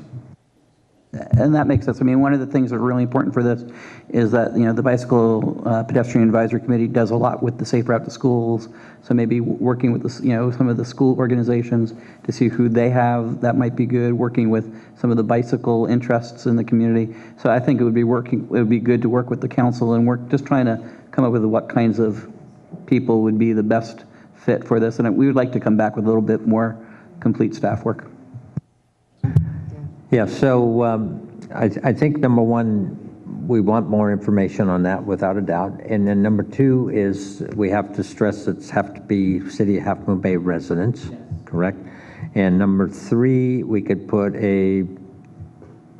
And that makes sense. I mean, one of the things that are really important for this is that, the Bicycle Pedestrian Advisory Committee does a lot with the Safe Route to Schools. So maybe working with the, some of the school organizations to see who they have, that might be good, working with some of the bicycle interests in the community. So I think it would be good to work with the council and work, just trying to come up with what kinds of people would be the best fit for this. And we would like to come back with a little bit more complete staff work. Yeah, so I think number one, we want more information on that without a doubt. And then number two is we have to stress it's have to be City of Half Moon Bay residents, correct? And number three, we could put a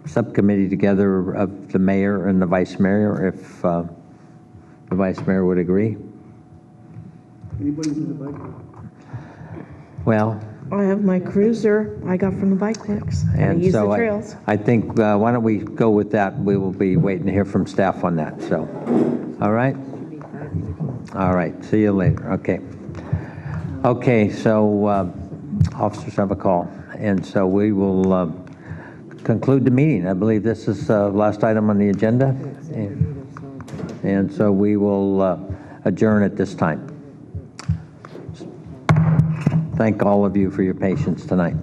subcommittee together of the mayor and the vice mayor if the vice mayor would agree. Anybody who's a bike? Well, I have my cruiser I got from the Bike Works. I use the trails. I think, why don't we go with that? We will be waiting to hear from staff on that, so. All right? All right, see you later, okay. Okay, so officers have a call, and so we will conclude the meeting. I believe this is the last item on the agenda, and so we will adjourn at this time. Thank all of you for your patience tonight.